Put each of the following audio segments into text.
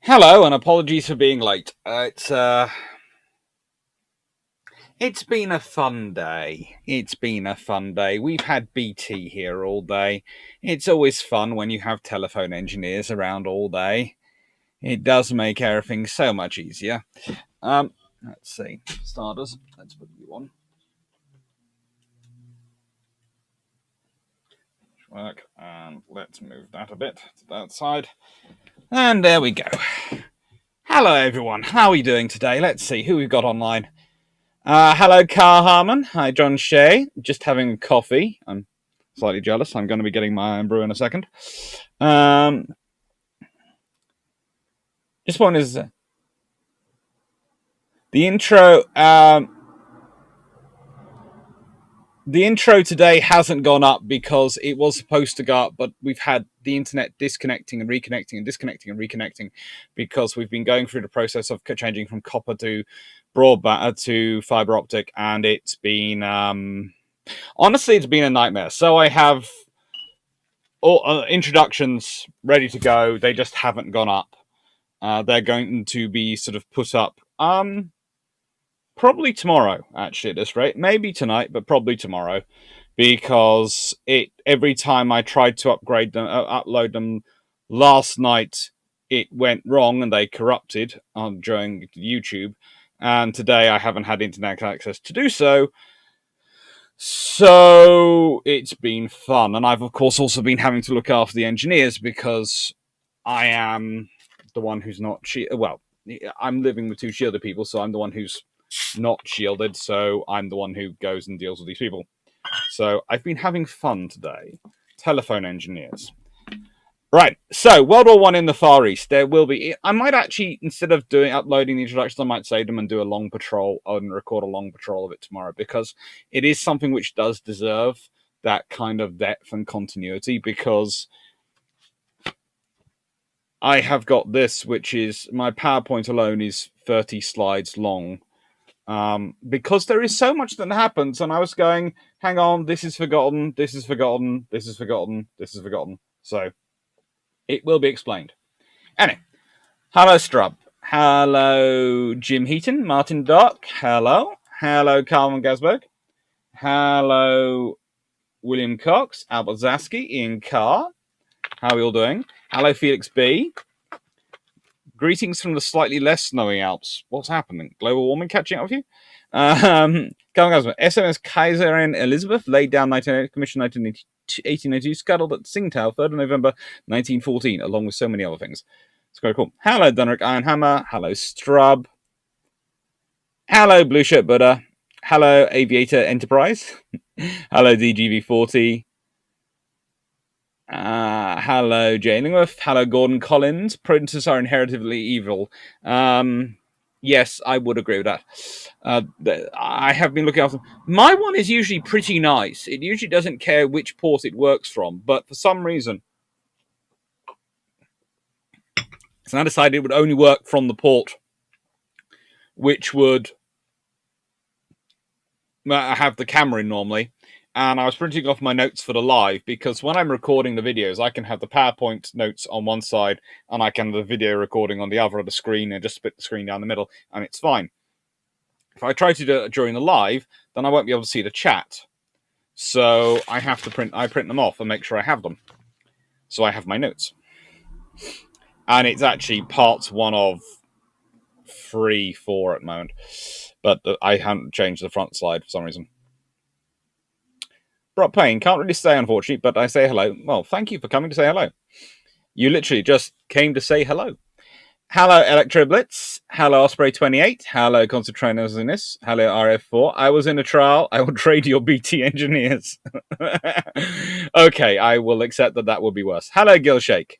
Hello, and apologies for being late. It's been a fun day. It's been a fun day. We've had BT here all day. It's always fun when you have telephone engineers around all day. It does make everything so much easier. Let's see. Starters. Let's put you on. Work, and let's move that a bit to that side. And there we go. Hello, everyone. How are we doing today? Let's see who we've got online. Hello, Carl Harmon. Hi, John Shea. Just having a coffee. I'm slightly jealous. I'm going to be getting my own brew in a second. This one is the intro. The intro today hasn't gone up because it was supposed to go up, but we've had the internet disconnecting and reconnecting and disconnecting and reconnecting because we've been going through the process of changing from copper to broadband to fiber optic, and it's been honestly, it's been a nightmare. So I have all introductions ready to go. They just haven't gone up. They're going to be sort of put up probably tomorrow, actually, at this rate. Maybe tonight, but probably tomorrow. Because every time I tried to upgrade them, upload them last night, it went wrong and they corrupted during YouTube. And today I haven't had internet access to do so. So it's been fun. And I've, of course, also been having to look after the engineers because I am the one who's not... Well, I'm living with two shielded people, so I'm the one who's not shielded. So I'm the one who goes and deals with these people. So I've been having fun today. Telephone engineers. Right, so World War I in the Far East. There will be... I might actually, instead of uploading the introductions, I might save them and do a long patrol and record a long patrol of it tomorrow, because it is something which does deserve that kind of depth and continuity, because I have got this, which is... My PowerPoint alone is 30 slides long. Because there is so much that happens, and I was going, hang on, this is forgotten, this is forgotten, this is forgotten, this is forgotten. So... it will be explained. Anyway, hello Strub. Hello Jim Heaton, Martin Dark. Hello. Hello Carmen Gasberg. Hello William Cox, Albert Zaski, Ian Carr. How are we all doing? Hello Felix B. Greetings from the slightly less snowy Alps. What's happening? Global warming catching up with you? Carmen Gasberg. SMS Kaiserin Elizabeth laid down 1980, commission 1882, scuttled at Tsingtao, 3rd of November 1914, along with so many other things. It's quite cool. Hello, Dunrick Ironhammer. Hello, Strub. Hello, Blue Shirt Buddha. Hello, Aviator Enterprise. Hello, DGV40. Hello, Jay Illingworth. Hello, Gordon Collins. Princes are inheritably evil. Yes, I would agree with that. I have been looking after... My one is usually pretty nice. It usually doesn't care which port it works from, but for some reason... So I decided it would only work from the port which would have the camera in normally. And I was printing off my notes for the live, because when I'm recording the videos, I can have the PowerPoint notes on one side and I can have the video recording on the other of the screen, and just split the screen down the middle, and it's fine. If I try to do it during the live, then I won't be able to see the chat. So I have to print them off and make sure I have them. So I have my notes. And it's actually parts 1 of 3, 4 at the moment. But I haven't changed the front slide for some reason. Brock Payne, can't really stay, unfortunately, but I say hello. Well, thank you for coming to say hello. You literally just came to say hello. Hello, Electroblitz. Hello, Osprey28. Hello, Concentranos in this. Hello, RF4. I was in a trial. I will trade your BT engineers. Okay, I will accept that that will be worse. Hello, Gilshake.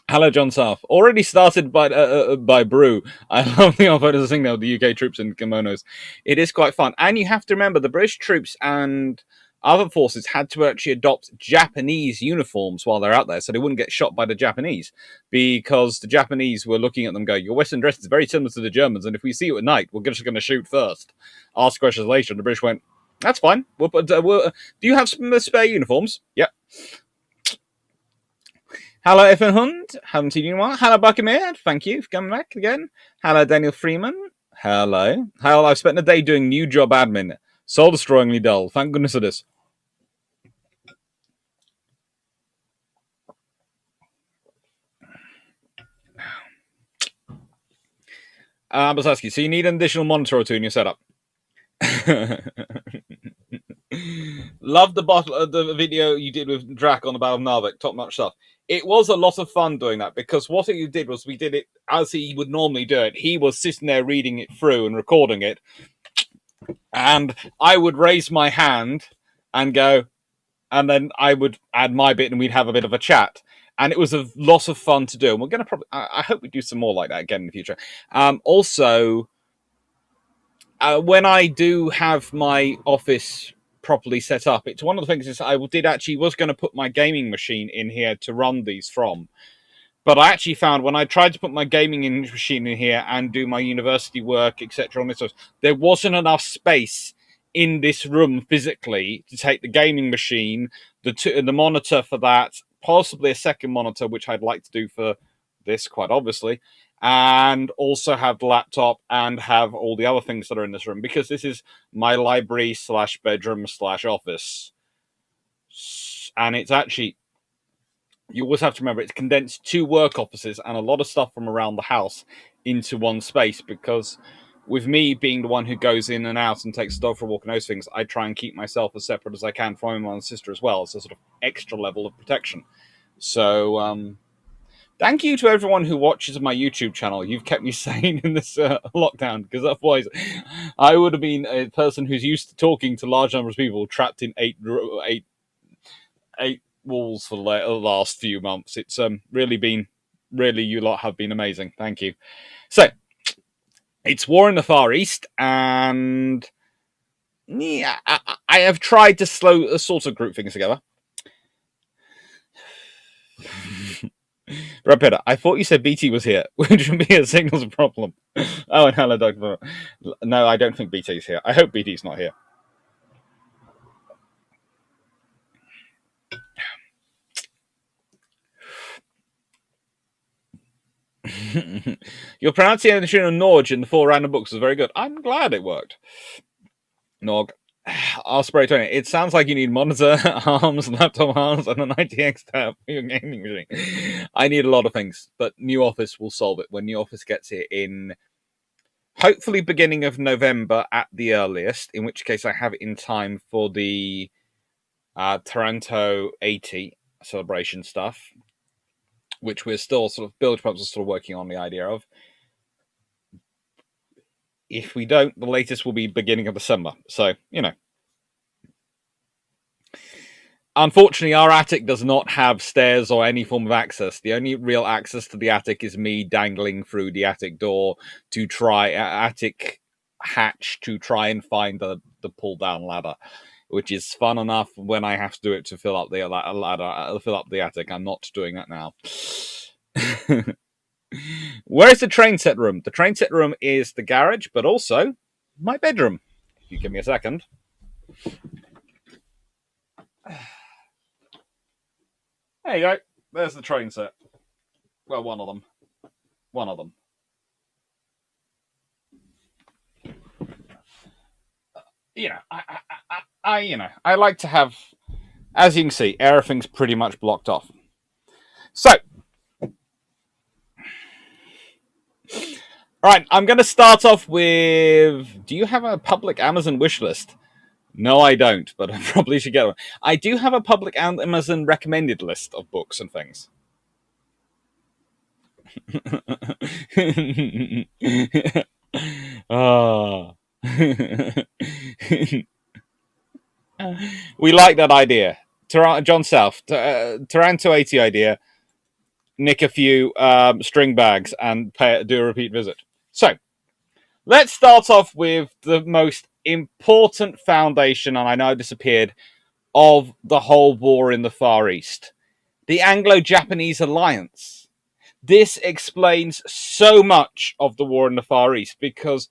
Hello, John South. Already started by Brew. I love the offer to sing now the UK troops in kimonos. It is quite fun. And you have to remember, the British troops and other forces had to actually adopt Japanese uniforms while they're out there, so they wouldn't get shot by the Japanese, because the Japanese were looking at them going, your Western dress is very similar to the Germans, and if we see you at night, we're just going to shoot first. Ask questions later, and the British went, that's fine. Do you have some spare uniforms? Yep. Hello, Ethan Hund. Haven't seen you in a while. Hello, Buckamere. Thank you for coming back again. Hello, Daniel Freeman. Hello. Hello, I've spent a day doing new job admin. Soul-destroyingly dull. Thank goodness it is. Basaski, so you need an additional monitor or two in your setup. Love the video you did with Drac on the Battle of Narvik. Top-notch stuff. It was a lot of fun doing that because what you did was we did it as he would normally do it. He was sitting there reading it through and recording it. And I would raise my hand and go, and then I would add my bit and we'd have a bit of a chat. And it was a lot of fun to do. And we're going to probably, I hope we do some more like that again in the future. Also, when I do have my office properly set up, it's one of the things is I was going to put my gaming machine in here to run these from. But I actually found when I tried to put my gaming machine in here and do my university work, etc., on this, there wasn't enough space in this room physically to take the gaming machine, the monitor for that, possibly a second monitor, which I'd like to do for this, quite obviously, and also have the laptop and have all the other things that are in this room, because this is my library / bedroom / office. And it's actually, you always have to remember, it's condensed 2 work offices and a lot of stuff from around the house into one space, because with me being the one who goes in and out and takes the dog for a walk and those things, I try and keep myself as separate as I can from my mum and sister as well. It's a sort of extra level of protection. So, thank you to everyone who watches my YouTube channel. You've kept me sane in this lockdown, because otherwise I would have been a person who's used to talking to large numbers of people trapped in eight walls for the last few months. It's really, you lot have been amazing. Thank you. So, it's war in the Far East, and yeah, I have tried to sort of group things together. Torpedo, I thought you said BT was here, which would be a signals problem. Oh, and hello, Doug. No, I don't think BT's here. I hope BT's not here. Your pronunciation of Norge in the 4 random books was very good. I'm glad it worked. Nog. I'll spray 20. It sounds like you need monitor, arms, laptop arms, and an ITX tab for your gaming machine. I need a lot of things, but New Office will solve it when New Office gets here in hopefully beginning of November at the earliest, in which case I have it in time for the Taranto 80 celebration stuff, which we're still sort of, build clubs are still working on the idea of. If we don't, the latest will be beginning of December. So, you know. Unfortunately, our attic does not have stairs or any form of access. The only real access to the attic is me dangling through the attic door to try attic hatch to try and find the pull down ladder, which is fun enough when I have to do it to fill up the ladder, fill up the attic. I'm not doing that now. Where's the train set room? The train set room is the garage, but also my bedroom. If you give me a second. There you go. There's the train set. Well, one of them. One of them. You know, I like to have, as you can see, everything's pretty much blocked off. So, all right, I'm going to start off with, do you have a public Amazon wish list? No, I don't, but I probably should get one. I do have a public Amazon recommended list of books and things. Oh. We like that idea. John South, Taranto 80 idea. Nick a few string bags and do a repeat visit. So, let's start off with the most important foundation, and I know disappeared, of the whole war in the Far East. The Anglo-Japanese Alliance. This explains so much of the war in the Far East, because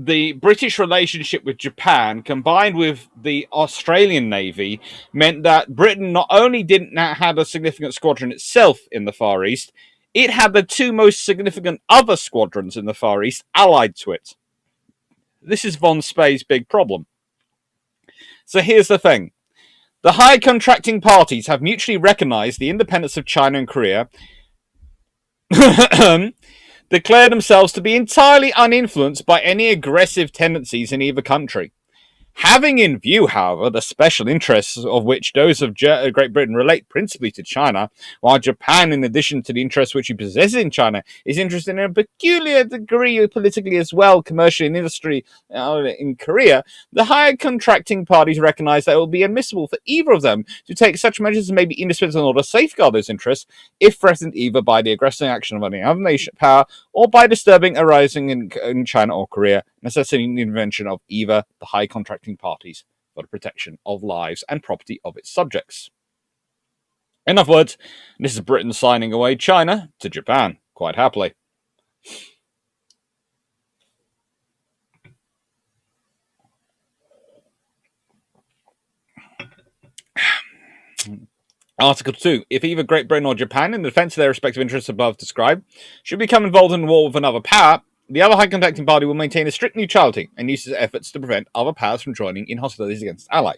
the British relationship with Japan, combined with the Australian Navy, meant that Britain not only didn't have a significant squadron itself in the Far East, it had the two most significant other squadrons in the Far East allied to it. This is von Spey's big problem. So here's the thing. The high contracting parties have mutually recognized the independence of China and Korea, declare themselves to be entirely uninfluenced by any aggressive tendencies in either country. Having in view, however, the special interests of which those of Great Britain relate principally to China, while Japan, in addition to the interests which he possesses in China, is interested in a peculiar degree politically as well, commercially and industry in Korea, the higher contracting parties recognise that it will be admissible for either of them to take such measures as may be indispensable in order to safeguard those interests, if threatened either by the aggressive action of any other nation power or by disturbing arising in China or Korea, necessitating the intervention of either the high contracting parties for the protection of lives and property of its subjects. In other words, this is Britain signing away China to Japan, quite happily. Article 2. If either Great Britain or Japan, in the defence of their respective interests above described, should become involved in war with another power, the other high contracting party will maintain a strict neutrality and use its efforts to prevent other powers from joining in hostilities against its ally.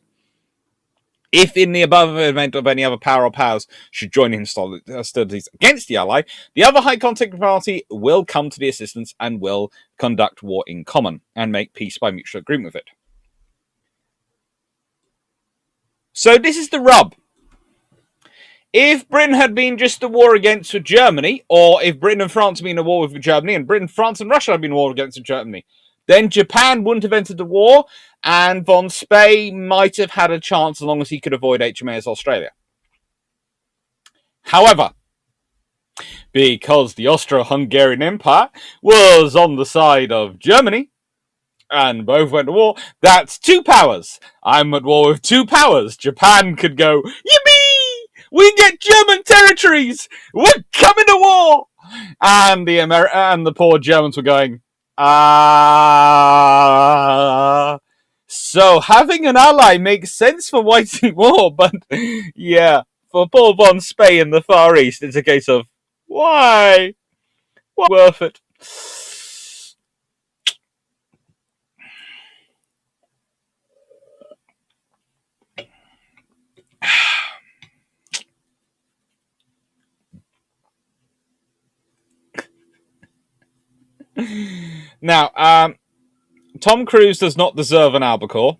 If in the above event of any other power or powers should join in hostilities against the ally, the other high contracting party will come to the assistance and will conduct war in common and make peace by mutual agreement with it. So this is the rub. If Britain had been just a war against Germany, or if Britain and France had been a war with Germany, and Britain, France, and Russia had been a war against Germany, then Japan wouldn't have entered the war, and von Spey might have had a chance as long as he could avoid HMAS Australia. However, because the Austro-Hungarian Empire was on the side of Germany, and both went to war, that's two powers. I'm at war with two powers. Japan could go, yippee! We get German territories! We're coming to war! And the poor Germans were going, so having an ally makes sense for waging war, but yeah, for poor von Spey in the Far East, it's a case of, why? Why worth it? Now, Tom Cruise does not deserve an albacore.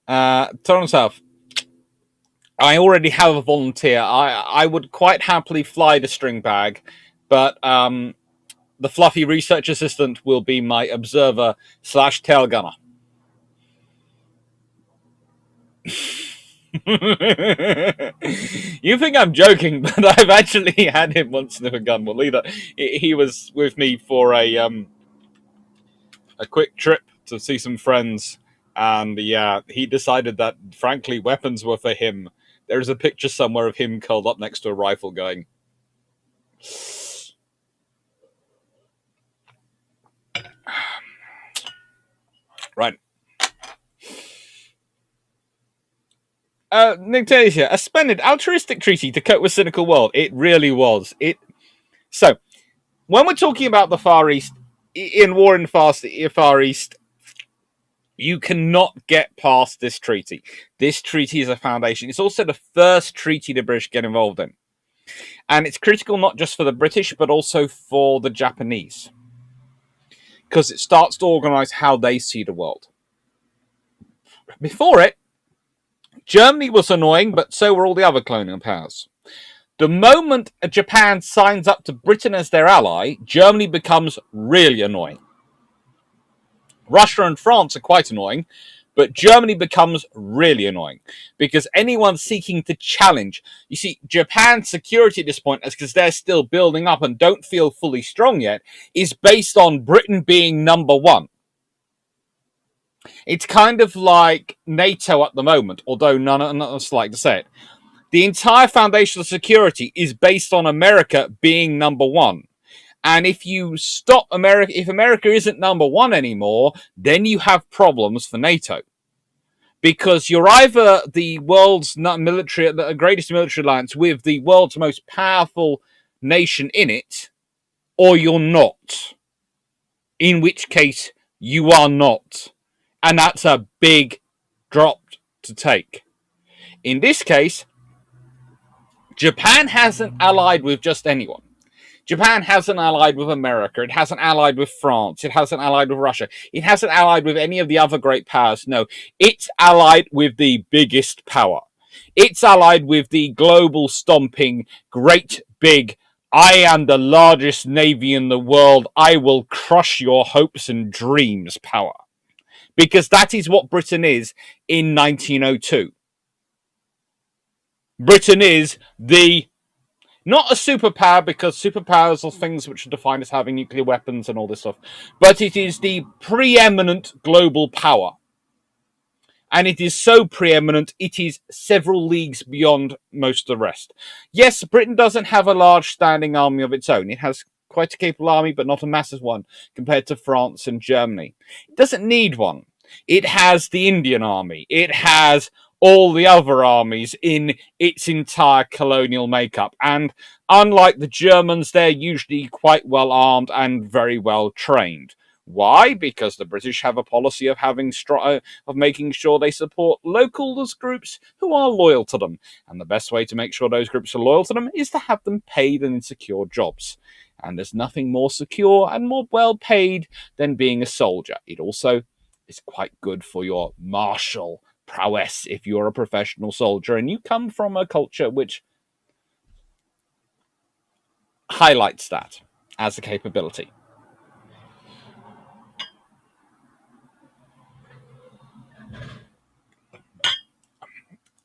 Tell himself, I already have a volunteer. I would quite happily fly the string bag, but the fluffy research assistant will be my observer / tail gunner. You think I'm joking, but I've actually had him once sniff a gun. Well, either he was with me for a quick trip to see some friends, and yeah, he decided that frankly weapons were for him. There's a picture somewhere of him curled up next to a rifle going, right. Nictasia, a splendid altruistic treaty to cope with cynical world. It really was. So, when we're talking about the Far East, in war in the Far East, you cannot get past this treaty. This treaty is a foundation. It's also the first treaty the British get involved in. And it's critical not just for the British, but also for the Japanese. Because it starts to organise how they see the world. Before it, Germany was annoying, but so were all the other colonial powers. The moment Japan signs up to Britain as their ally, Germany becomes really annoying. Russia and France are quite annoying, but Germany becomes really annoying because anyone seeking to challenge, you see, Japan's security at this point, because they're still building up and don't feel fully strong yet, is based on Britain being number one. It's kind of like NATO at the moment, although none of us like to say it. The entire foundation of security is based on America being number one. And if you stop America, if America isn't number one anymore, then you have problems for NATO. Because you're either the world's military, the greatest military alliance with the world's most powerful nation in it, or you're not. In which case, you are not. And that's a big drop to take. In this case, Japan hasn't allied with just anyone. Japan hasn't allied with America. It hasn't allied with France. It hasn't allied with Russia. It hasn't allied with any of the other great powers. No, it's allied with the biggest power. It's allied with the global stomping, great big, I am the largest navy in the world. I will crush your hopes and dreams power. Because that is what Britain is in 1902. Britain is not a superpower, because superpowers are things which are defined as having nuclear weapons and all this stuff, but it is the preeminent global power. And it is so preeminent, it is several leagues beyond most of the rest. Yes, Britain doesn't have a large standing army of its own. It has quite a capable army, but not a massive one compared to France and Germany. It doesn't need one. It has the Indian Army. It has all the other armies in its entire colonial makeup. And unlike the Germans, they're usually quite well armed and very well trained. Why? Because the British have a policy of making sure they support local groups who are loyal to them. And the best way to make sure those groups are loyal to them is to have them paid and in secure jobs. And there's nothing more secure and more well paid than being a soldier. It also is quite good for your martial prowess if you're a professional soldier and you come from a culture which highlights that as a capability.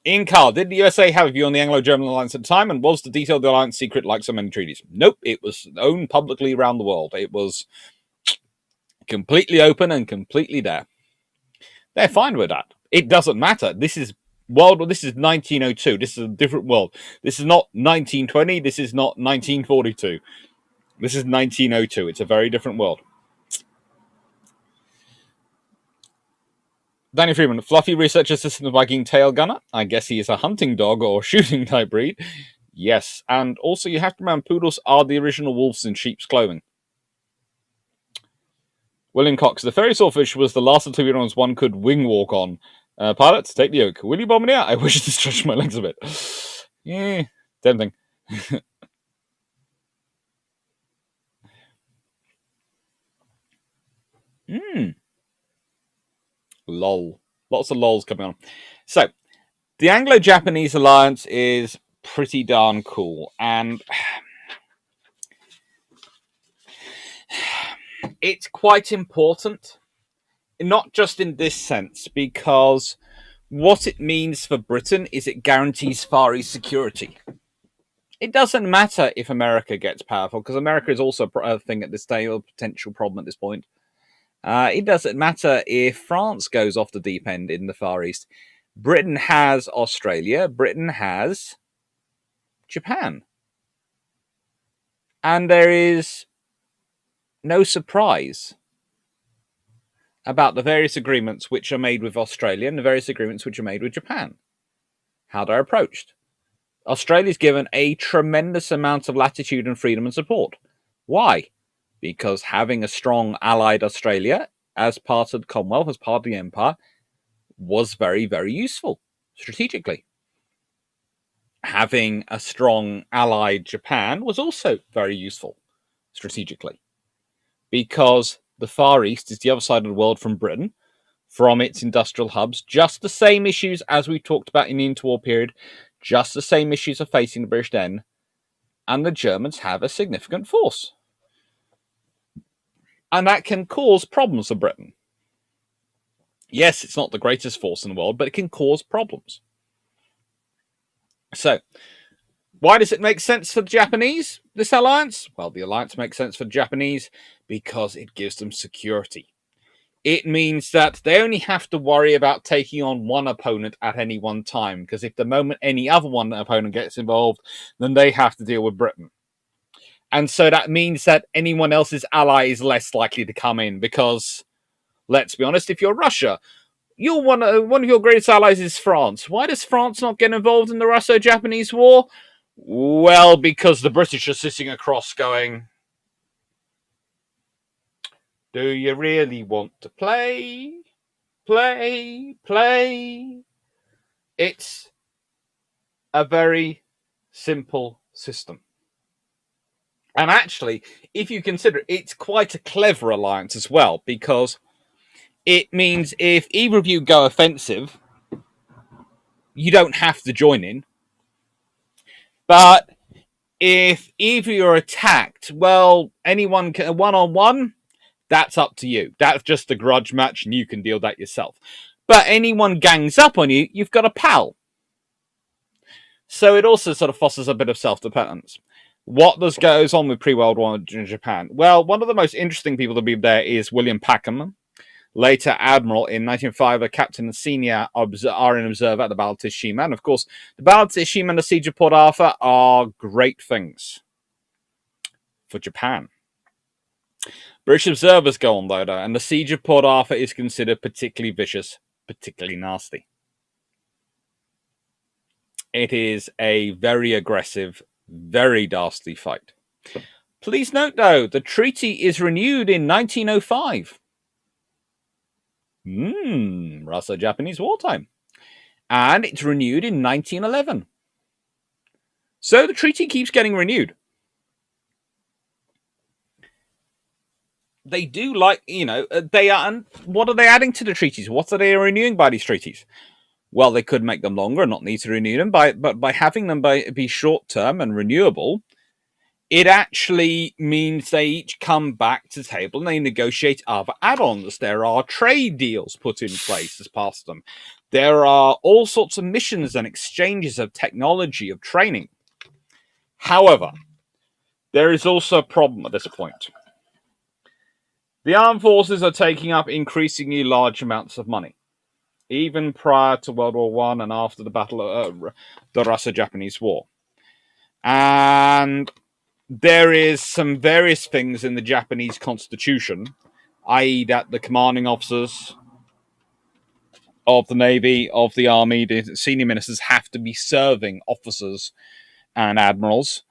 Ian Carr, did the USA have a view on the Anglo-Japanese Alliance at the time, and was the detail of the alliance secret like so many treaties? Nope, it was owned publicly around the world. It was completely open and completely there. They're fine with that. It doesn't matter. This is 1902. This is a different world. This is not 1920. This is not 1942. This is 1902. It's a very different world. Danny Freeman, Fluffy research assistant of Viking tail gunner. I guess he is a hunting dog or shooting type breed. Yes, and also you have to remember poodles are the original wolves in sheep's clothing. William Cox, the fairy swordfish was the last of 2 unicorns one could wing walk on. Pilots, take the yoke. Will you bomb me out? I wish to stretch my legs a bit. Yeah, tempting. Lol. Lots of lols coming on. So, the Anglo-Japanese Alliance is pretty darn cool. And it's quite important. Not just in this sense, because what it means for Britain is it guarantees Far East security. It doesn't matter if America gets powerful, because America is also a thing at this stage, a potential problem at this point. It doesn't matter if France goes off the deep end in the Far East. Britain has Australia. Britain has Japan. And there is no surprise about the various agreements which are made with Australia and the various agreements which are made with Japan. How they're approached. Australia's given a tremendous amount of latitude and freedom and support. Why? Because having a strong allied Australia as part of the Commonwealth, as part of the Empire, was very, very useful strategically. Having a strong allied Japan was also very useful strategically. Because the Far East is the other side of the world from Britain, from its industrial hubs, just the same issues as we talked about in the interwar period, just the same issues are facing the British then, and the Germans have a significant force. And that can cause problems for Britain. Yes, it's not the greatest force in the world, but it can cause problems. So, why does it make sense for the Japanese, this alliance? Well, the alliance makes sense for the Japanese because it gives them security. It means that they only have to worry about taking on one opponent at any one time, because if the moment any other one opponent gets involved, then they have to deal with Britain. And so that means that anyone else's ally is less likely to come in because, let's be honest, if you're Russia, you're one of your greatest allies is France. Why does France not get involved in the Russo-Japanese War? Well, because the British are sitting across going, do you really want to play? It's a very simple system. And actually, if you consider it, it's quite a clever alliance as well, because it means if either of you go offensive, you don't have to join in. But if either you're attacked, well, anyone can one-on-one, that's up to you. That's just a grudge match, and you can deal that yourself. But anyone gangs up on you, you've got a pal. So it also sort of fosters a bit of self-dependence. What goes on with pre-World War Japan? Well, one of the most interesting people to be there is William Packham, later admiral in 1905, a captain and senior RN observer at the Battle of Tsushima. And of course, the Battle of Tsushima and the Siege of Port Arthur are great things for Japan. British observers go on, though, and the Siege of Port Arthur is considered particularly vicious, particularly nasty. It is a very aggressive, very dastardly fight. Please note, though, the treaty is renewed in 1905. Russo-Japanese wartime. And it's renewed in 1911. So the treaty keeps getting renewed. They do they are. And what are they adding to the treaties? What are they renewing by these treaties? Well, they could make them longer and not need to renew them, but by having them be short-term and renewable, it actually means they each come back to the table and they negotiate other add-ons. There are trade deals put in place as part of them. There are all sorts of missions and exchanges of technology, of training. However, there is also a problem at this point. The armed forces are taking up increasingly large amounts of money, even prior to World War I and after the Battle of the Russo-Japanese War. And there is some various things in the Japanese constitution, i.e. that the commanding officers of the Navy, of the Army, the senior ministers have to be serving officers and admirals.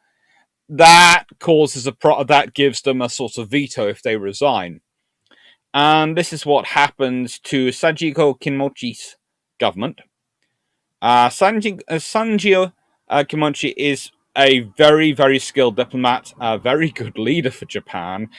That causes that gives them a sort of veto if they resign. And this is what happens to Sanjiro Kimochi's government. Sanjiro Kimochi is a very, very skilled diplomat, a very good leader for Japan.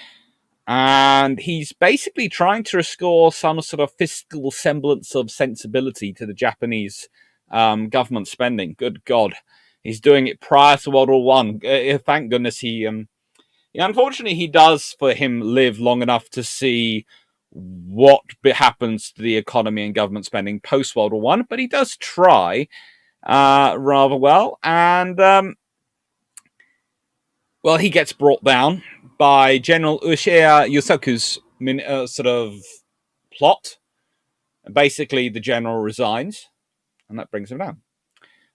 And he's basically trying to restore some sort of fiscal semblance of sensibility to the Japanese government spending. Good God. He's doing it prior to World War I. Thank goodness unfortunately, he does, for him, live long enough to see what happens to the economy and government spending post-World War I, but he does try rather well. And, well, he gets brought down by General Uchiha Yusaku's sort of plot. Basically, the general resigns, and that brings him down.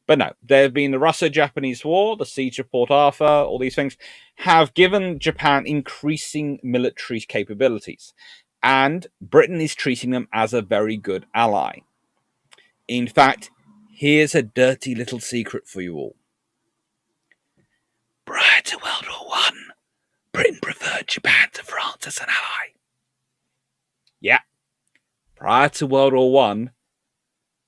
But no, there have been the Russo-Japanese War, the Siege of Port Arthur, all these things have given Japan increasing military capabilities. And Britain is treating them as a very good ally. In fact, here's a dirty little secret for you all. Prior to World War I, Britain preferred Japan to France as an ally. Yeah. Prior to World War I,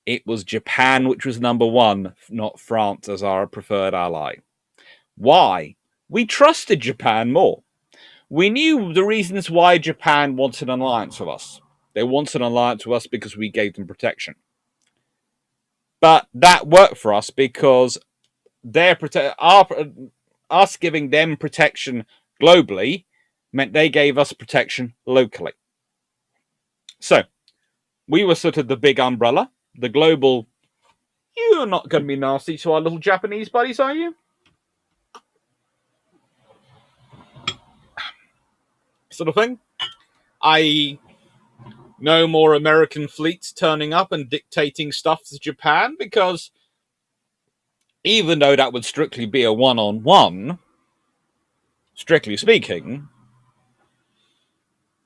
it was Japan which was number one, not France as our preferred ally. Why? We trusted Japan more. We knew the reasons why Japan wanted an alliance with us. They wanted an alliance with us because we gave them protection. But that worked for us because us giving them protection globally meant they gave us protection locally. So, we were sort of the big umbrella, the global, you're not going to be nasty to our little Japanese buddies, are you? Sort of thing. I.e., no more American fleets turning up and dictating stuff to Japan, because even though that would strictly be a one-on-one, strictly speaking,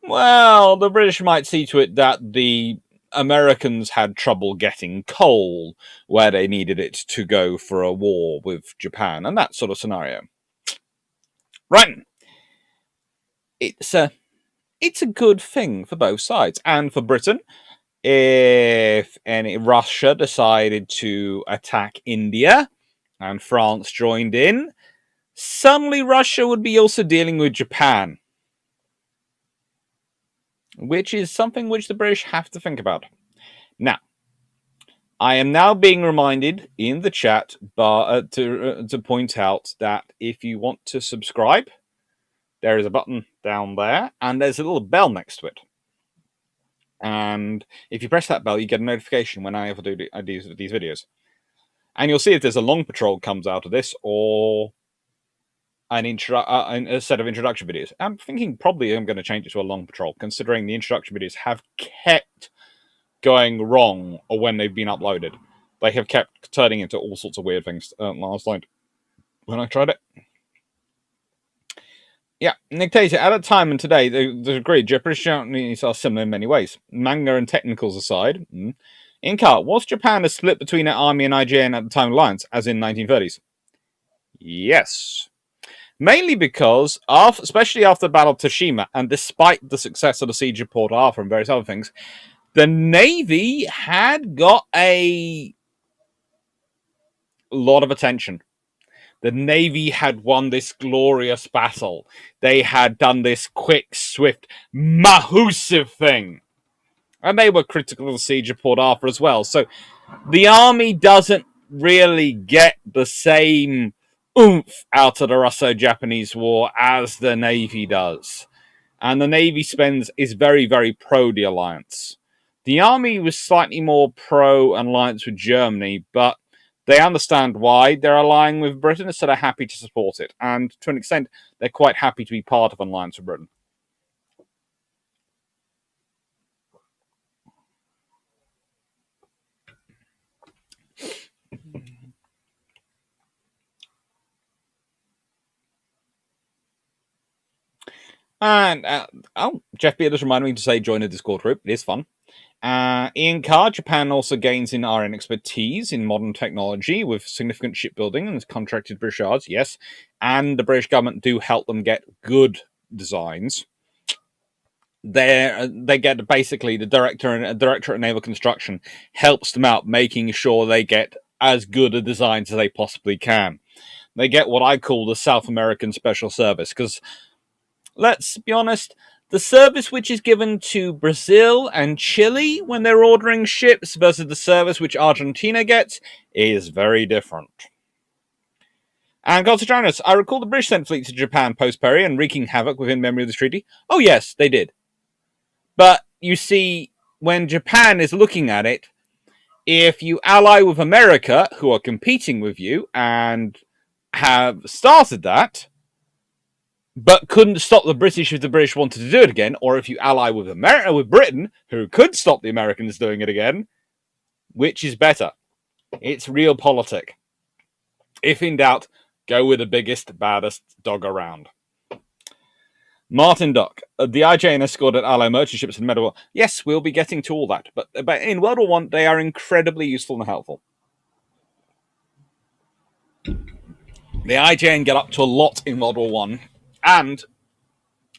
well, the British might see to it that the Americans had trouble getting coal where they needed it to go for a war with Japan and that sort of scenario. Right. It's a good thing for both sides. And for Britain, if Russia decided to attack India and France joined in, suddenly Russia would be also dealing with Japan, which is something which the British have to think about. Now, I am now being reminded in the chat to point out that if you want to subscribe, there is a button down there, and there's a little bell next to it. And if you press that bell, you get a notification when I ever do these videos. And you'll see if there's a long patrol comes out of this, or a set of introduction videos. I'm thinking probably I'm going to change it to a long patrol, considering the introduction videos have kept going wrong or when they've been uploaded. They have kept turning into all sorts of weird things last night when I tried it. Yeah, Nictator, at a time and today, they agreed British Japanese are similar in many ways. Manga and technicals aside, Inca, was Japan a split between an army and IJN at the time of alliance, as in 1930s? Yes. Mainly because, especially after the Battle of Tsushima, and despite the success of the siege of Port Arthur and various other things, the Navy had got a lot of attention. The Navy had won this glorious battle. They had done this quick, swift, massive thing. And they were critical of the siege of Port Arthur as well. So the army doesn't really get the same oomph out of the Russo-Japanese War as the Navy does. And the Navy is very, very pro the alliance. The army was slightly more pro an alliance with Germany, but they understand why they're allying with Britain, so they're happy to support it. And to an extent, they're quite happy to be part of an alliance with Britain. And Jeff Beard just reminded me to say join a Discord group. It is fun. Ian Carr, Japan also gains in RN expertise in modern technology with significant shipbuilding and contracted British yards, yes. And the British government do help them get good designs. They get basically the directorate of naval construction helps them out, making sure they get as good a designs as they possibly can. They get what I call the South American Special Service, because let's be honest, the service which is given to Brazil and Chile when they're ordering ships versus the service which Argentina gets is very different. And God to join us, I recall the British sent fleets to Japan post-Perry and wreaking havoc within memory of this treaty. Oh yes, they did. But you see, when Japan is looking at it, if you ally with America, who are competing with you and have started that, but couldn't stop the British if the British wanted to do it again, or if you ally with Britain, who could stop the Americans doing it again, which is better? It's realpolitik. If in doubt, go with the biggest, baddest dog around. Martin Duck, the IJN escorted Allied merchant ships in the Medieval War. Yes, we'll be getting to all that, but in World War I, they are incredibly useful and helpful. The IJN get up to a lot in World War I, and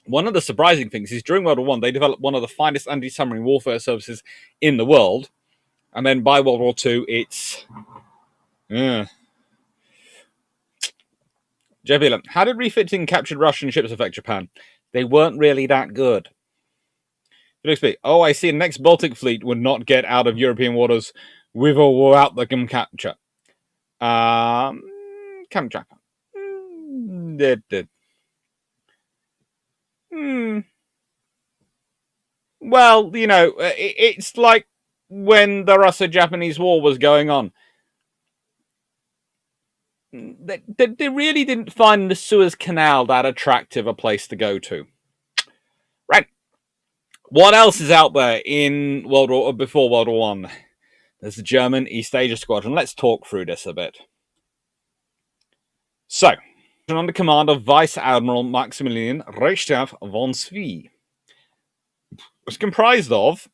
one of the surprising things is during World War I, they developed one of the finest anti-submarine warfare services in the world. And then by World War II, it's... Jeff, how did refitting captured Russian ships affect Japan? They weren't really that good. Oh, I see. The next Baltic fleet would not get out of European waters with or without the capture. Kamchatka. Well, you know, it's like when the Russo-Japanese War was going on. They really didn't find the Suez Canal that attractive a place to go to. Right. What else is out there in before World War I? There's the German East Asia Squadron. Let's talk through this a bit. So, under command of Vice Admiral Maximilian Reichstadt von Spee. It was comprised of,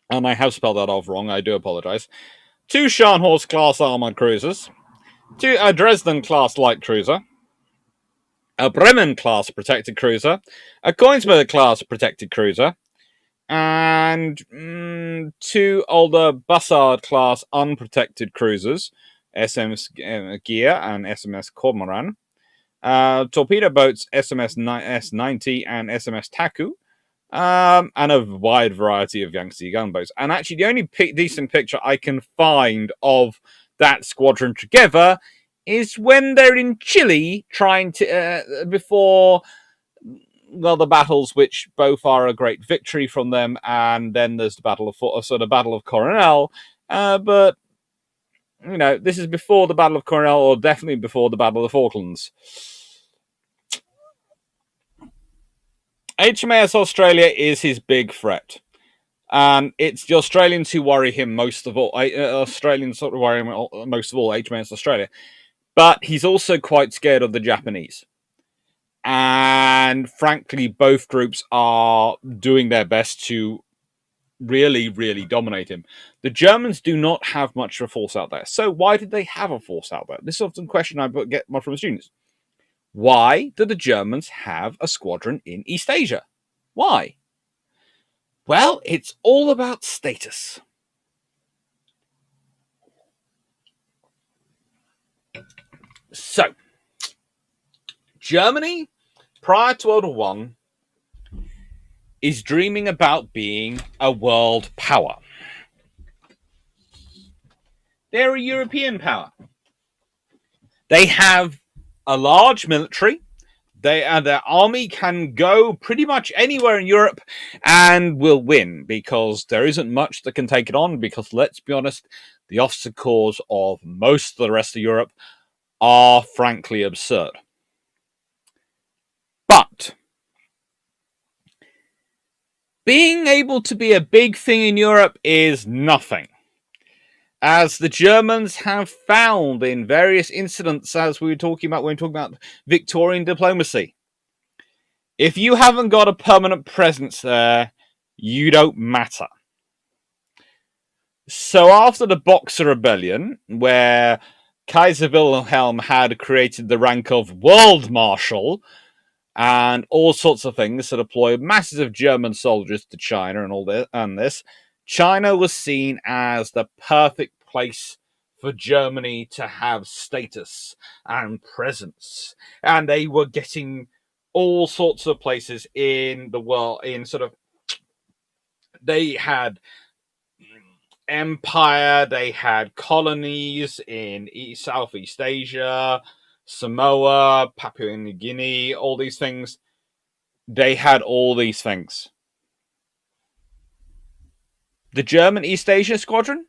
and I have spelled that off wrong, I do apologize, 2 Scharnhorst-class armored cruisers, a Dresden-class light cruiser, a Bremen-class protected cruiser, a Königsberg-class protected cruiser, and 2 older Bussard-class unprotected cruisers, SMS Gear and SMS Cormoran, torpedo boats SMS S-90 and SMS Taku, and a wide variety of Yangtze gunboats. And actually, the only decent picture I can find of that squadron together is when they're in Chile trying to, before, well, the battles, which both are a great victory from them, and then there's the Battle of Coronel, but, you know, this is before the Battle of Coronel, or definitely before the Battle of the Falklands. HMAS Australia is his big threat. And it's the Australians who worry him most of all. Australians sort of worry him most of all, HMAS Australia. But he's also quite scared of the Japanese. And frankly, both groups are doing their best to really, really dominate him. The Germans do not have much of a force out there. So why did they have a force out there? This is often a question I get from students. Why do the Germans have a squadron in East Asia? Why? Well, it's all about status. So, Germany, prior to World War I, is dreaming about being a world power. They're a European power. They have a large military. Their army can go pretty much anywhere in Europe and will win, because there isn't much that can take it on, because let's be honest, the officer corps of most of the rest of Europe are frankly absurd. But being able to be a big thing in Europe is nothing, as the Germans have found in various incidents, as we were talking about when we were talking about Victorian diplomacy. If you haven't got a permanent presence there, you don't matter. So after the Boxer Rebellion, where Kaiser Wilhelm had created the rank of World Marshal and all sorts of things to deploy masses of German soldiers to China and all this, China was seen as the perfect place for Germany to have status and presence. And they were getting all sorts of places in the world, they had empire, they had colonies in Southeast Asia, Samoa, Papua New Guinea, all these things. They had all these things. The German East Asia Squadron?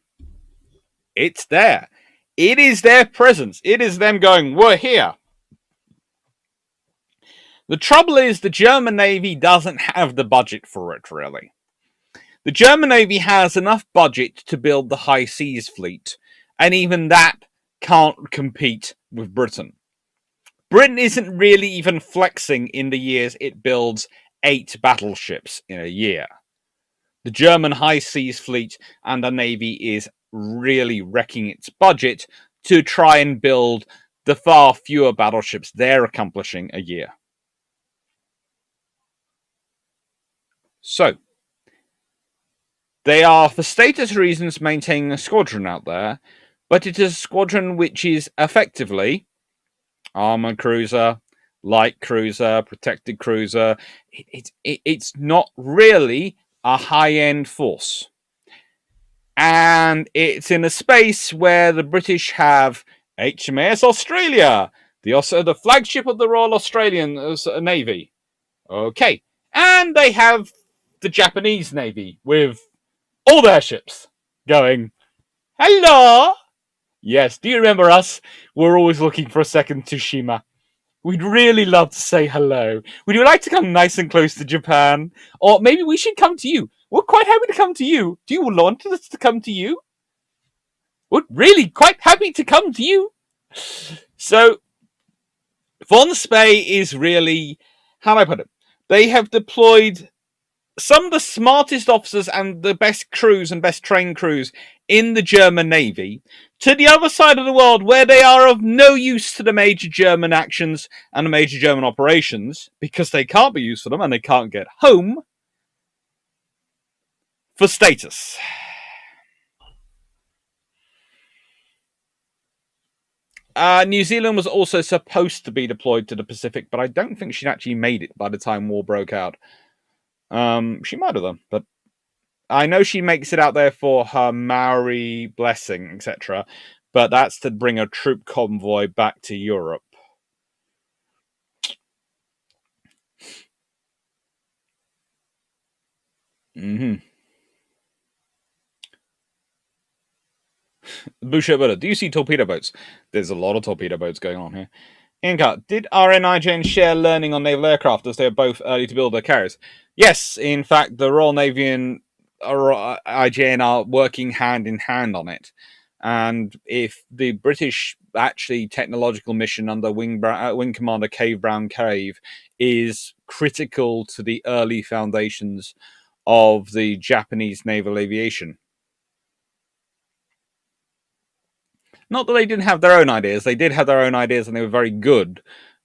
It's there. It is their presence. It is them going, we're here. The trouble is the German Navy doesn't have the budget for it, really. The German Navy has enough budget to build the High Seas Fleet, and even that can't compete with Britain. Britain isn't really even flexing in the years it builds 8 battleships in a year. The German High Seas Fleet and the Navy is really wrecking its budget to try and build the far fewer battleships they're accomplishing a year. So, they are, for status reasons, maintaining a squadron out there, but it is a squadron which is effectively armored cruiser, light cruiser, protected cruiser. It's not really a high-end force. And it's in a space where the British have HMAS Australia, the flagship of the Royal Australian Navy. Okay. And they have the Japanese Navy with all their ships going, hello! Yes, do you remember us? We're always looking for a second Tsushima. We'd really love to say hello. Would you like to come nice and close to Japan? Or maybe we should come to you. We're quite happy to come to you. Do you want us to come to you? We're really quite happy to come to you. So, Von Spey is really, how do I put it? They have deployed some of the smartest officers and the best crews and best trained crews in the German Navy to the other side of the world where they are of no use to the major German actions and the major German operations because they can't be used for them and they can't get home for status. New Zealand was also supposed to be deployed to the Pacific, but I don't think she'd actually made it by the time war broke out. She might have done, but I know she makes it out there for her Maori blessing, etc. But that's to bring a troop convoy back to Europe. Mm-hmm. Busha, do you see torpedo boats? There's a lot of torpedo boats going on here. Inca, did RNIJN share learning on naval aircraft as they are both early to build their carriers? Yes, in fact, the Royal Navy and IJN are working hand in hand on it. And if the British actually technological mission under Wing Commander Cave Brown Cave is critical to the early foundations of the Japanese naval aviation. Not that they didn't have their own ideas. They did have their own ideas and they were very good,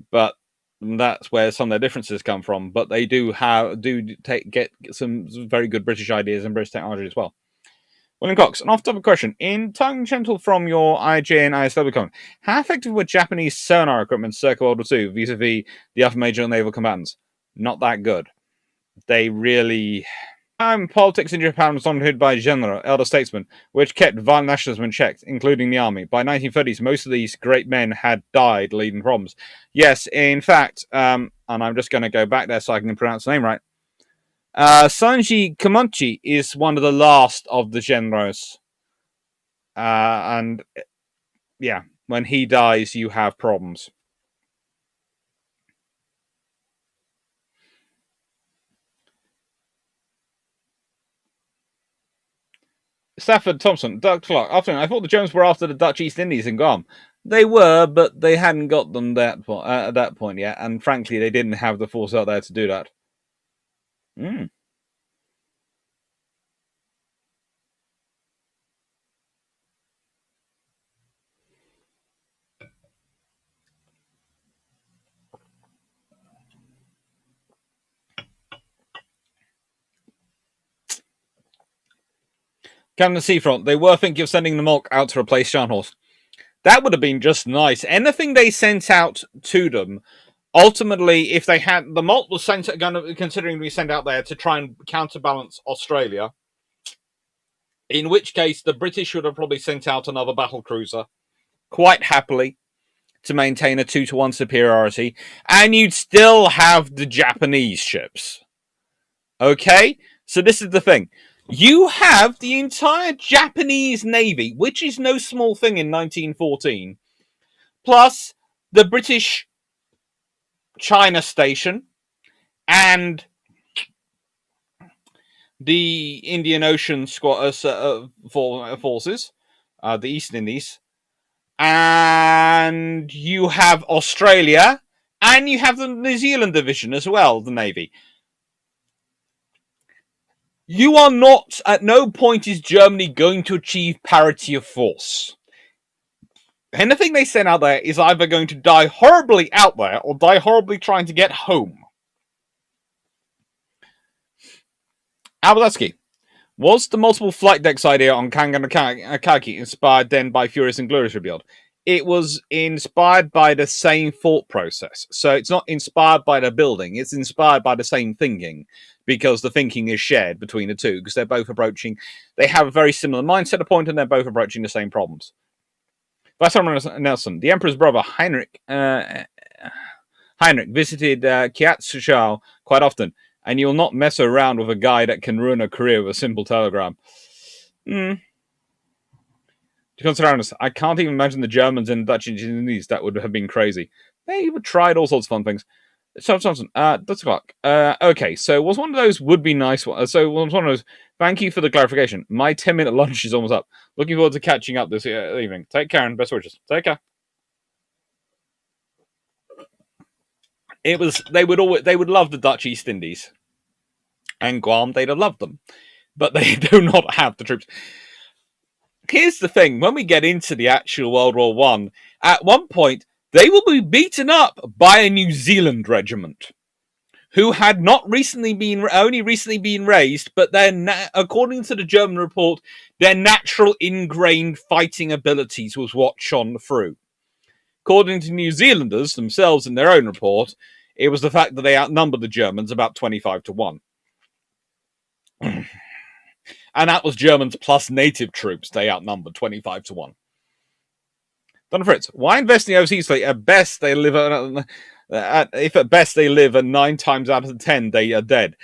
but that's where some of their differences come from. But they get some very good British ideas and British technology as well. William Cox, an off-topic question. In tangential from your IJ and ISW comment, how effective were Japanese sonar equipment circa World War II vis-a-vis the other major naval combatants? Not that good. They really... Politics in Japan was dominated by general, elder statesmen, which kept violent nationalism in check, including the army. By 1930s, most of these great men had died leading problems. Yes, in fact, and I'm just going to go back there so I can pronounce the name right. Sanji Komanchi is one of the last of the generals. And yeah, when he dies, you have problems. Stafford Thompson, Doug Clark. Afternoon. I thought the Germans were after the Dutch East Indies in Guam. They were, but they hadn't got them at that point yet, and frankly, they didn't have the force out there to do that. Camden Seafront, they were thinking of sending the Mulk out to replace Scharnhorst. That would have been just nice. Anything they sent out to them, ultimately, if they had... The Mulk was considering to be sent out there to try and counterbalance Australia, in which case the British would have probably sent out another battle cruiser, quite happily, to maintain a 2-to-1 superiority, and you'd still have the Japanese ships. Okay? So this is the thing. You have the entire Japanese Navy, which is no small thing in 1914, plus the British China Station and the Indian Ocean forces, the East Indies, and you have Australia, and you have the New Zealand division as well, the Navy. You are not, at no point is Germany going to achieve parity of force. Anything they send out there is either going to die horribly out there or die horribly trying to get home. Abalatsky, was the multiple flight decks idea on Kanganakaki inspired then by Furious and Glorious Rebuild? It was inspired by the same thought process. So it's not inspired by the building, it's inspired by the same thinking, because the thinking is shared between the two, because they're both approaching, they have a very similar mindset at point, and they're both approaching the same problems. Vice Admiral Nelson, the Emperor's brother Heinrich visited Kiatsushao quite often, and you'll not mess around with a guy that can ruin a career with a simple telegram. I can't even imagine the Germans and Dutch engineers. That would have been crazy. They would tried all sorts of fun things. Thompson, that's o'clock. Okay, so was one of those would be nice. So was one of those. Thank you for the clarification. My 10-minute lunch is almost up. Looking forward to catching up this evening. Take care and best wishes. Take care. they would love the Dutch East Indies, and Guam, they'd have loved them, but they do not have the troops. Here's the thing: when we get into the actual World War One, at one point they will be beaten up by a New Zealand regiment, who had only recently been raised, but then, according to the German report, their natural ingrained fighting abilities was what shone through. According to New Zealanders themselves in their own report, it was the fact that they outnumbered the Germans about 25-1. And that was Germans plus native troops. They outnumbered 25-1. Donna Fritz, why investing overseas? At best, they live if at best they live, and 9 times out of 10 they are dead.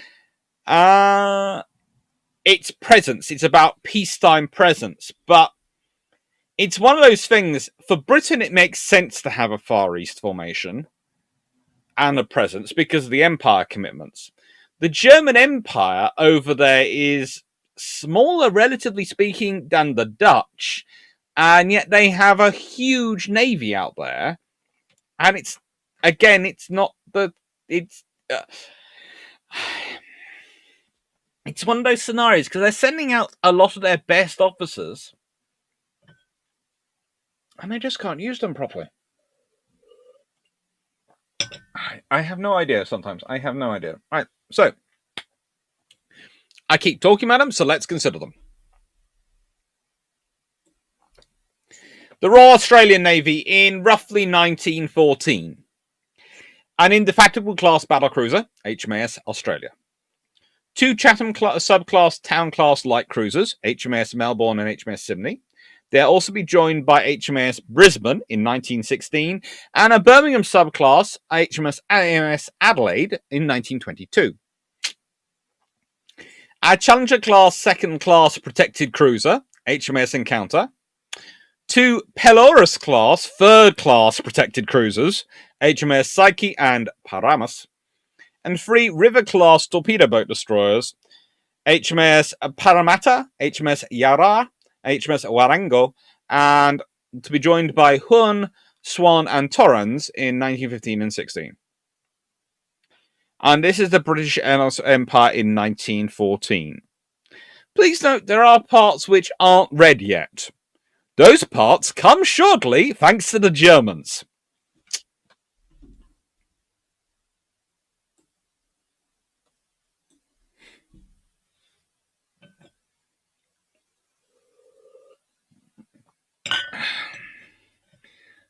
It's presence. It's about peacetime presence. But it's one of those things. For Britain, it makes sense to have a Far East formation and a presence because of the empire commitments. The German Empire over there is smaller, relatively speaking, than the Dutch, and yet they have a huge navy out there. And it's not the it's one of those scenarios because they're sending out a lot of their best officers, and they just can't use them properly. I have no idea. Sometimes I have no idea. Right, so I keep talking about them, so let's consider them. The Royal Australian Navy in roughly 1914. An indefatigable class battlecruiser, HMAS Australia. 2 Chatham subclass town class light cruisers, HMAS Melbourne and HMAS Sydney. They'll also be joined by HMAS Brisbane in 1916 and a Birmingham subclass, HMAS Adelaide in 1922. A Challenger class second class protected cruiser, HMAS Encounter. 2 Pelorus class third class protected cruisers, HMAS Psyche and Paramus. And 3 River class torpedo boat destroyers, HMAS Parramatta, HMAS Yarra, HMS Warango, and to be joined by Hun, Swan, and Torrens in 1915 and 16. And this is the British Empire in 1914. Please note there are parts which aren't read yet. Those parts come shortly, thanks to the Germans.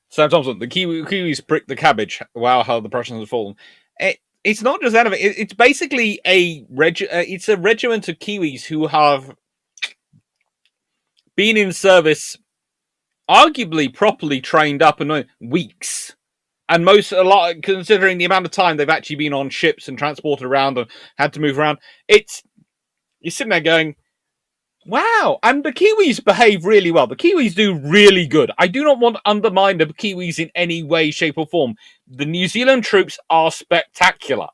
Sam Thompson, the Kiwis prick the cabbage. Wow, how the Prussians have fallen. It's not just that of it. It's basically it's a regiment of Kiwis who have been in service, arguably properly trained up in weeks, and a lot considering the amount of time they've actually been on ships and transported around and had to move around. You're sitting there going, wow, and the Kiwis behave really well. The Kiwis do really good. I do not want to undermine the Kiwis in any way, shape, or form. The New Zealand troops are spectacular.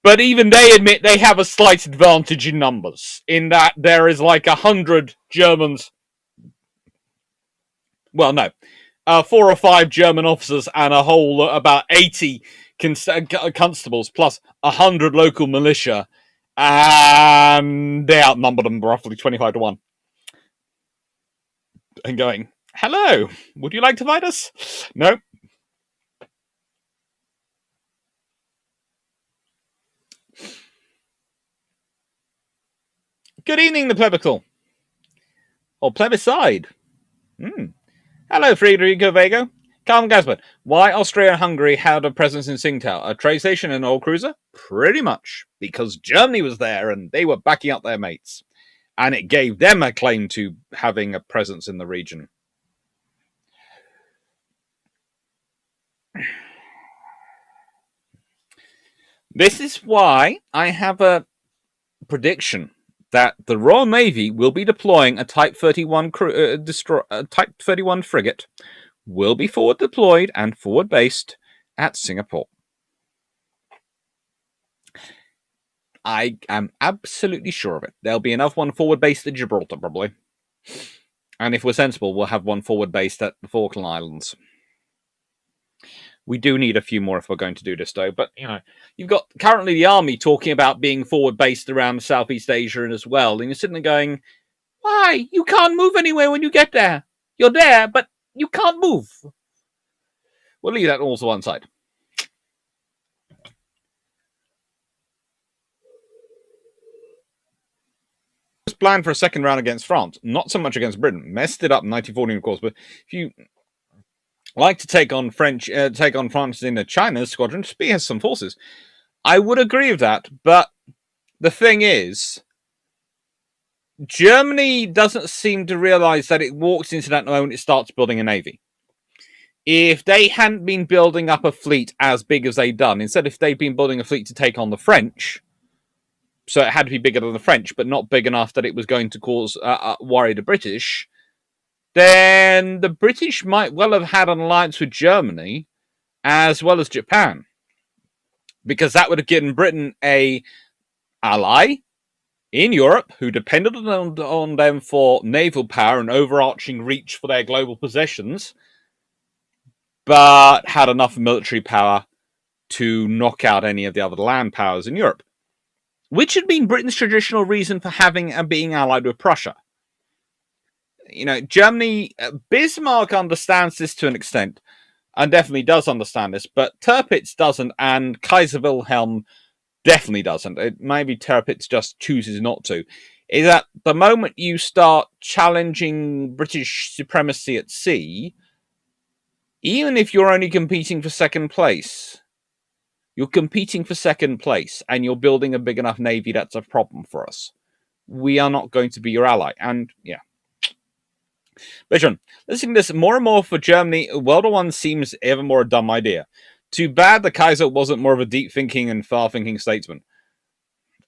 But even they admit they have a slight advantage in numbers, in that there is like 100 Germans. Well, no. 4 or 5 German officers and a whole about 80 constables, plus 100 local militia. And they outnumbered them roughly 25-1. And going, hello, would you like to fight us? No. Good evening, the plebical. Or plebiscide. Hello, Federico Vego. Calm Gaspard. Why Austria and Hungary had a presence in Tsingtao? A trade station and an oil cruiser? Pretty much. Because Germany was there and they were backing up their mates. And it gave them a claim to having a presence in the region. This is why I have a prediction that the Royal Navy will be deploying a Type 31 Type 31 frigate, will be forward deployed and forward based at Singapore. I am absolutely sure of it. There'll be another one forward based at Gibraltar, probably. And if we're sensible, we'll have one forward based at the Falkland Islands. We do need a few more if we're going to do this, though. But, you've got currently the army talking about being forward-based around Southeast Asia as well. And you're sitting there going, why? You can't move anywhere when you get there. You're there, but you can't move. We'll leave that all to one side. Planned for a second round against France, not so much against Britain. Messed it up in 1914, of course. But if you like to take on France in a China squadron, spearhead some forces. I would agree with that, but the thing is, Germany doesn't seem to realize that it walks into that moment it starts building a navy. If they hadn't been building up a fleet as big as they'd done, instead if they'd been building a fleet to take on the French, so it had to be bigger than the French, but not big enough that it was going to cause worry the British, then the British might well have had an alliance with Germany as well as Japan, because that would have given Britain a ally in Europe who depended on them for naval power and overarching reach for their global possessions, but had enough military power to knock out any of the other land powers in Europe, which had been Britain's traditional reason for having and being allied with Prussia. Germany, Bismarck understands this to an extent, and definitely does understand this, but Tirpitz doesn't, and Kaiser Wilhelm definitely doesn't. Maybe Tirpitz just chooses not to. Is that the moment you start challenging British supremacy at sea, even if you're only competing for second place, you're competing for second place, and you're building a big enough navy that's a problem for us. We are not going to be your ally. And, yeah. But John, listening to this more and more for Germany, World War I seems ever more a dumb idea. Too bad the Kaiser wasn't more of a deep-thinking and far-thinking statesman.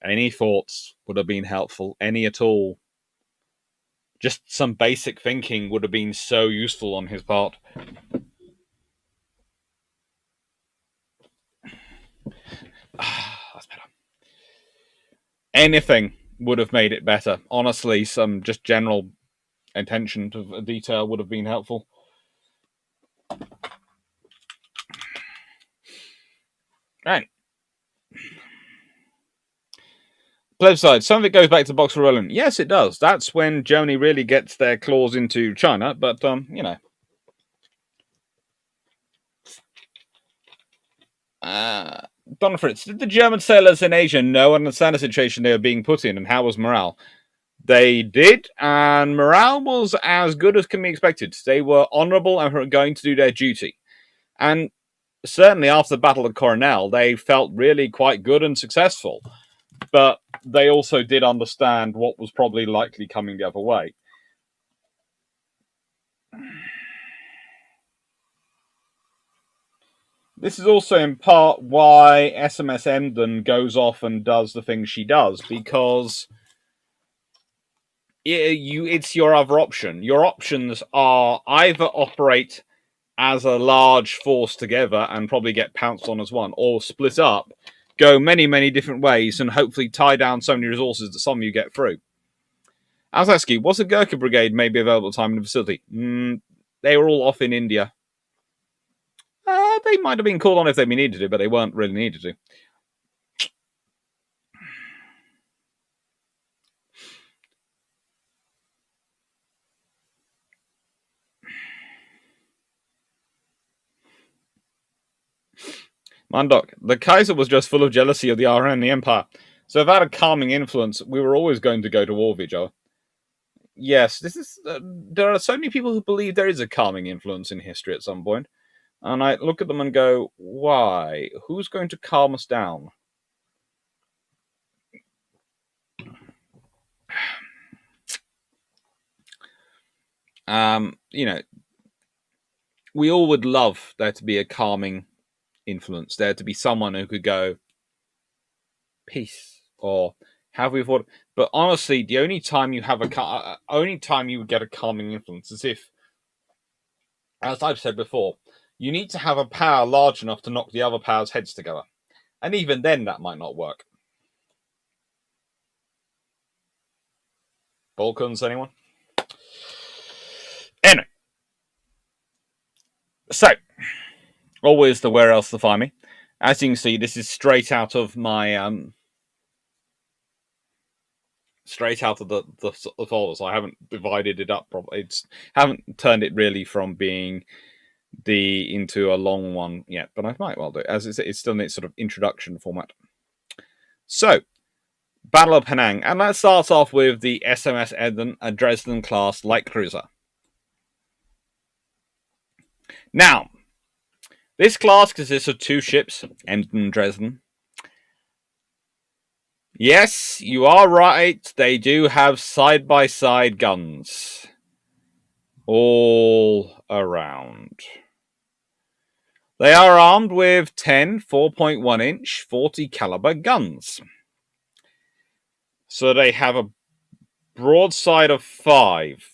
Any thoughts would have been helpful. Any at all. Just some basic thinking would have been so useful on his part. That's better. Anything would have made it better. Honestly, some just general attention to detail would have been helpful. Right. Flip side, some of it goes back to Boxer Rebellion. Yes, it does. That's when Germany really gets their claws into China, but, Don Fritz, did the German sailors in Asia know and understand the situation they were being put in, and how was morale? They did, and morale was as good as can be expected. They were honourable and were going to do their duty. And certainly after the Battle of Coronel, they felt really quite good and successful. But they also did understand what was probably likely coming the other way. This is also in part why SMS Emden goes off and does the things she does, because it's your other option. Your options are either operate as a large force together and probably get pounced on as one, or split up, go many, many different ways, and hopefully tie down so many resources that some of you get through. Alzaski, was a Gurkha brigade maybe available at the time in the facility? They were all off in India. They might have been called on if they'd been needed to, but they weren't really needed to. Mandok, the Kaiser was just full of jealousy of the RN and the Empire. So if that had a calming influence, we were always going to go to war with each other. Yes, this is. There are so many people who believe there is a calming influence in history at some point. And I look at them and go, why? Who's going to calm us down? We all would love there to be a calming influence, there to be someone who could go, peace, or have we thought? But honestly, the only time you have only time you would get a calming influence is if, as I've said before, you need to have a power large enough to knock the other powers' heads together. And even then, that might not work. Balkans, anyone? Anyway. So, Always the where else to find me. As you can see, this is straight out of my straight out of the folders. I haven't divided it up properly. It's haven't turned it really from being into a long one yet, but I might well do it, as it's still in its sort of introduction format. So, Battle of Penang, and let's start off with the SMS Emden, a Dresden class light cruiser. Now, this class consists of 2 ships, Emden and Dresden. Yes, you are right, they do have side-by-side guns. All around. They are armed with 10 4.1-inch 40 caliber guns. So they have a broadside of 5.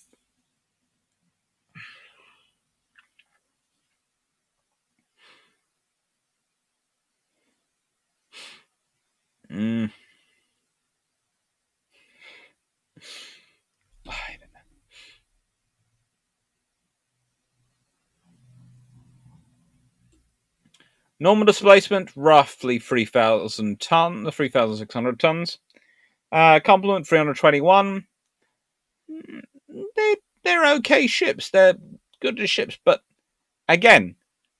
Normal displacement, roughly 3,000 tons, 3,600 tons. Complement 321. They're okay ships. They're good ships, but again,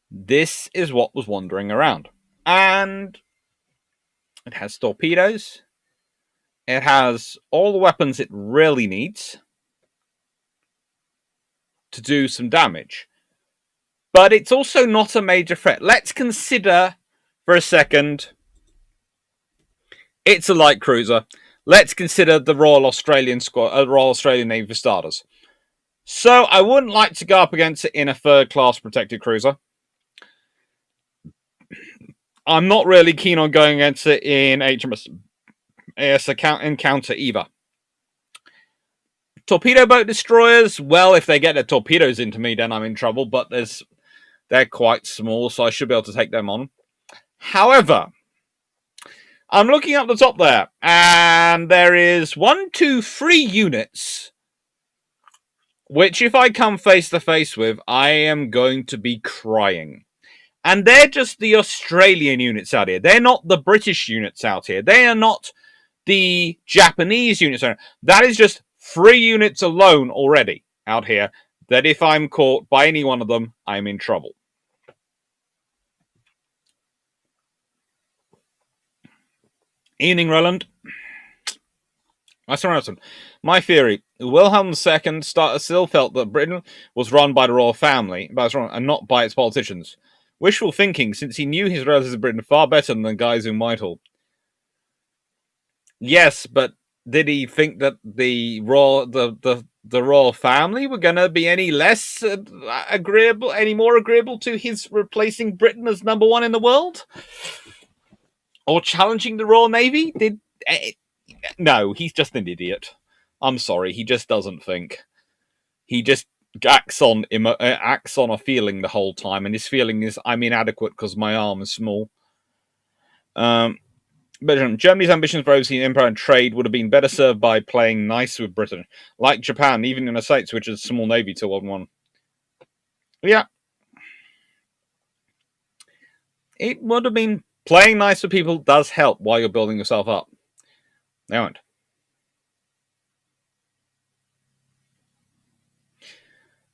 this is what was wandering around. And it has torpedoes. It has all the weapons it really needs to do some damage. But it's also not a major threat. Let's consider for a second it's a light cruiser. Let's consider the Royal Australian Navy for starters. So I wouldn't like to go up against it in a third-class protected cruiser. I'm not really keen on going against it in HMS encounter either. Torpedo boat destroyers, well, if they get their torpedoes into me, then I'm in trouble, but they're quite small, so I should be able to take them on. However, I'm looking up the top there, and there is 1, 2, 3 units, which if I come face to face with, I am going to be crying. And they're just the Australian units out here. They're not the British units out here. They are not the Japanese units. That is just 3 units alone already out here that if I'm caught by any one of them, I'm in trouble. Evening, Roland. My theory, Wilhelm II still felt that Britain was run by the royal family and not by its politicians. Wishful thinking, since he knew his relatives in Britain far better than the guys in Whitehall. Yes, but did he think that the royal family were going to be any less agreeable, any more agreeable to his replacing Britain as number 1 in the world? Or challenging the Royal Navy? No, he's just an idiot. I'm sorry, he just doesn't think. He just acts on a feeling the whole time, and his feeling is, I'm inadequate because my arm is small. But Germany's ambitions for overseeing empire and trade would have been better served by playing nice with Britain, like Japan, even in the States, which is a small navy till 1-1. Yeah. It would have been playing nice with people does help while you're building yourself up. They won't.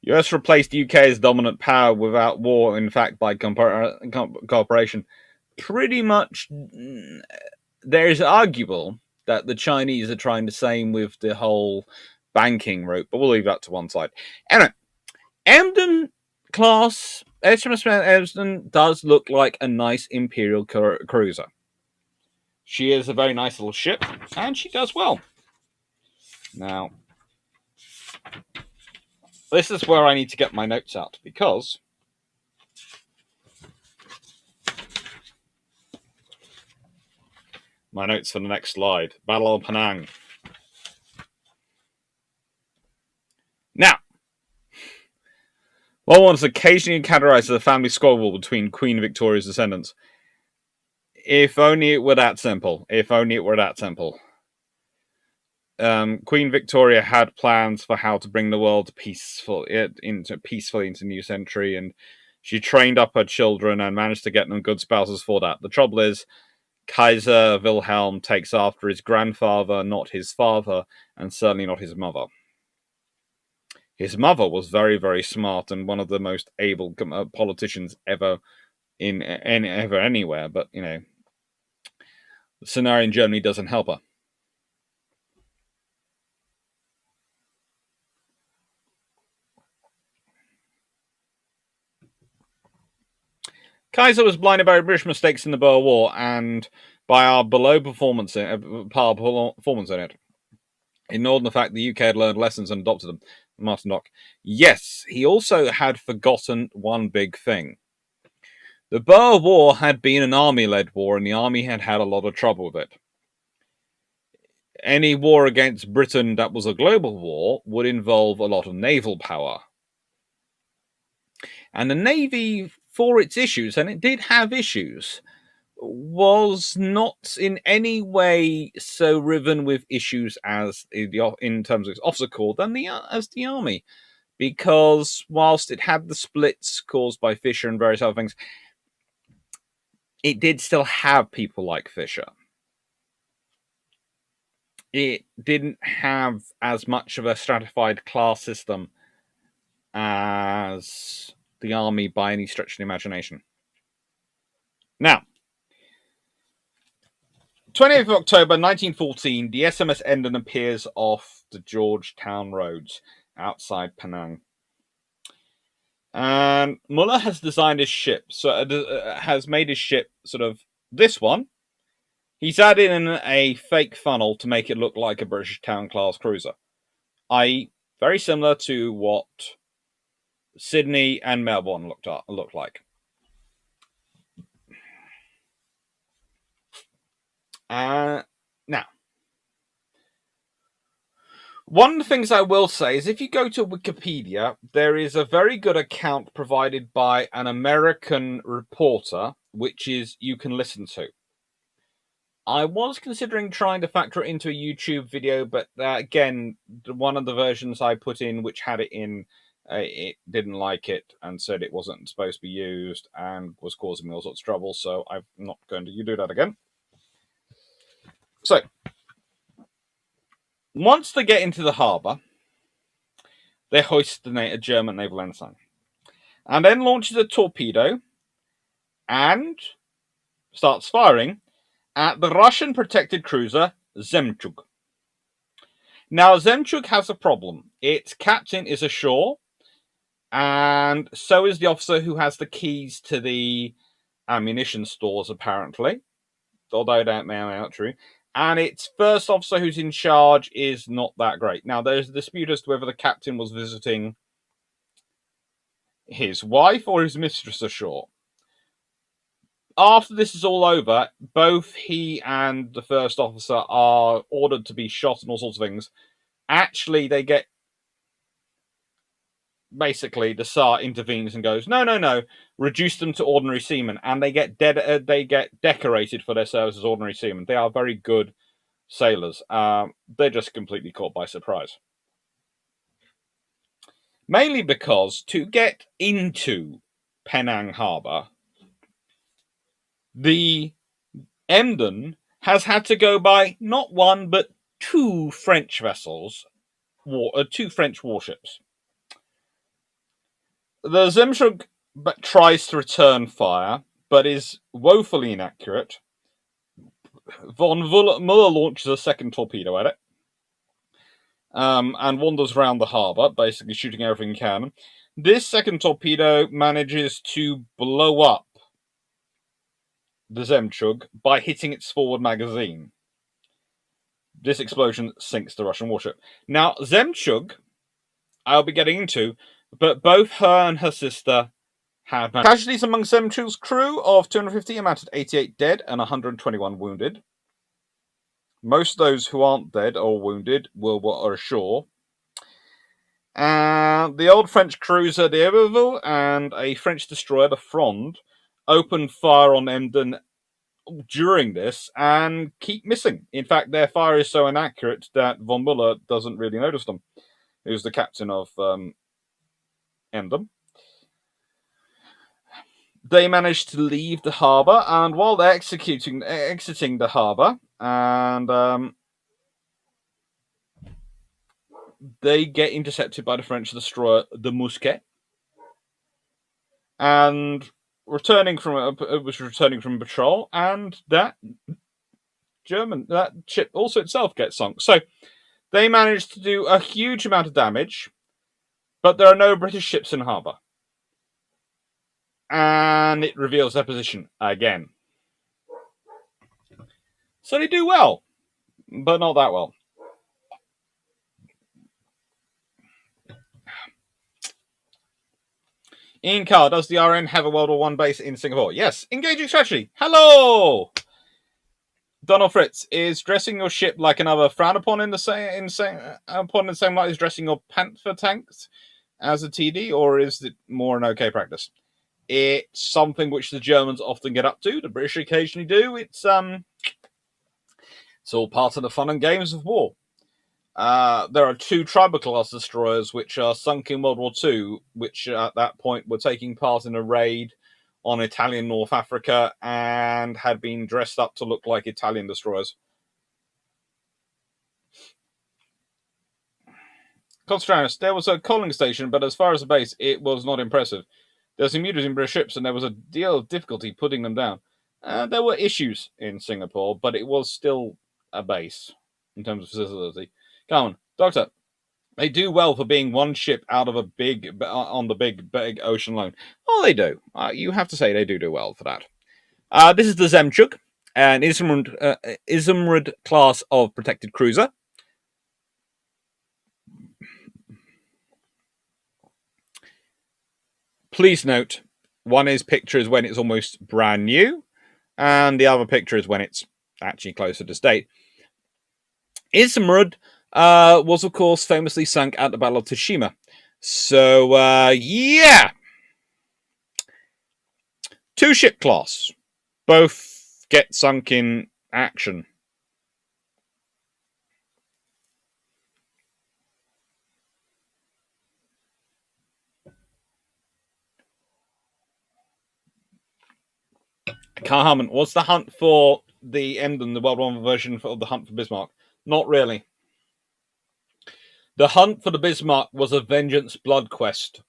US replaced UK as dominant power without war, in fact, by cooperation. Pretty much, there's arguable that the Chinese are trying the same with the whole banking route, but we'll leave that to one side. Anyway, Emden class, HMS Emden does look like a nice Imperial cruiser. She is a very nice little ship, and she does well. Now, this is where I need to get my notes out, because my notes for the next slide. Battle of Penang. Now, World War is occasionally categorized as a family squabble between Queen Victoria's descendants. If only it were that simple. If only it were that simple. Queen Victoria had plans for how to bring the world peacefully into the new century, and She trained up her children and managed to get them good spouses for that. The trouble is, Kaiser Wilhelm takes after his grandfather, not his father, and certainly not his mother. His mother was very, very smart and one of the most able politicians ever ever anywhere, but the scenario in Germany doesn't help her. Kaiser was blinded by British mistakes in the Boer War and by our performance in it. Ignored the fact the UK had learned lessons and adopted them. Martin Dock. Yes, he also had forgotten one big thing. The Boer War had been an army-led war, and the army had had a lot of trouble with it. Any war against Britain that was a global war would involve a lot of naval power. And the Navy, for its issues, and it did have issues, was not in any way so riven with issues as in terms of its officer corps as the army, because whilst it had the splits caused by Fisher and various other things, it did still have people like Fisher. It didn't have as much of a stratified class system as the army by any stretch of the imagination. Now, 28th of October 1914, the SMS Emden appears off the Georgetown roads outside Penang. And Muller has designed his ship, has made his ship sort of this one. He's added in a fake funnel to make it look like a British town-class cruiser, i.e. very similar to what Sydney and Melbourne looked like. Now, one of the things I will say is if you go to Wikipedia, there is a very good account provided by an American reporter, which you can listen to. I was considering trying to factor it into a YouTube video, but again, one of the versions I put in, which had it in, it didn't like it and said it wasn't supposed to be used and was causing me all sorts of trouble, so I'm not going to do that again. So, once they get into the harbour, they hoist a German naval ensign, and then launches a torpedo and starts firing at the Russian protected cruiser Zemchug. Now, Zemchug has a problem. Its captain is ashore, and so is the officer who has the keys to the ammunition stores, apparently, although that may not be true. And its first officer who's in charge is not that great. Now, there's a dispute as to whether the captain was visiting his wife or his mistress ashore. After this is all over, both he and the first officer are ordered to be shot and all sorts of things. Actually, they get... Basically, the Tsar intervenes and goes, no, reduce them to ordinary seamen. And they get decorated for their service as ordinary seamen. They are very good sailors. They're just completely caught by surprise. Mainly because to get into Penang Harbour, the Emden has had to go by not one, but two French vessels, two French warships. The Zemchug tries to return fire, but is woefully inaccurate. Von Muller launches a second torpedo at it, and wanders around the harbour, basically shooting everything he can. This second torpedo manages to blow up the Zemchug by hitting its forward magazine. This explosion sinks the Russian warship. Now, Zemchug, I'll be getting into, but both her and her sister had casualties among Zemchug's crew of 250, amounted to 88 dead and 121 wounded. Most of those who aren't dead or wounded are ashore. And the old French cruiser, the Iberville, and a French destroyer, the Fronde, opened fire on Emden during this and keep missing. In fact, their fire is so inaccurate that von Muller doesn't really notice them. Who's the captain of Emden. they managed to leave the harbour, and while they're exiting the harbour, and they get intercepted by the French destroyer, the Mousquet, and returning from patrol, and that ship also itself gets sunk. So they managed to do a huge amount of damage, but there are no British ships in harbour, and it reveals their position again. So they do well, but not that well. Ian Carr, does the RN have a World War I base in Singapore? Yes. Engaging strategy. Hello! Donald Fritz, is dressing your ship like another frown upon in the same light as dressing your Panther tanks as a TD, or is it more an okay practice? It's something which the Germans often get up to. The British occasionally do. It's all part of the fun and games of war. There are 2 Tribal-class destroyers which are sunk in World War II, which at that point were taking part in a raid on Italian North Africa and had been dressed up to look like Italian destroyers. Constantinople, there was a coaling station, but as far as the base, it was not impressive. There was immunity in British ships, and there was a deal of difficulty putting them down. There were issues in Singapore, but it was still a base in terms of facility. Come on, Doctor. They do well for being one ship out of on the big ocean line. Oh, they do. You have to say they do well for that. This is the Zemchuk, an Izumrud class of protected cruiser. Please note, one picture is when it's almost brand new, and the other picture is when it's actually closer to date. Izumrud was, of course, famously sunk at the Battle of Tsushima. So, yeah. 2 ship class. Both get sunk in action. Carl Harmon, what's the hunt for the Emden, the World War I version of the hunt for Bismarck? Not really. The hunt for the Bismarck was a vengeance blood quest.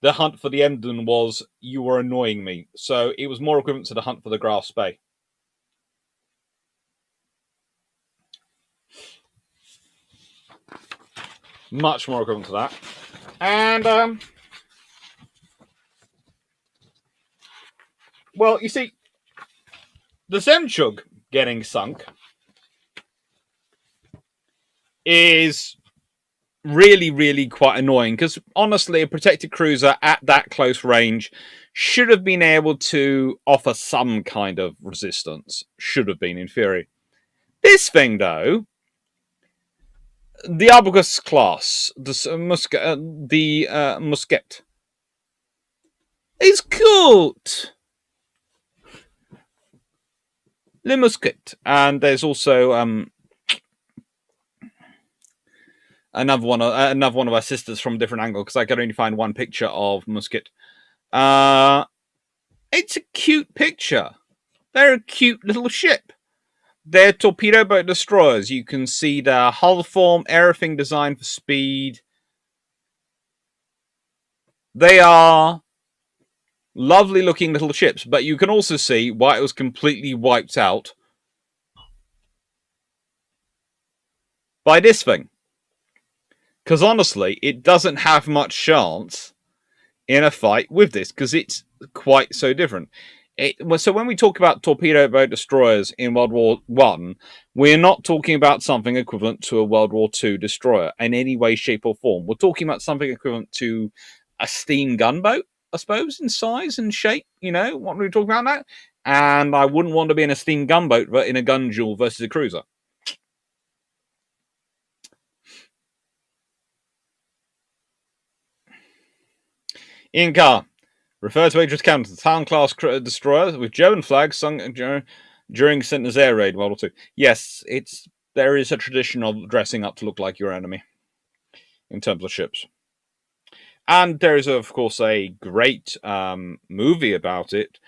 The hunt for the Emden was, you were annoying me. So it was more equivalent to the hunt for the Grass Bay. Much more equivalent to that. And, well, you see, the Zemchug getting sunk is really, really quite annoying, because honestly, a protected cruiser at that close range should have been able to offer some kind of resistance. Should have been, in theory. This thing, though, the Abacus class, the Musket, is cute. Le Musket, and there's also another one of our sisters from a different angle, because I could only find one picture of Musket. It's a cute picture. They're a cute little ship. They're torpedo boat destroyers. You can see the hull form, everything designed for speed. They are lovely looking little ships, but you can also see why it was completely wiped out by this thing. Because honestly, it doesn't have much chance in a fight with this, because it's quite so different. So when we talk about torpedo boat destroyers in World War I, we're not talking about something equivalent to a World War II destroyer in any way, shape, or form. We're talking about something equivalent to a steam gunboat, I suppose, in size and shape. You know what we're talking about now? And I wouldn't want to be in a steam gunboat, but in a gun duel versus a cruiser. Ian Carr. Refer to HMS Camden, the town-class destroyer with German flags sunk during Sentinel's air raid, World War II. Yes, there is a tradition of dressing up to look like your enemy in terms of ships. And there is, of course, a great movie about it.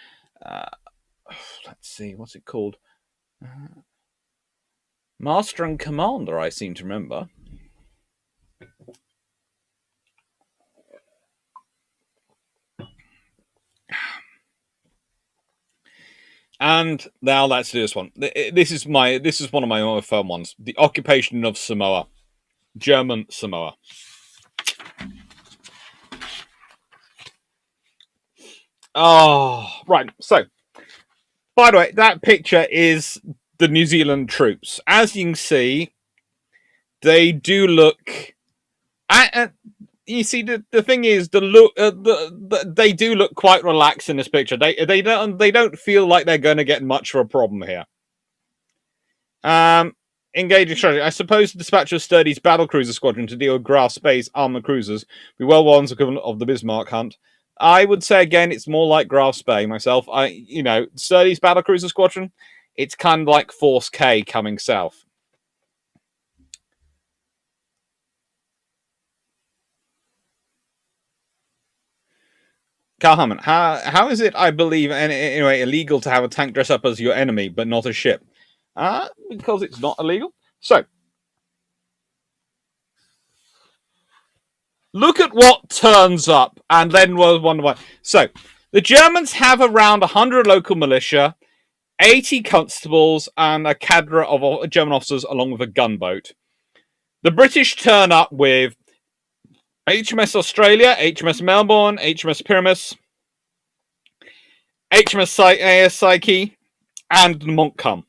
Let's see, what's it called? Master and Commander, I seem to remember. And now let's do this one. This is one of my more fun ones. The occupation of Samoa, German Samoa. Oh, right. So, by the way, that picture is the New Zealand troops. As you can see, they do look. You see, the thing is, they do look quite relaxed in this picture. They don't feel like they're going to get much of a problem here. Engaging strategy. I suppose the dispatch of Sturdy's battlecruiser squadron to deal with Graf Spey's armored cruisers be well one's equivalent of the Bismarck hunt. I would say again, it's more like Graf Spey myself. Sturdy's battlecruiser squadron, it's kind of like Force K coming south. Carl Hammond, how is it, I believe, anyway, illegal to have a tank dress up as your enemy, but not a ship? Because it's not illegal. So, look at what turns up, and then we'll wonder why. So, the Germans have around 100 local militia, 80 constables, and a cadre of German officers, along with a gunboat. The British turn up with HMS Australia, HMS Melbourne, HMS Pyramus, HMS Psyche, and Montcalm.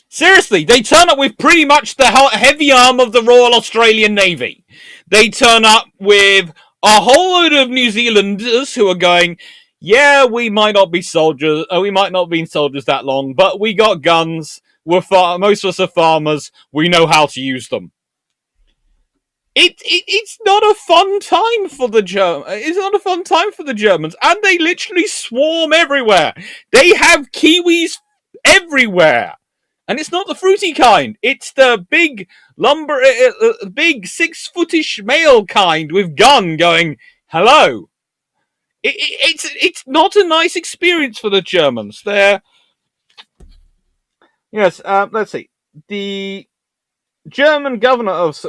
Seriously, they turn up with pretty much the heavy arm of the Royal Australian Navy. They turn up with a whole load of New Zealanders who are going, yeah, we might not be soldiers, we might not be soldiers that long, but we got guns. Most of us are farmers. We know how to use them. It's not a fun time for the Germans. It's not a fun time for the Germans, and they literally swarm everywhere. They have Kiwis everywhere, and it's not the fruity kind. It's the big big 6-footish male kind with gun going hello. It's not a nice experience for the Germans. Let's see. The German governor of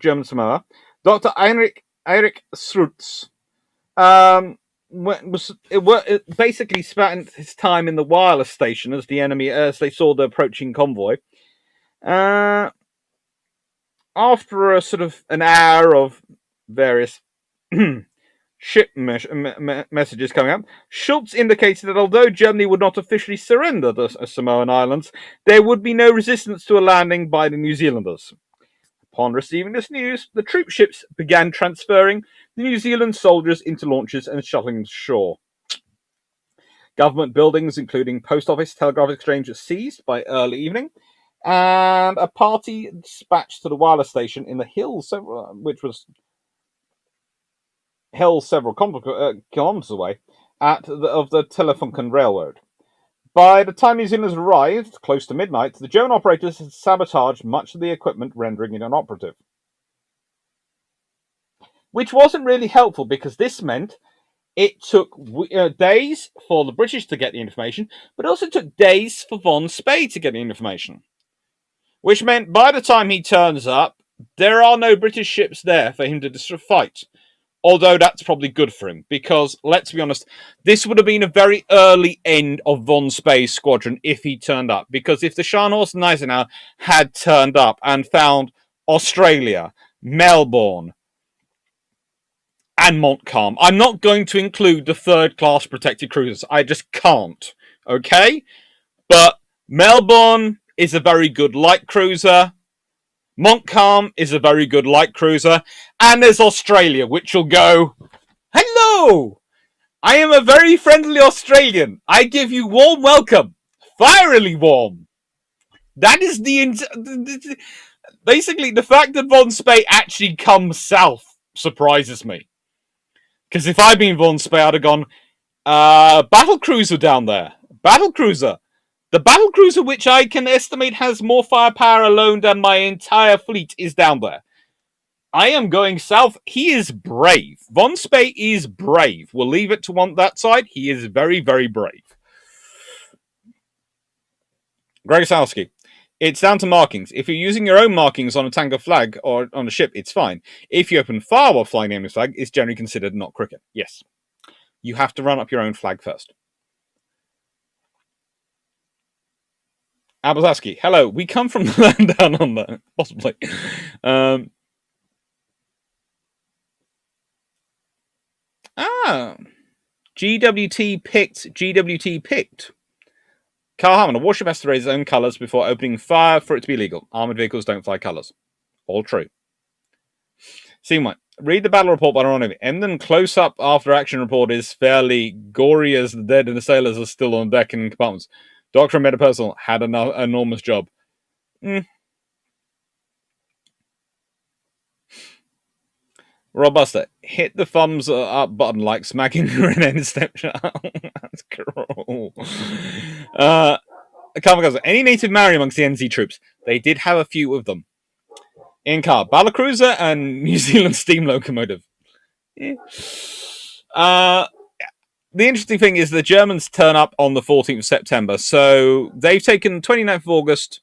German Samoa, Dr. Erich Strutz, basically spent his time in the wireless station as they saw the approaching convoy. After a sort of an hour of various ship messages coming up, Schultz indicated that although Germany would not officially surrender the Samoan Islands, there would be no resistance to a landing by the New Zealanders. Upon receiving this news, the troop ships began transferring the New Zealand soldiers into launches and shuttling them to shore. Government buildings, including post office, telegraph exchange, were seized by early evening, and a party dispatched to the wireless station in the hills, which was held several kilometres away of the Telefunken Railroad. By the time New Zealanders arrived, close to midnight, the German operators had sabotaged much of the equipment, rendering it inoperative. Which wasn't really helpful, because this meant it took days for the British to get the information, but also took days for von Spey to get the information. Which meant by the time he turns up, there are no British ships there for him to fight. Although that's probably good for him, because, let's be honest, this would have been a very early end of von Spey's squadron if he turned up. Because if the Scharnhorst and Eisenhower had turned up and found Australia, Melbourne, and Montcalm, I'm not going to include the third-class protected cruisers. I just can't, okay? But Melbourne is a very good light cruiser. Montcalm is a very good light cruiser, and there's Australia, which will go, hello, I am a very friendly Australian. I give you warm welcome, fierily warm. That is basically the fact that von Spey actually comes south surprises me. Because if I'd been von Spey, I'd have gone, battle cruiser down there, battle cruiser. The battlecruiser, which I can estimate has more firepower alone than my entire fleet, is down there. I am going south. He is brave. Von Spee is brave. We'll leave it to one that side. He is very, very brave. Greg Salsky. It's down to markings. If you're using your own markings on a tanker flag or on a ship, it's fine. If you open fire while flying the enemy's flag, it's generally considered not cricket. Yes. You have to run up your own flag first. Abazaski. Hello. We come from the land down under. Possibly. GWT picked. Carl Harmon, a warship has to raise its own colours before opening fire for it to be legal. Armoured vehicles don't fly colours. All true. Scene 1. Read the battle report by Ron. Emden close-up after action report is fairly gory as the dead and the sailors are still on deck and in compartments. Doctor and medipersonal had an enormous job. Rob Buster, hit the thumbs up button like smacking your end step shot. That's cruel. Any native Maori amongst the NZ troops? They did have a few of them. In car, battlecruiser and New Zealand steam locomotive. Yeah. The interesting thing is the Germans turn up on the 14th of September, so they've taken 29th of August.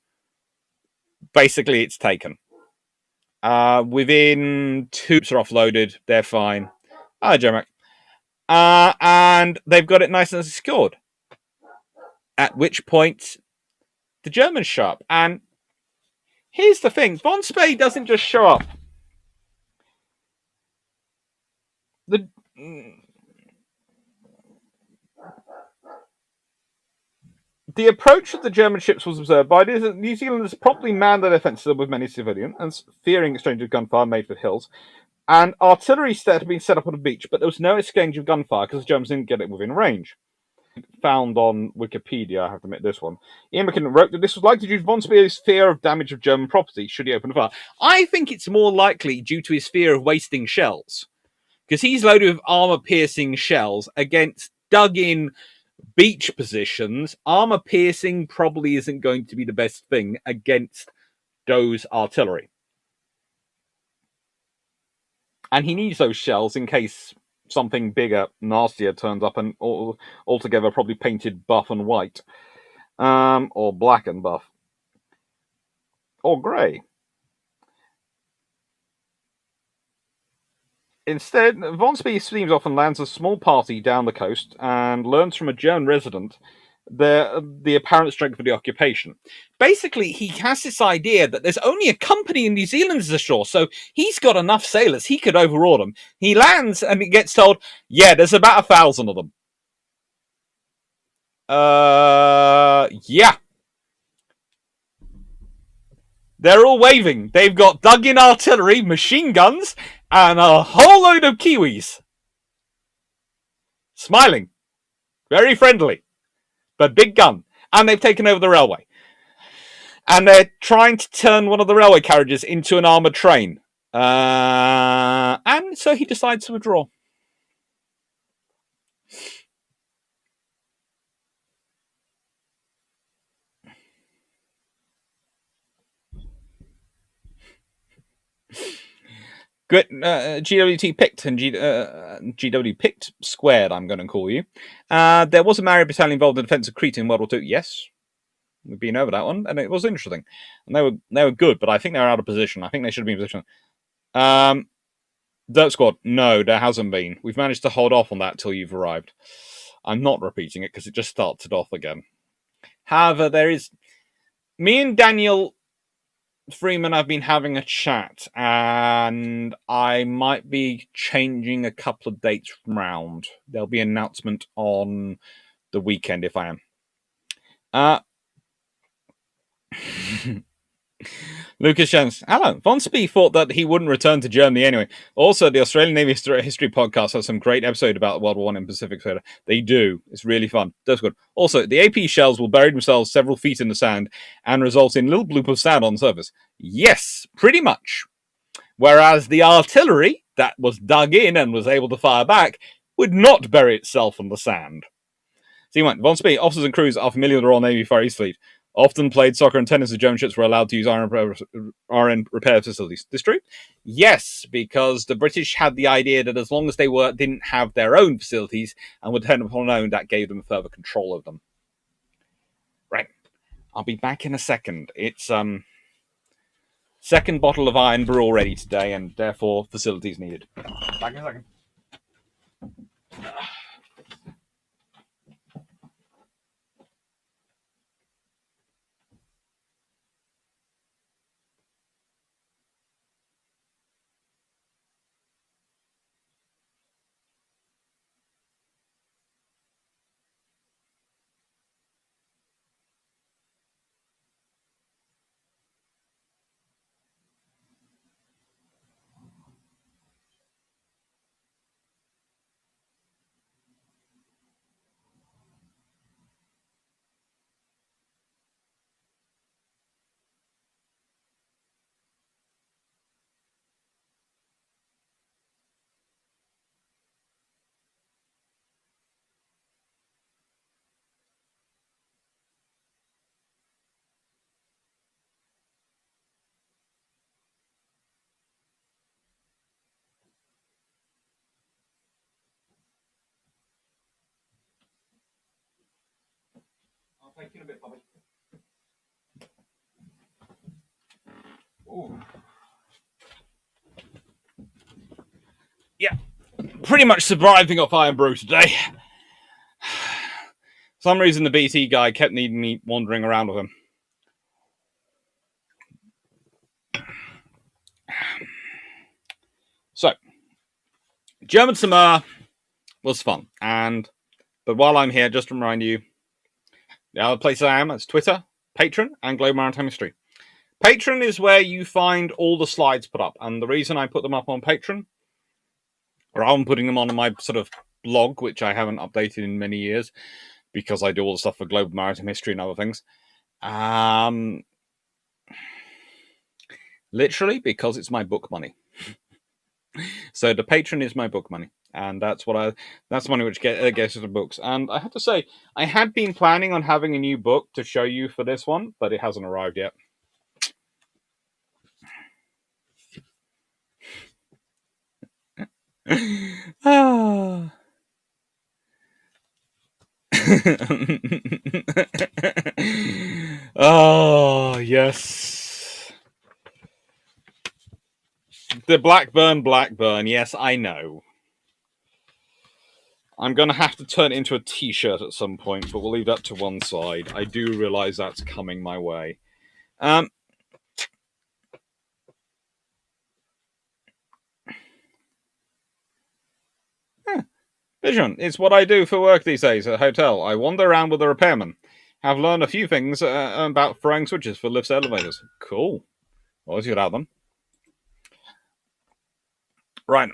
Basically, it's taken. Within 2 are offloaded, they're fine. Jermac. And they've got it nice and secured. At which point, the Germans show up. And here's the thing, Von Spee doesn't just show up. The approach of the German ships was observed by New Zealanders promptly manned their defences with many civilians, fearing exchange of gunfire made for hills, and artillery had been set up on the beach, but there was no exchange of gunfire because the Germans didn't get it within range. Found on Wikipedia, I have to admit this one. Ian McKinnon wrote that this was likely due to Von Spee's fear of damage of German property should he open fire. I think it's more likely due to his fear of wasting shells, because he's loaded with armour-piercing shells against dug-in beach positions. Armour-piercing probably isn't going to be the best thing against those artillery. And he needs those shells in case something bigger, nastier turns up and altogether probably painted buff and white. Or black and buff. Or grey. Instead, Von Spee steams off and lands a small party down the coast and learns from a German resident the apparent strength of the occupation. Basically, he has this idea that there's only a company in New Zealand ashore, so he's got enough sailors, he could overawe them. He lands and he gets told, yeah, there's about 1,000 of them. Yeah. They're all waving. They've got dug-in artillery, machine guns, and a whole load of Kiwis. Smiling. Very friendly. But big gun. And they've taken over the railway. And they're trying to turn one of the railway carriages into an armoured train. And so he decides to withdraw. Good. GWT picked and GW picked squared, I'm going to call you. There was a Maori battalion involved in the defence of Crete in World War II. Yes. We've been over that one, and it was interesting. And they were good, but I think they were out of position. I think they should have been in position. Dirt Squad, no, there hasn't been. We've managed to hold off on that till you've arrived. I'm not repeating it because it just starts it off again. However, there is... Me and Daniel Freeman have been having a chat, and I might be changing a couple of dates round. There'll be an announcement on the weekend if I am. Lucas Jones, hello. Von Spee thought that he wouldn't return to Germany anyway. Also, the Australian Navy History podcast has some great episode about World War I in Pacific Theatre. They do. It's really fun. That's good. Also, the AP shells will bury themselves several feet in the sand and result in little bloop of sand on the surface. Yes, pretty much. Whereas the artillery that was dug in and was able to fire back would not bury itself in the sand. So he went, Von Spee, officers and crews are familiar with the Royal Navy Far East Fleet. Often played soccer and tennis as German ships were allowed to use RN repair facilities. This true? Yes, because the British had the idea that as long as they didn't have their own facilities and were dependent upon their own, that gave them further control of them. Right. I'll be back in a second. It's second bottle of iron brew already today, and therefore facilities needed. Back in a second. I'll take you in a bit, Bobby. Ooh. Yeah, pretty much surviving off iron brew today. For some reason, the BT guy kept needing me wandering around with him. So, German Samoa was fun, but while I'm here, just to remind you, the other place I am is Twitter, Patreon, and Global Maritime History. Patreon is where you find all the slides put up, and the reason I put them up on Patreon, or I'm putting them on my sort of blog, which I haven't updated in many years, because I do all the stuff for Global Maritime History and other things. Literally because it's my book money. So the Patreon is my book money, and that's money which gets to the books. And I have to say, I had been planning on having a new book to show you for this one, but it hasn't arrived yet. Oh, yes. The Blackburn, yes, I know. I'm going to have to turn it into a t-shirt at some point, but we'll leave that to one side. I do realise that's coming my way. Vision, it's what I do for work these days at a hotel. I wander around with a repairman. Have learned a few things about throwing switches for lifts elevators. Cool. Always good at them. Right.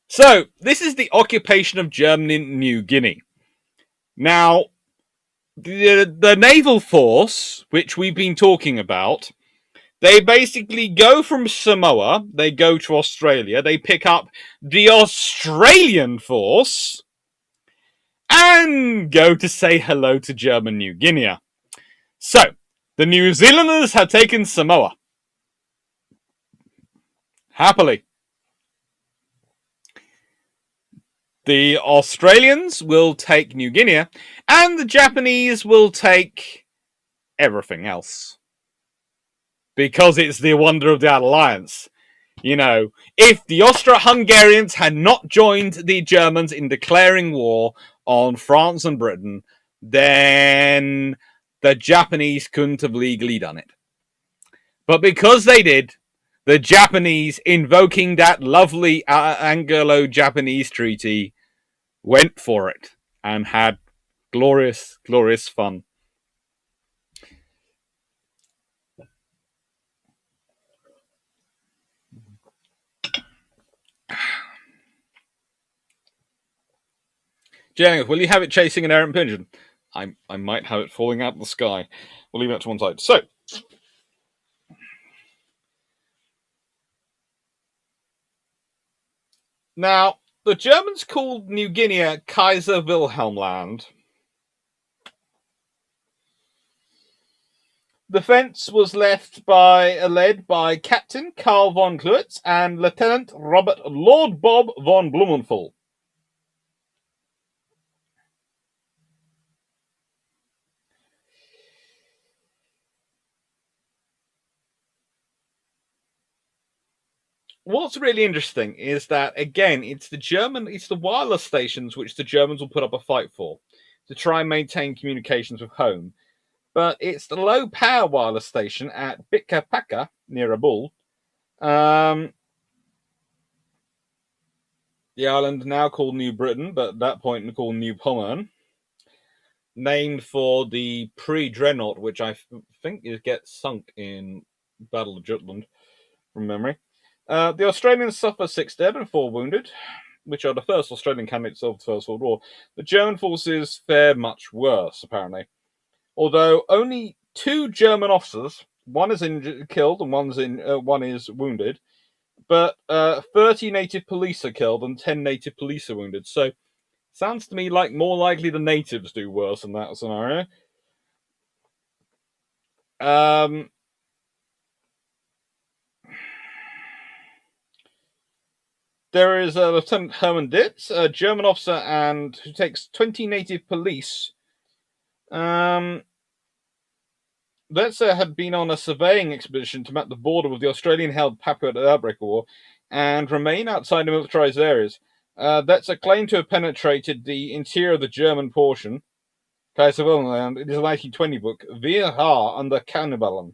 So, this is the occupation of Germany in New Guinea. Now, the naval force, which we've been talking about, they basically go from Samoa, they go to Australia, they pick up the Australian force, and go to say hello to German New Guinea. So, the New Zealanders have taken Samoa. Happily. The Australians will take New Guinea, and the Japanese will take everything else. Because it's the wonder of the Alliance. You know, if the Austro-Hungarians had not joined the Germans in declaring war on France and Britain, then the Japanese couldn't have legally done it. But because they did, the Japanese, invoking that lovely Anglo-Japanese treaty, went for it and had glorious, glorious fun. Jennings, will you have it chasing an errant pigeon? I might have it falling out of the sky. We'll leave that to one side. So, now, The Germans called New Guinea Kaiser Wilhelm Land. The defence was led by Captain Karl von Kluetz and Lieutenant Robert Lord Bob von Blumenthal. What's really interesting is that, again, it's the wireless stations which the Germans will put up a fight for to try and maintain communications with home. But it's the low power wireless station at Bitka Paka near Abul. The island now called New Britain, but at that point called New Pommern, named for the pre-dreadnought, which I think gets sunk in Battle of Jutland, from memory. The Australians suffer 6 dead and 4 wounded, which are the first Australian candidates of the First World War. The German forces fare much worse, apparently. Although only 2 German officers, one is killed and one is wounded, but 30 native police are killed and 10 native police are wounded. So, sounds to me like more likely the natives do worse in that scenario. There is Lieutenant Hermann Ditz, a German officer, and who takes 20 native police. Ditz had been on a surveying expedition to map the border with the Australian-held Papua at the outbreak of war and remain outside the militarized areas. Ditz claimed to have penetrated the interior of the German portion, Kaiser Wilhelm Land, in his 1920 book, Wir Haar under Kannibalen,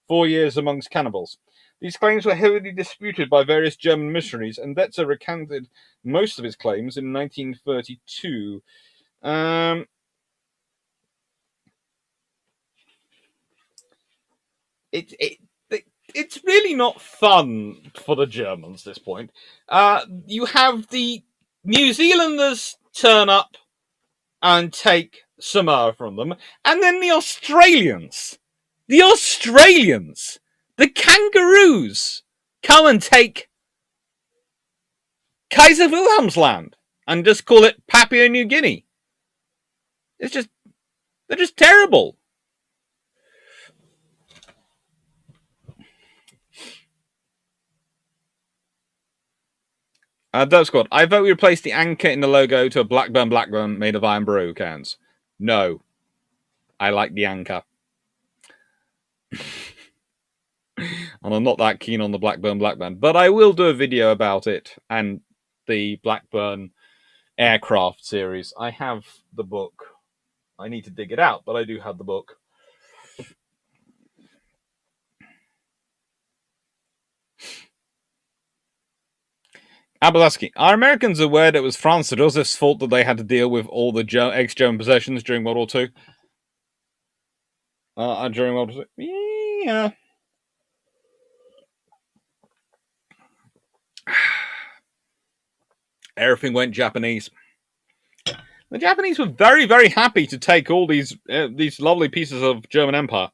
4 Years Amongst Cannibals. These claims were heavily disputed by various German missionaries, and Detzer recanted most of his claims in 1932. It's really not fun for the Germans at this point. You have the New Zealanders turn up and take Samoa from them, and then the Australians, the kangaroos, come and take Kaiser Wilhelm's land and just call it Papua New Guinea. They're just terrible. Dope Squad, I vote we replace the anchor in the logo to a Blackburn made of iron brew cans. No. I like the anchor. And I'm not that keen on the Blackburn, but I will do a video about it and the Blackburn aircraft series. I have the book. I need to dig it out, but I do have the book. Abalaski, are Americans aware that it was Franz Joseph's fault that they had to deal with all the ex-German possessions during World War II? During World War II? Yeah. Everything went Japanese. The Japanese were very, very happy to take all these lovely pieces of German Empire.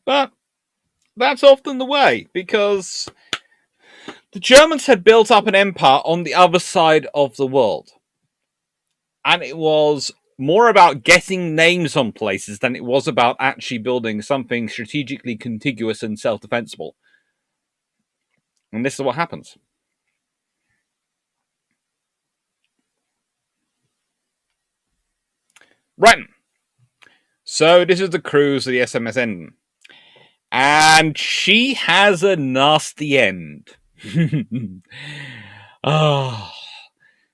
But that's often the way, because the Germans had built up an empire on the other side of the world. And it was more about getting names on places than it was about actually building something strategically contiguous and self-defensible. And this is what happens. Right. So this is the cruise of the SMS Emden. And she has a nasty end. Oh.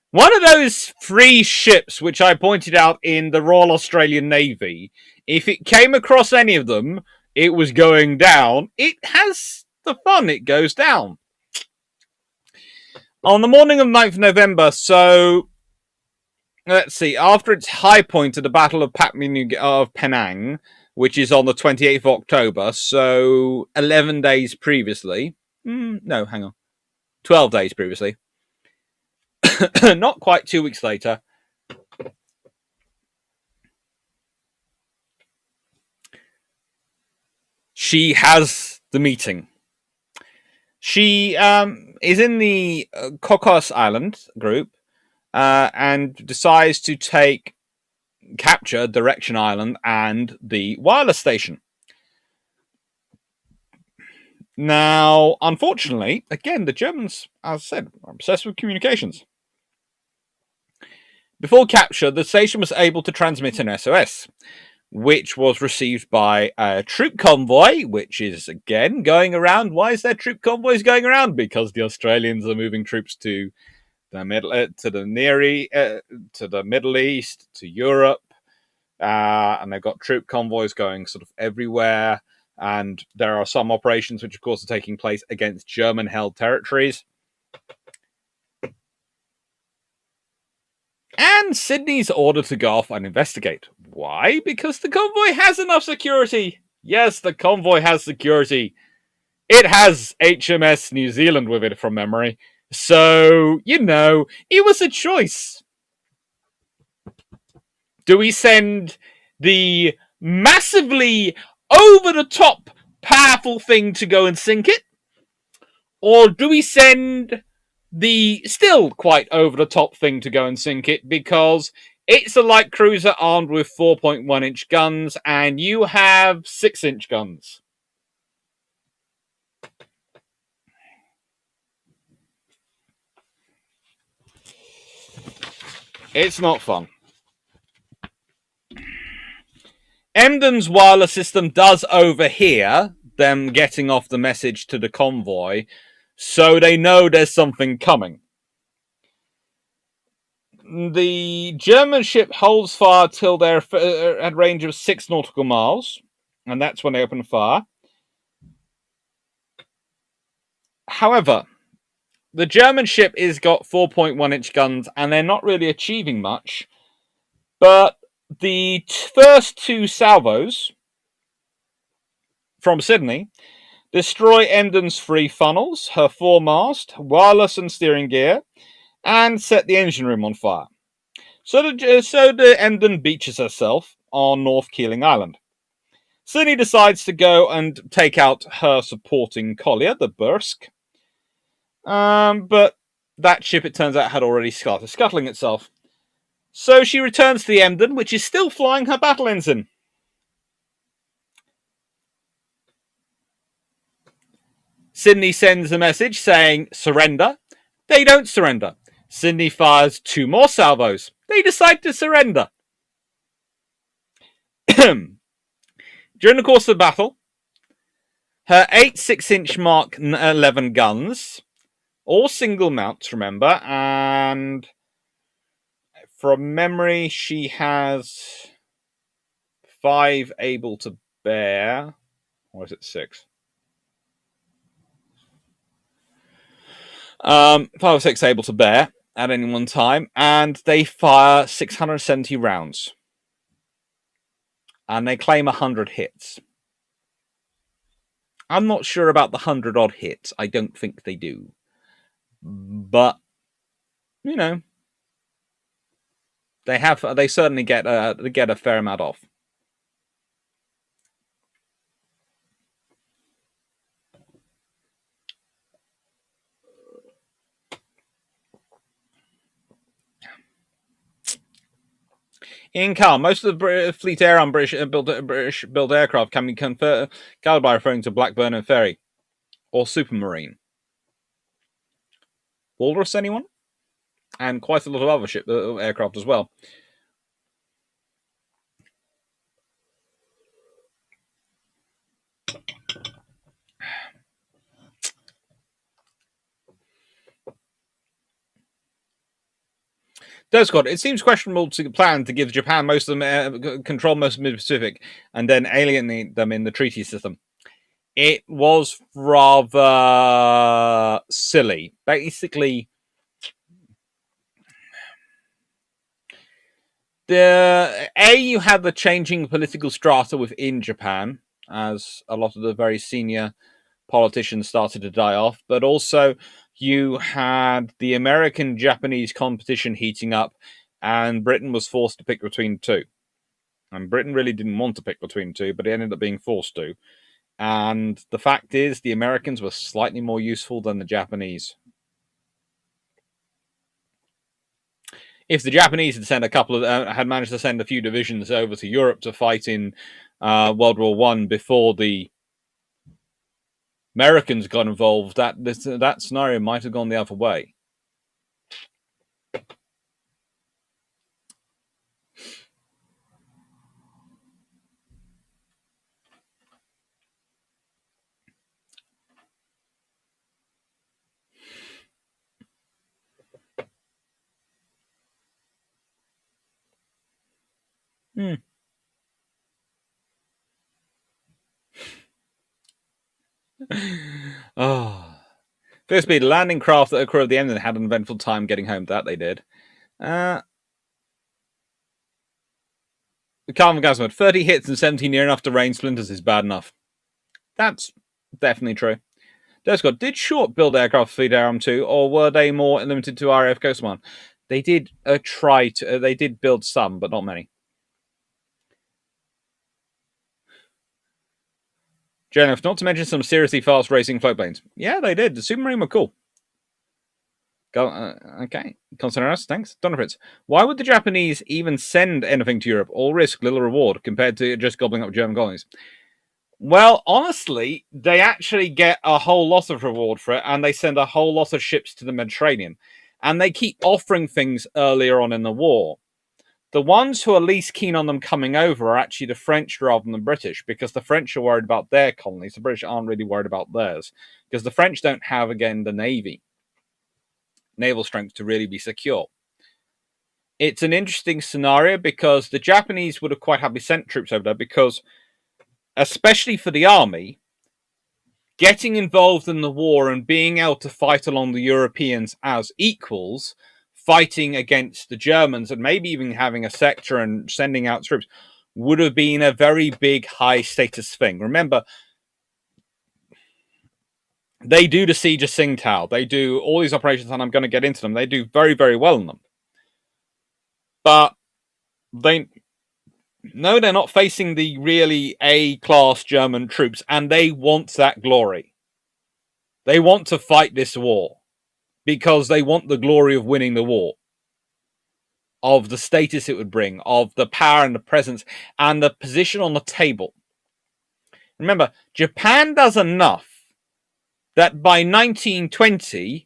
One of those 3 ships which I pointed out in the Royal Australian Navy, if it came across any of them, it was going down. It has the fun, it goes down. On the morning of 9th November, so let's see, after its high point at the Battle of Penang, which is on the 28th of October, so 11 days previously. No, hang on. 12 days previously. not quite 2 weeks later, she has the meeting. She is in the Cocos Island group and decides to capture Direction Island and the wireless station. Now, unfortunately, again, the Germans, as I said, are obsessed with communications. Before capture, the station was able to transmit an SOS, which was received by a troop convoy, which is, again, going around. Why is there troop convoys going around? Because the Australians are moving troops to the Middle East, to Europe, and they've got troop convoys going sort of everywhere. And there are some operations which, of course, are taking place against German-held territories. And Sydney's ordered to go off and investigate. Why? Because the convoy has enough security. Yes, the convoy has security. It has HMS New Zealand with it, from memory. So, it was a choice. Do we send the massively over-the-top powerful thing to go and sink it? Or do we send the still quite over-the-top thing to go and sink it, because it's a light cruiser armed with 4.1-inch guns, and you have 6-inch guns? It's not fun. Emden's wireless system does overhear them getting off the message to the convoy, so they know there's something coming. The German ship holds fire till they're at a range of 6 nautical miles, and that's when they open fire. However, the German ship has got 4.1-inch guns, and they're not really achieving much, but the first 2 salvos from Sydney destroy Emden's 3 funnels, her foremast, wireless and steering gear, and set the engine room on fire. So the Emden beaches herself on North Keeling Island. Sydney decides to go and take out her supporting collier, the Bursk. But that ship, it turns out, had already started scuttling itself. So she returns to the Emden, which is still flying her battle ensign. Sydney sends a message saying, surrender. They don't surrender. Sydney fires 2 more salvos. They decide to surrender. During the course of the battle, her 8 6-inch Mark 11 guns, all single mounts, remember, and from memory, she has 5 able to bear, or is it 6? 5 or 6 able to bear at any one time, and they fire 670 rounds. And they claim 100 hits. I'm not sure about the 100-odd hits. I don't think they do. But, they certainly get a fair amount off. In Carl, most of the fleet air on British-built aircraft can be colored by referring to Blackburn and Ferry, or Supermarine. Walrus, anyone? And quite a lot of other aircraft as well. Squad, it seems questionable to plan to give Japan most of them control most of the Pacific and then alienate them in the treaty system. It was rather silly. Basically, you had the changing political strata within Japan, as a lot of the very senior politicians started to die off, but also you had the American-Japanese competition heating up, and Britain was forced to pick between two. And Britain really didn't want to pick between two, but it ended up being forced to. And the fact is, the Americans were slightly more useful than the Japanese. If the Japanese had sent had managed to send a few divisions over to Europe to fight in World War One before the Americans got involved, that scenario might have gone the other way. Oh. First speed landing craft that crew of the Emden had an eventful time getting home. That they did. The Calvin Gasman, 30 hits and 17 near enough to rain splinters is bad enough. That's definitely true. Scott, did Short build aircraft for Fleet Aram 2, or were they more limited to RAF Coastman? They did they did build some, but not many. Jennifer, not to mention some seriously fast racing float planes. Yeah, they did. The Supermarine were cool. Okay. Consider us, thanks. Donna Fritz. Why would the Japanese even send anything to Europe? All risk, little reward, compared to just gobbling up German colonies. Well, honestly, they actually get a whole lot of reward for it, and they send a whole lot of ships to the Mediterranean. And they keep offering things earlier on in the war. The ones who are least keen on them coming over are actually the French rather than the British, because the French are worried about their colonies. The British aren't really worried about theirs, because the French don't have, again, the naval strength to really be secure. It's an interesting scenario because the Japanese would have quite happily sent troops over there because, especially for the army, getting involved in the war and being able to fight along the Europeans as equals, fighting against the Germans and maybe even having a sector and sending out troops, would have been a very big, high-status thing. Remember, they do the siege of Tsingtao. They do all these operations, and I'm going to get into them. They do very, very well in them. But they're not facing the really A-class German troops, and they want that glory. They want to fight this war because they want the glory of winning the war, of the status it would bring, of the power and the presence and the position on the table. Remember, Japan does enough that by 1920,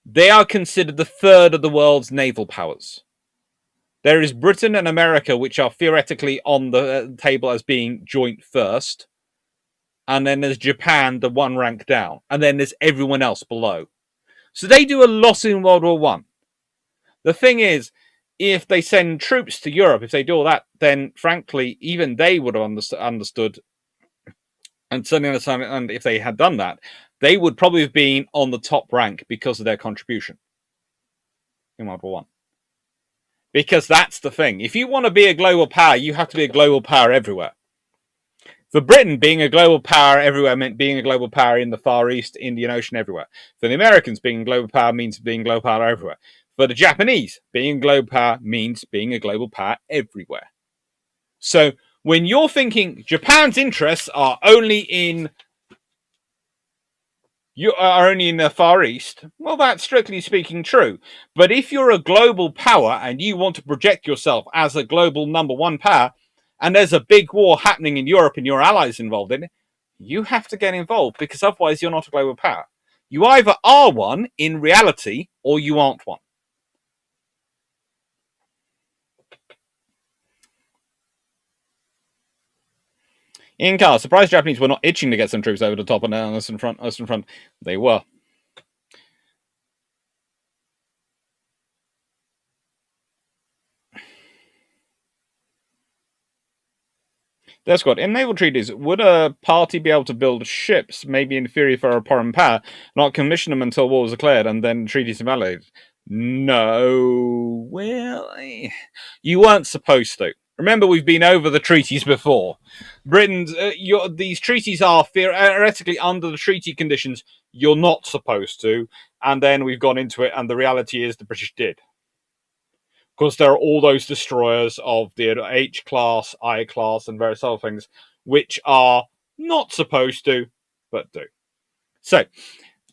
they are considered the third of the world's naval powers. There is Britain and America, which are theoretically on the table as being joint first. And then there's Japan, the one rank down. And then there's everyone else below. So they do a lot in World War One. The thing is, if they send troops to Europe, if they do all that, then frankly, even they would have understood. And if they had done that, they would probably have been on the top rank because of their contribution in World War One. Because that's the thing. If you want to be a global power, you have to be a global power everywhere. For Britain, being a global power everywhere meant being a global power in the Far East, Indian Ocean, everywhere. For the Americans, being a global power means being a global power everywhere. For the Japanese, being a global power means being a global power everywhere. So when you're thinking Japan's interests are only in the Far East, well, that's strictly speaking true. But if you're a global power and you want to project yourself as a global number one power, and there's a big war happening in Europe and your allies involved in it, you have to get involved because otherwise you're not a global power. You either are one in reality or you aren't one. In car, surprised Japanese were not itching to get some troops over the top and us in front. They were. Their squad. In naval treaties, would a party be able to build ships, maybe inferior for a foreign power, not commission them until war was declared and then treaties invalidated? No. Well, you weren't supposed to. Remember, we've been over the treaties before. Britain's these treaties are theoretically under the treaty conditions you're not supposed to, and then we've gone into it, and the reality is the British did. Because there are all those destroyers of the H class, I class, and various other things, which are not supposed to, but do. So,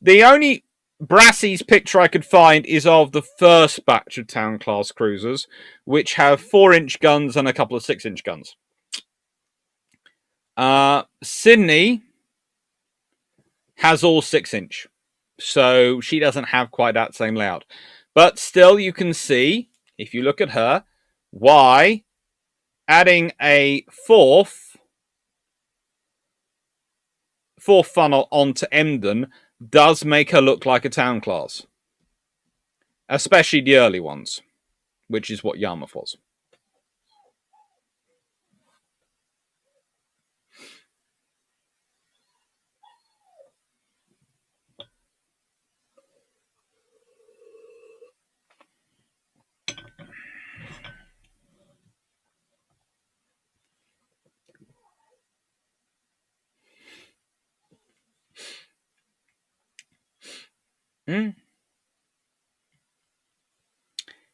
the only Brassey's picture I could find is of the first batch of Town class cruisers, which have 4-inch guns and a couple of 6-inch guns. Sydney has all 6-inch, so she doesn't have quite that same layout. But still, you can see, if you look at her, why adding a fourth funnel onto Emden does make her look like a Town class. Especially the early ones, which is what Yarmouth was.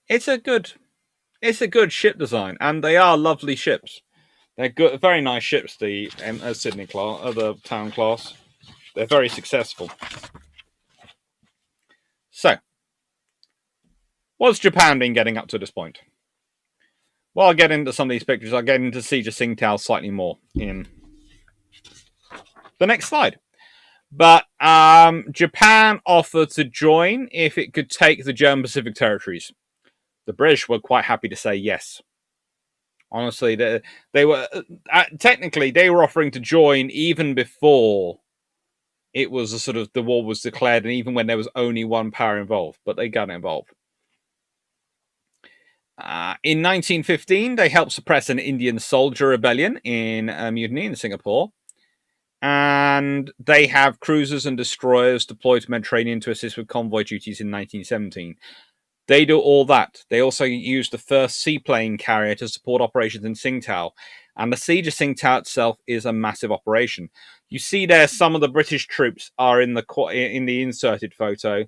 It's a good ship design, and they are lovely ships. They're good, very nice ships. The Sydney class, the Town class, they're very successful. So, what's Japan been getting up to this point? Well, I'll get into some of these pictures. I'll get into Siege of Tsingtao slightly more in the next slide. But Japan offered to join if it could take the German Pacific territories. The British were quite happy to say yes. Honestly, they were technically they were offering to join even before it was a sort of the war was declared, and even when there was only one power involved, but they got involved. In 1915, they helped suppress an Indian soldier rebellion in a mutiny in Singapore. And they have cruisers and destroyers deployed to the Mediterranean to assist with convoy duties in 1917. They do all that. They also used the first seaplane carrier to support operations in Tsingtao. And the siege of Tsingtao itself is a massive operation. You see there some of the British troops are in the inserted photo.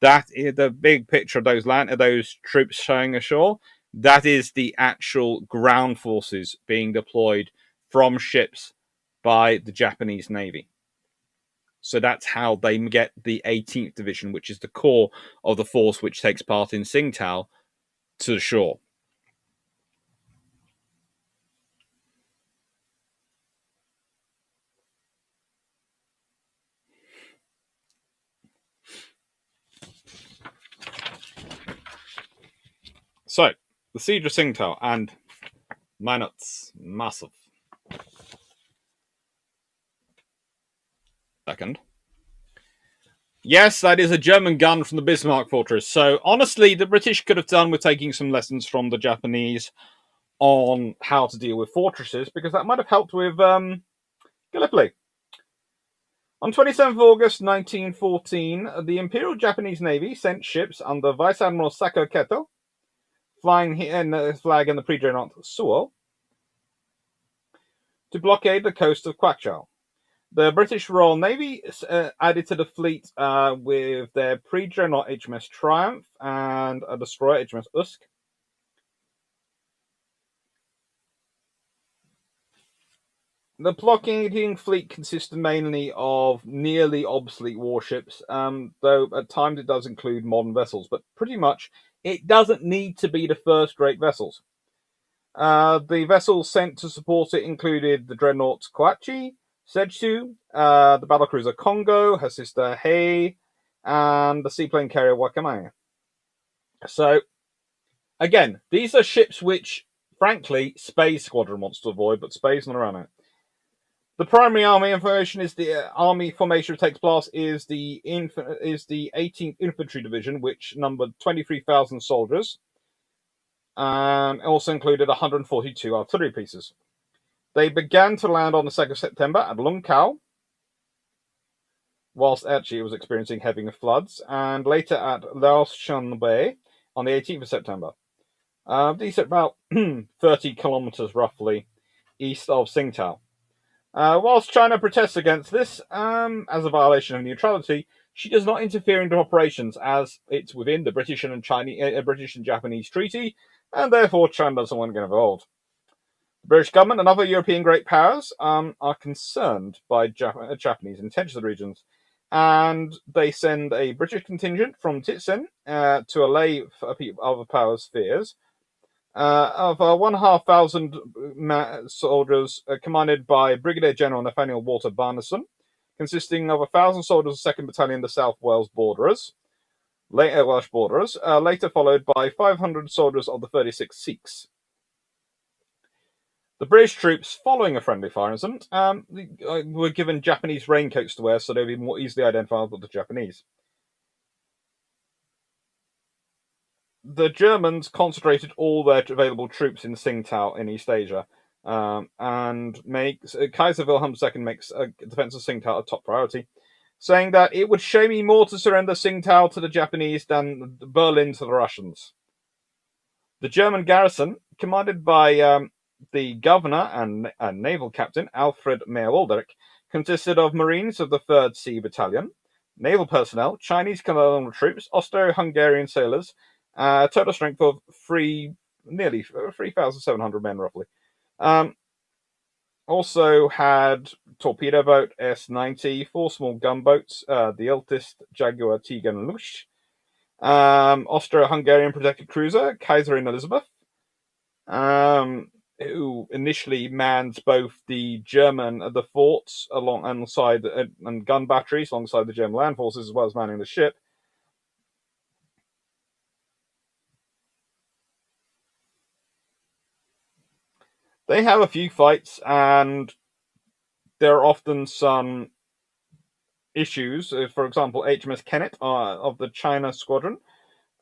That is the big picture of those troops showing ashore. That is the actual ground forces being deployed from ships by the Japanese Navy. So that's how they get the 18th Division, which is the core of the force which takes part in Tsingtao, to the shore. So, the Siege of Tsingtao and Minot's massive. Second. Yes, that is a German gun from the Bismarck fortress. So, honestly, the British could have done with taking some lessons from the Japanese on how to deal with fortresses, because that might have helped with Gallipoli. On 27th August 1914, the Imperial Japanese Navy sent ships under Vice Admiral Sako Keto, flying the flag in the pre-dreadnought Suo, to blockade the coast of Kwakchow. The British Royal Navy added to the fleet with their pre-dreadnought HMS Triumph and a destroyer HMS Usk. The blockading fleet consisted mainly of nearly obsolete warships, though at times it does include modern vessels, but pretty much it doesn't need to be the first-rate vessels. The vessels sent to support it included the dreadnought Koachi, Setsu, the battlecruiser Kongo, her sister Hei, and the seaplane carrier Wakame. So, again, these are ships which, frankly, Space Squadron wants to avoid, but Space not around it. The primary army information is the army formation that takes place is the 18th Infantry Division, which numbered 23,000 soldiers, and also included 142 artillery pieces. They began to land on the 2nd of September at Lung Khao, whilst actually it was experiencing heavy floods, and later at Laotian Bay on the 18th of September. These are about 30 kilometers roughly east of Tsingtao. Whilst China protests against this as a violation of neutrality, she does not interfere into operations as it's within the British and British and Japanese treaty, and therefore China doesn't want to get involved. The British government and other European great powers are concerned by Japanese intentions in the regions, and they send a British contingent from Titsen to allay other powers' fears. Of 1,500 soldiers commanded by Brigadier General Nathaniel Walter Barneson, consisting of 1,000 soldiers of the 2nd Battalion, the South Wales Borderers, Welsh Borderers, later followed by 500 soldiers of the 36th Sikhs. The British troops, following a friendly fire incident, were given Japanese raincoats to wear so they'd be more easily identifiable to Japanese. The Germans concentrated all their available troops in Tsingtao in East Asia, and Kaiser Wilhelm II makes a defense of Tsingtao a top priority, saying that it would shame me more to surrender Tsingtao to the Japanese than Berlin to the Russians. The German garrison, commanded by the governor and naval captain Alfred Meyer-Waldeck, consisted of Marines of the 3rd Sea Battalion, naval personnel, Chinese colonial troops, Austro-Hungarian sailors, total strength of nearly 3,700 men, roughly. Also had torpedo boat S-90, 4 small gunboats, the Iltist, Jaguar, Tegan, Lush, Austro-Hungarian protected cruiser, Kaiserin Elizabeth, who initially manned both the forts alongside and gun batteries alongside the German land forces, as well as manning the ship. They have a few fights, and there are often some issues. For example, HMS Kennett of the China Squadron,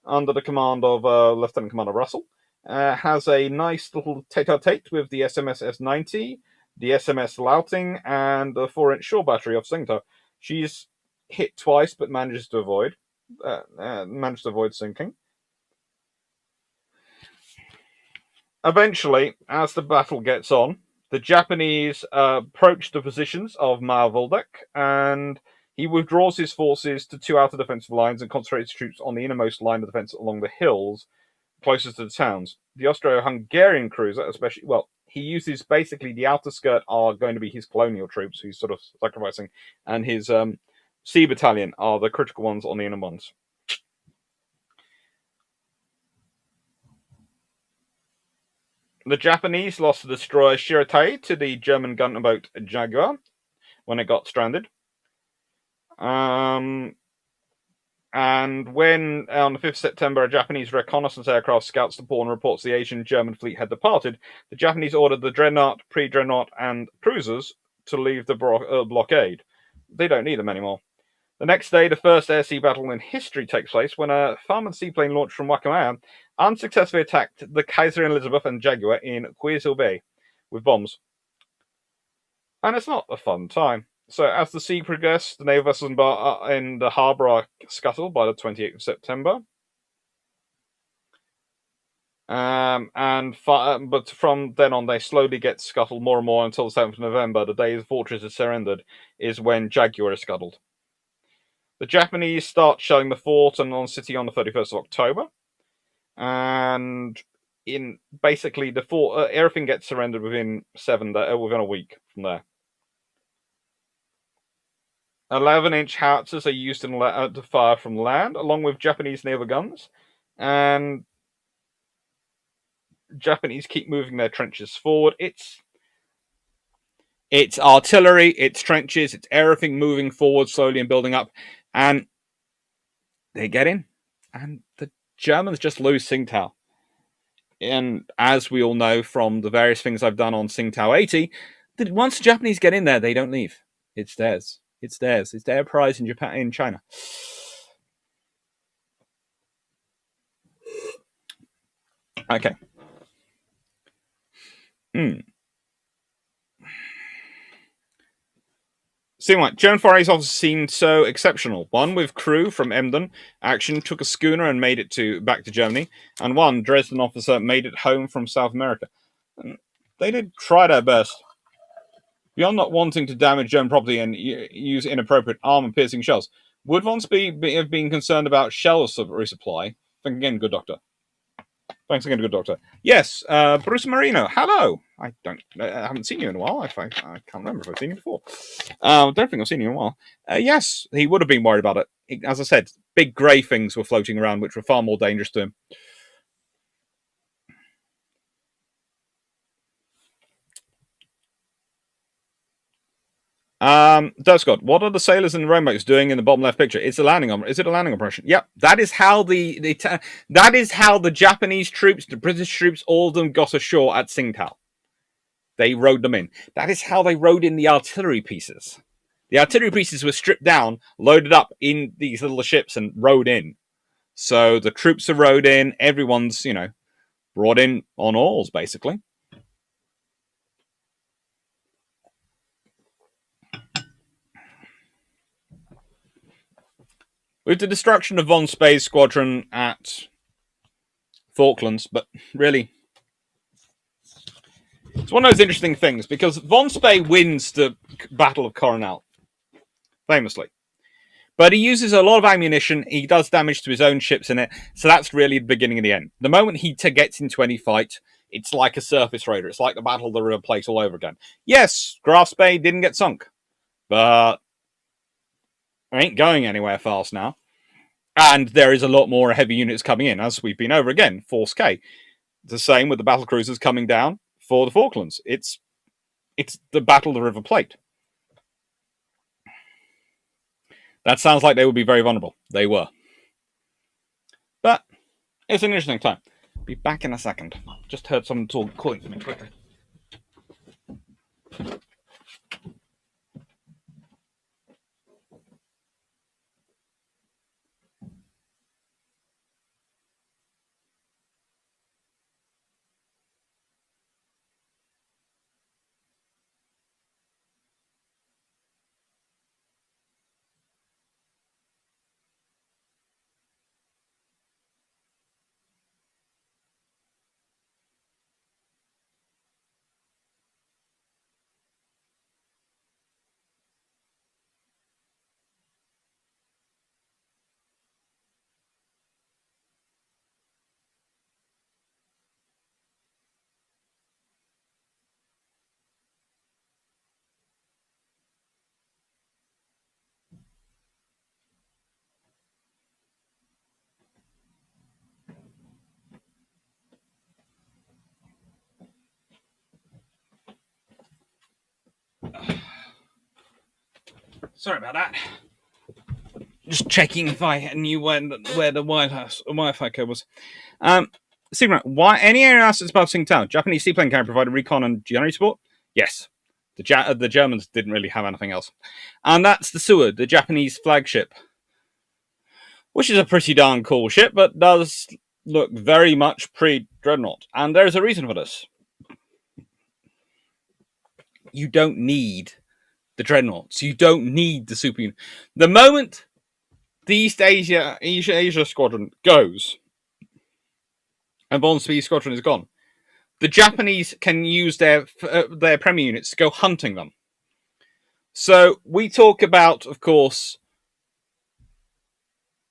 under the command of Lieutenant Commander Russell, has a nice little tete-a-tete with the SMS S-90, the SMS Louting, and the 4-inch shore battery of Tsingtao. She's hit twice, but manages to avoid sinking. Eventually, as the battle gets on, the Japanese approach the positions of Meyer-Waldeck, and he withdraws his forces to 2 outer defensive lines and concentrates troops on the innermost line of defense along the hills closest to the towns. The Austro-Hungarian cruiser, especially, he uses basically the outer skirt are going to be his colonial troops, who's sort of sacrificing, and his Sea Battalion are the critical ones on the inner ones. The Japanese lost the destroyer Shiratai to the German gunboat Jaguar when it got stranded. And when, on the 5th September, a Japanese reconnaissance aircraft scouts the port and reports the Asian German fleet had departed, the Japanese ordered the Dreadnought, pre-Dreadnought, and cruisers to leave the blockade. They don't need them anymore. The next day, the first air-sea battle in history takes place when a Farman seaplane launched from Wakayama unsuccessfully attacked the Kaiserin Elizabeth and Jaguar in Guizhou Bay with bombs. And it's not a fun time. So as the sea progressed, the naval vessels in the harbour are scuttled by the 28th of September. But from then on, they slowly get scuttled more and more until the 7th of November, the day the fortress is surrendered, is when Jaguar is scuttled. The Japanese start shelling the fort and on city on the 31st of October. And in basically the fort, everything gets surrendered within a week from there. 11-inch howitzers are used to fire from land, along with Japanese naval guns, and Japanese keep moving their trenches forward. It's artillery, it's trenches, it's everything moving forward slowly and building up, and they get in, and the Germans just lose Tsingtao. And as we all know from the various things I've done on Tsingtao 80, that once the Japanese get in there, they don't leave. It's theirs. It's theirs. It's their prize in China. Okay. Seemed like German forays officers seemed so exceptional. One with crew from Emden action took a schooner and made it back to Germany, and one Dresden officer made it home from South America. And they did try their best. Beyond not wanting to damage German property and use inappropriate armor-piercing shells, would von Spee have been concerned about shell resupply? Think again, good doctor. Thanks again, good doctor. Yes, Bruce Marino. Hello. I haven't seen you in a while. I can't remember if I've seen you before. Don't think I've seen you in a while. Yes, he would have been worried about it. As I said, big grey things were floating around, which were far more dangerous to him. Scott, what are the sailors and the rowboats doing in the bottom left picture? It's a landing. Is it a landing operation? Yep, that is how that is how the Japanese troops, the British troops, all of them got ashore at Tsingtao. They rowed them in. That is how they rowed in the artillery pieces. The artillery pieces were stripped down, loaded up in these little ships, and rowed in. So the troops are rowed in. Everyone's, brought in on oars, basically. With the destruction of von Spee's squadron at Falklands, but really, it's one of those interesting things, because von Spee wins the Battle of Coronel, famously. But he uses a lot of ammunition, he does damage to his own ships in it, so that's really the beginning of the end. The moment he gets into any fight, it's like a surface raider. It's like the Battle of the River Plate all over again. Yes, Graf Spee didn't get sunk, but I ain't going anywhere fast now. And there is a lot more heavy units coming in, as we've been over again. Force K. The same with the battle cruisers coming down for the Falklands. It's the Battle of the River Plate. That sounds like they would be very vulnerable. They were. But it's an interesting time. Be back in a second. Just heard someone calling to me quickly. Sorry about that. Just checking if I knew where the Wi-Fi code was. Sigma, why any air assets above Tsingtao? Japanese seaplane can provide recon and gunnery support? Yes. The Germans didn't really have anything else. And that's the Seward, the Japanese flagship, which is a pretty darn cool ship, but does look very much pre-dreadnought. And there's a reason for this. You don't need the dreadnoughts. You don't need the super unit. The moment the East Asia squadron goes and von Spee's squadron is gone, the Japanese can use their premier units to go hunting them. So we talk about, of course,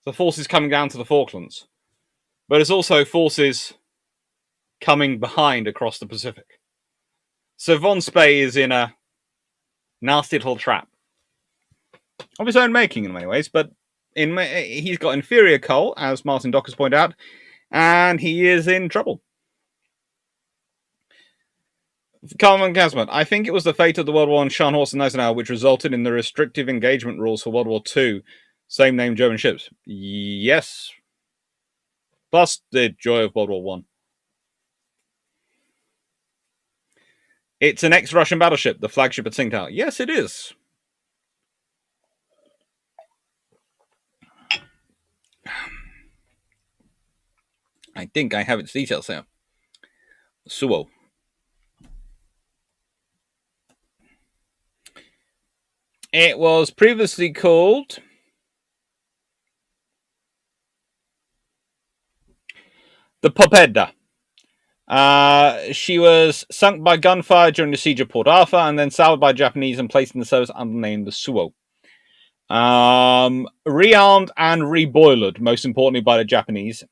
the forces coming down to the Falklands, but it's also forces coming behind across the Pacific. So von Spee is in a nasty little trap of his own making in many ways, but he's got inferior coal, as Martin Dockers pointed out, and he is in trouble. Carmen Casman, I think it was the fate of the World War I Scharnhorst and Eisenhower which resulted in the restrictive engagement rules for World War II, same name German ships. Yes. Plus the joy of World War I. It's an ex-Russian battleship, the flagship at Tsingtao. Yes, it is. I think I have its details here. Suo. It was previously called the Torpedo. She was sunk by gunfire during the siege of Port Arthur and then salvaged by Japanese and placed in the service under the name the Suo. Rearmed and reboiled, most importantly by the Japanese.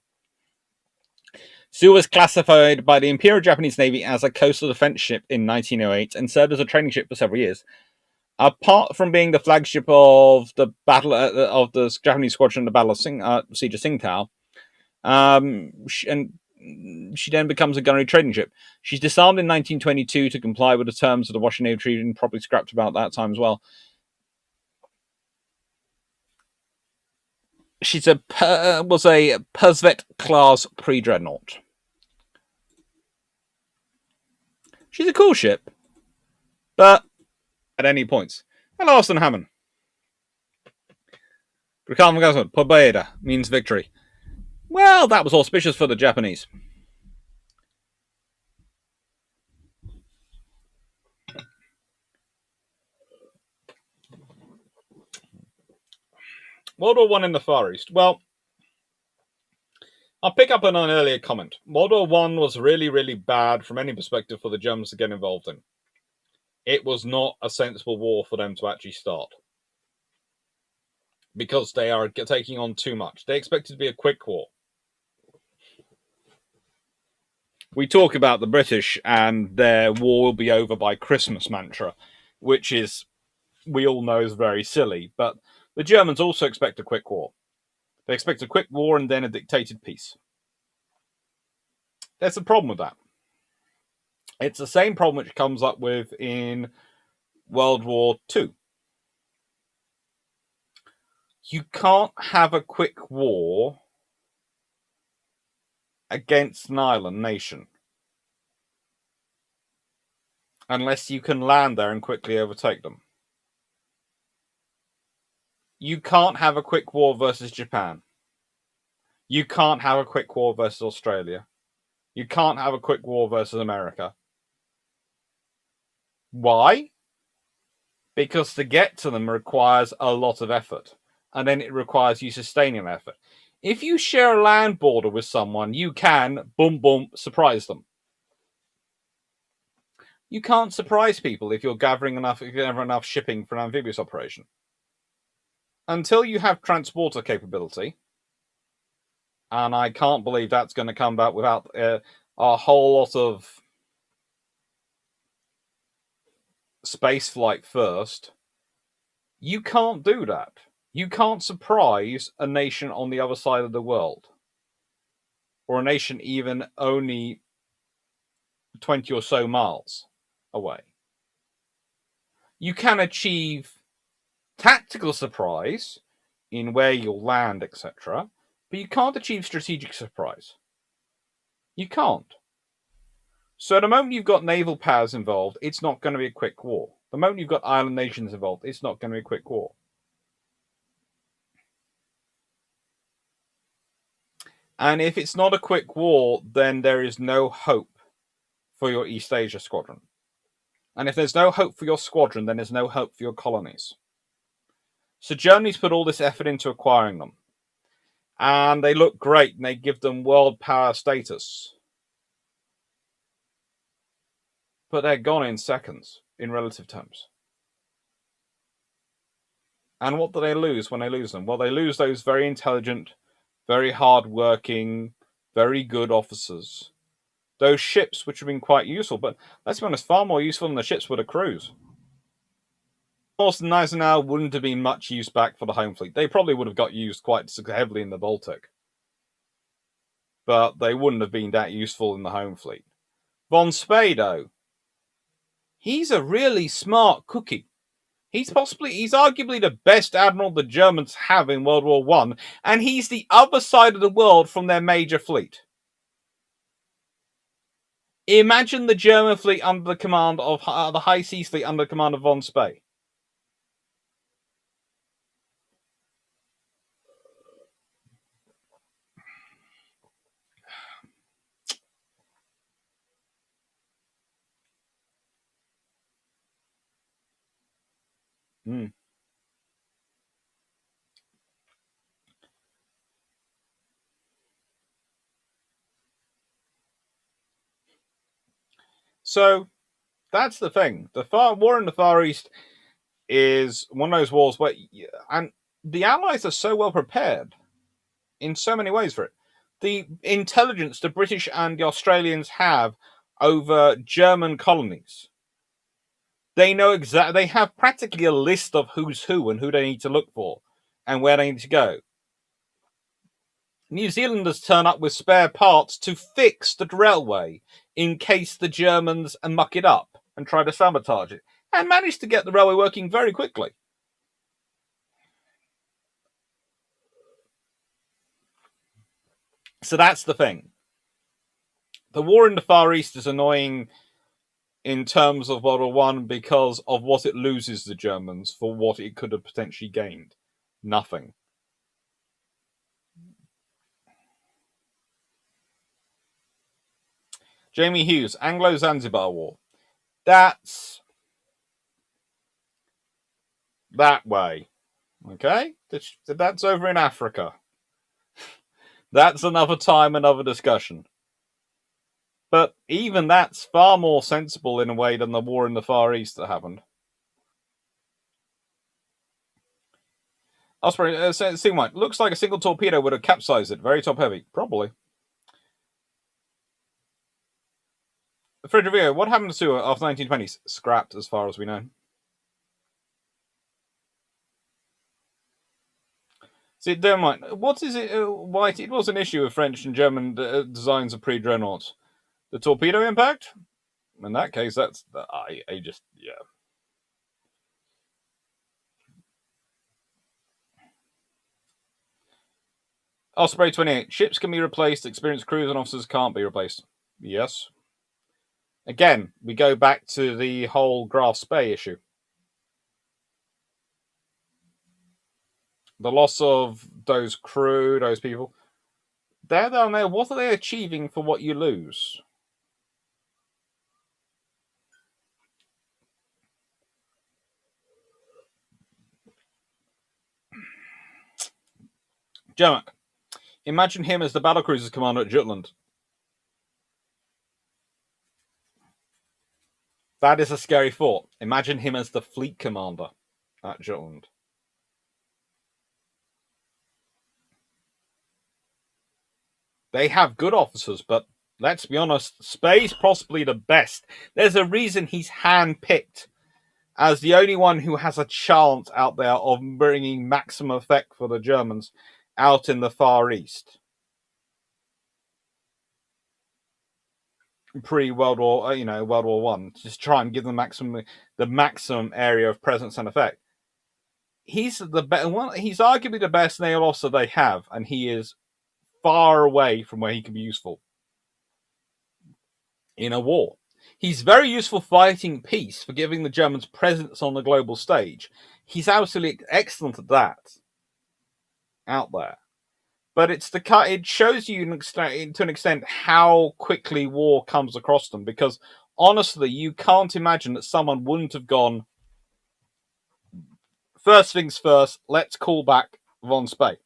Suo was classified by the Imperial Japanese Navy as a coastal defense ship in 1908 and served as a training ship for several years. Apart from being the flagship of the battle of the Japanese squadron in the Battle of Siege of Tsingtao, she then becomes a gunnery trading ship. She's disarmed in 1922 to comply with the terms of the Washington Navy Treaty and probably scrapped about that time as well. She's was a Persvet class pre-dreadnought. She's a cool ship, but at any points. Hello, Austin Hammond. Pobeda means victory. Well, that was auspicious for the Japanese. World War I in the Far East. Well, I'll pick up on an earlier comment. World War I was really, really bad from any perspective for the Germans to get involved in. It was not a sensible war for them to actually start. Because they are taking on too much. They expect it to be a quick war. We talk about the British and their war will be over by Christmas mantra, which is, we all know, is very silly. But the Germans also expect a quick war. They expect a quick war and then a dictated peace. There's a problem with that. It's the same problem which comes up with in World War II. You can't have a quick war against an island nation unless you can land there and quickly overtake them. You can't have a quick war versus Japan. You can't have a quick war versus Australia. You can't have a quick war versus America. Why? Because to get to them requires a lot of effort, and then it requires you sustaining effort. If you share a land border with someone, you can, boom, boom, surprise them. You can't surprise people if you're gathering enough shipping for an amphibious operation. Until you have transporter capability, and I can't believe that's going to come back without a whole lot of space flight first, you can't do that. You can't surprise a nation on the other side of the world, or a nation even only 20 or so miles away. You can achieve tactical surprise in where you'll land, etc., but you can't achieve strategic surprise. You can't. So the moment you've got naval powers involved, it's not going to be a quick war. The moment you've got island nations involved, it's not going to be a quick war. And if it's not a quick war, then there is no hope for your East Asia squadron. And if there's no hope for your squadron, then there's no hope for your colonies. So Germany's put all this effort into acquiring them. And they look great, and they give them world power status. But they're gone in seconds, in relative terms. And what do they lose when they lose them? Well, they lose those very intelligent, very hard-working, very good officers. Those ships, which have been quite useful, but let's be honest, far more useful than the ships were to cruise. Horst and Gneisenau wouldn't have been much use back for the home fleet. They probably would have got used quite heavily in the Baltic. But they wouldn't have been that useful in the home fleet. Von Spee, though, he's a really smart cookie. He's arguably the best admiral the Germans have in World War I, and he's the other side of the world from their major fleet. Imagine the German fleet under the command of the High Seas Fleet under the command of von Spee. So that's the thing. The war in the Far East is one of those wars where, and the Allies are so well prepared in so many ways for it. The intelligence the British and the Australians have over German colonies. They know exactly. They have practically a list of who's who and who they need to look for and where they need to go. New Zealanders turn up with spare parts to fix the railway in case the Germans muck it up and try to sabotage it, and manage to get the railway working very quickly. So that's the thing. The war in the Far East is annoying in terms of World War One because of what it loses the Germans for what it could have potentially gained. Nothing. Jamie Hughes, Anglo-Zanzibar War. That's that way. Okay? That's over in Africa. That's another time, another discussion. But even that's far more sensible in a way than the war in the Far East that happened. Osprey, looks like a single torpedo would have capsized it. Very top heavy. Probably. Frederick, what happened to it after 1920s? Scrapped, as far as we know. See, never mind. What is it, White? It was an issue of French and German designs of pre-dreadnoughts. The torpedo impact? In that case, that's... I just... Yeah. Osprey 28. Ships can be replaced. Experienced crews and officers can't be replaced. Yes. Again, we go back to the whole Graf Spee issue. The loss of those crew, those people. They're down there. What are they achieving for what you lose? Jermak. Imagine him as the battlecruisers commander at Jutland. That is a scary thought. Imagine him as the fleet commander at Jutland. They have good officers, but let's be honest, Spee's possibly the best. There's a reason he's handpicked as the only one who has a chance out there of bringing maximum effect for the Germans out in the Far East. Pre-World War, World War One, just try and give them the maximum area of presence and effect. He's the better one. He's arguably the best naval officer they have, and he is far away from where he can be useful in a war. He's very useful fighting peace, for giving the Germans presence on the global stage. He's absolutely excellent at that out there. But it shows you to an extent how quickly war comes across them, because honestly, you can't imagine that someone wouldn't have gone, first things first, let's call back von Spee.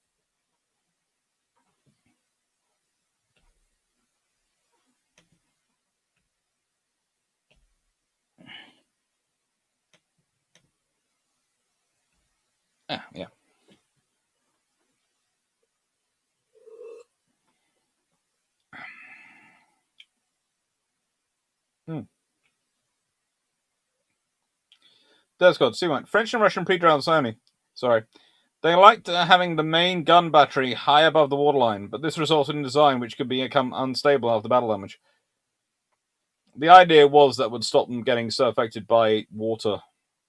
Yeah. Descott, Seaman. French and Russian pre-drones only. Sorry. They liked having the main gun battery high above the waterline, but this resulted in design which could become unstable after battle damage. The idea was that would stop them getting so affected by water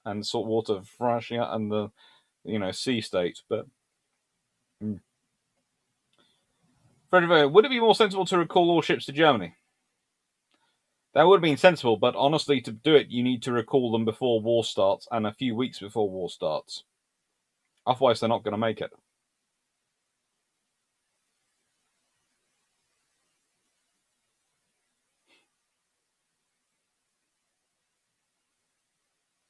and salt water rushing out and the sea state, but Frederick, would it be more sensible to recall all ships to Germany? That would have been sensible, but honestly, to do it, you need to recall them before war starts and a few weeks before war starts. Otherwise, they're not going to make it.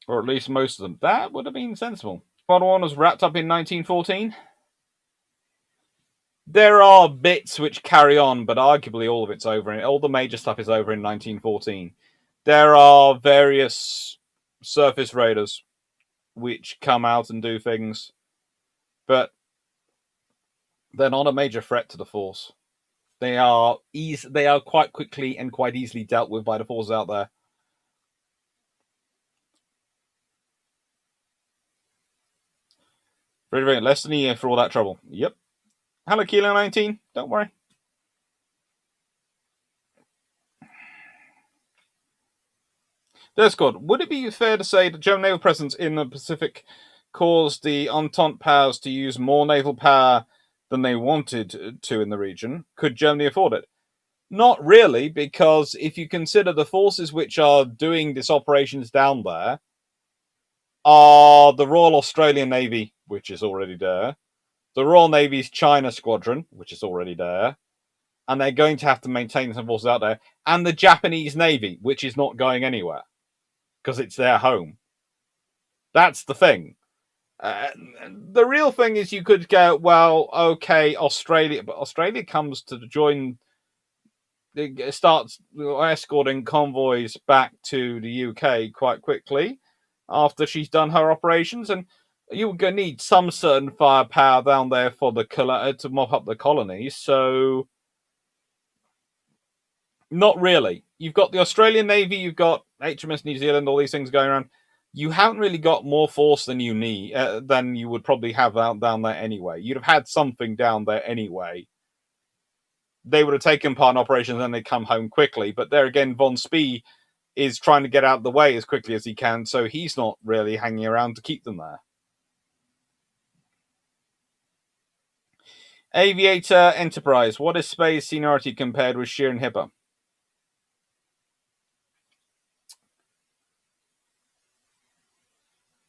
Or at least most of them. That would have been sensible. World War I was wrapped up in 1914. There are bits which carry on, but arguably all of it's over. All the major stuff is over in 1914. There are various surface raiders which come out and do things, but they're not a major threat to the force. They are quite quickly and quite easily dealt with by the forces out there. Very less than a year for all that trouble. Yep. Hello, Kilo 19. Don't worry. That's good. Would it be fair to say that German naval presence in the Pacific caused the Entente powers to use more naval power than they wanted to in the region? Could Germany afford it? Not really, because if you consider the forces which are doing these operations down there are the Royal Australian Navy, which is already there, the Royal Navy's China Squadron, which is already there, and they're going to have to maintain some forces out there, and the Japanese Navy, which is not going anywhere because it's their home. That's the thing. The real thing is you could go, well, okay, Australia, but Australia comes to join, starts escorting convoys back to the UK quite quickly after she's done her operations, and you're going to need some certain firepower down there for the to mop up the colonies. So, not really. You've got the Australian Navy, you've got HMS New Zealand, all these things going around. You haven't really got more force than you need, than you would probably have down there anyway. You'd have had something down there anyway. They would have taken part in operations and then they'd come home quickly. But there again, Von Spee is trying to get out of the way as quickly as he can, so he's not really hanging around to keep them there. Aviator Enterprise. What is Spey's seniority compared with Shear and Hipper?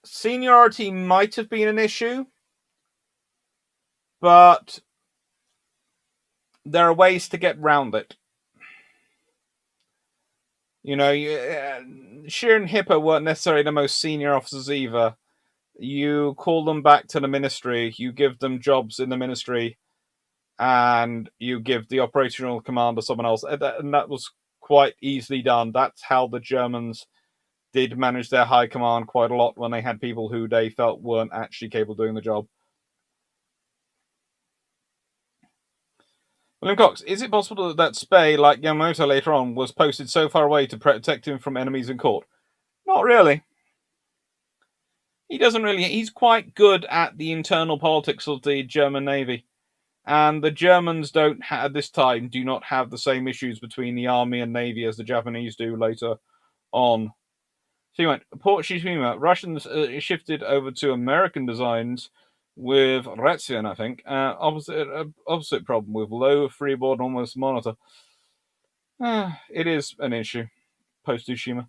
Seniority might have been an issue, but there are ways to get round it. You know, Shear and Hipper weren't necessarily the most senior officers either. You call them back to the ministry, you give them jobs in the ministry, and you give the operational command to someone else. And that was quite easily done. That's how the Germans did manage their high command quite a lot when they had people who they felt weren't actually capable of doing the job. William Cox, is it possible that Spey, like Yamamoto later on, was posted so far away to protect him from enemies in court? Not really. He doesn't really. He's quite good at the internal politics of the German Navy. And the Germans don't at this time do not have the same issues between the army and navy as the Japanese do later on. So you went Port Shishima. Russians shifted over to American designs with Retzian, I think. Opposite problem with low freeboard almost monitor. It is an issue post Tsushima.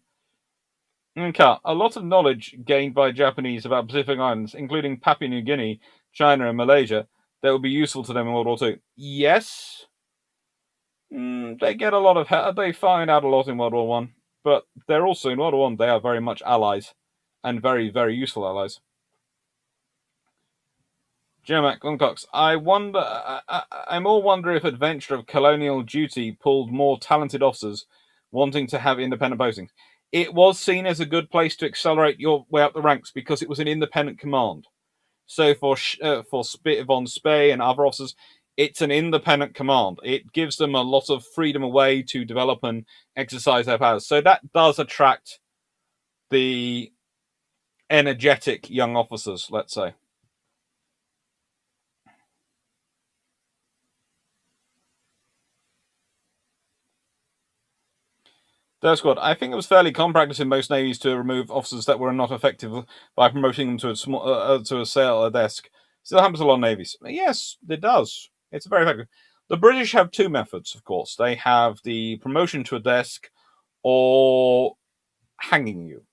Okay, a lot of knowledge gained by Japanese about Pacific Islands, including Papua New Guinea, China, and Malaysia, that would be useful to them in World War II. Yes, they get a lot of. They find out a lot in World War One, but they're also in World War One. They are very much allies, and very, very useful allies. Jermac Longcox, I more wonder if Adventure of Colonial Duty pulled more talented officers wanting to have independent postings. It was seen as a good place to accelerate your way up the ranks because it was an independent command. So for Von Spey and other officers, it's an independent command. It gives them a lot of freedom away to develop and exercise their powers. So that does attract the energetic young officers, let's say. That's good. I think it was fairly common practice in most navies to remove officers that were not effective by promoting them to a small to a sailor desk. Still happens a lot of navies. Yes, it does. It's very effective. The British have two methods, of course. They have the promotion to a desk or hanging you.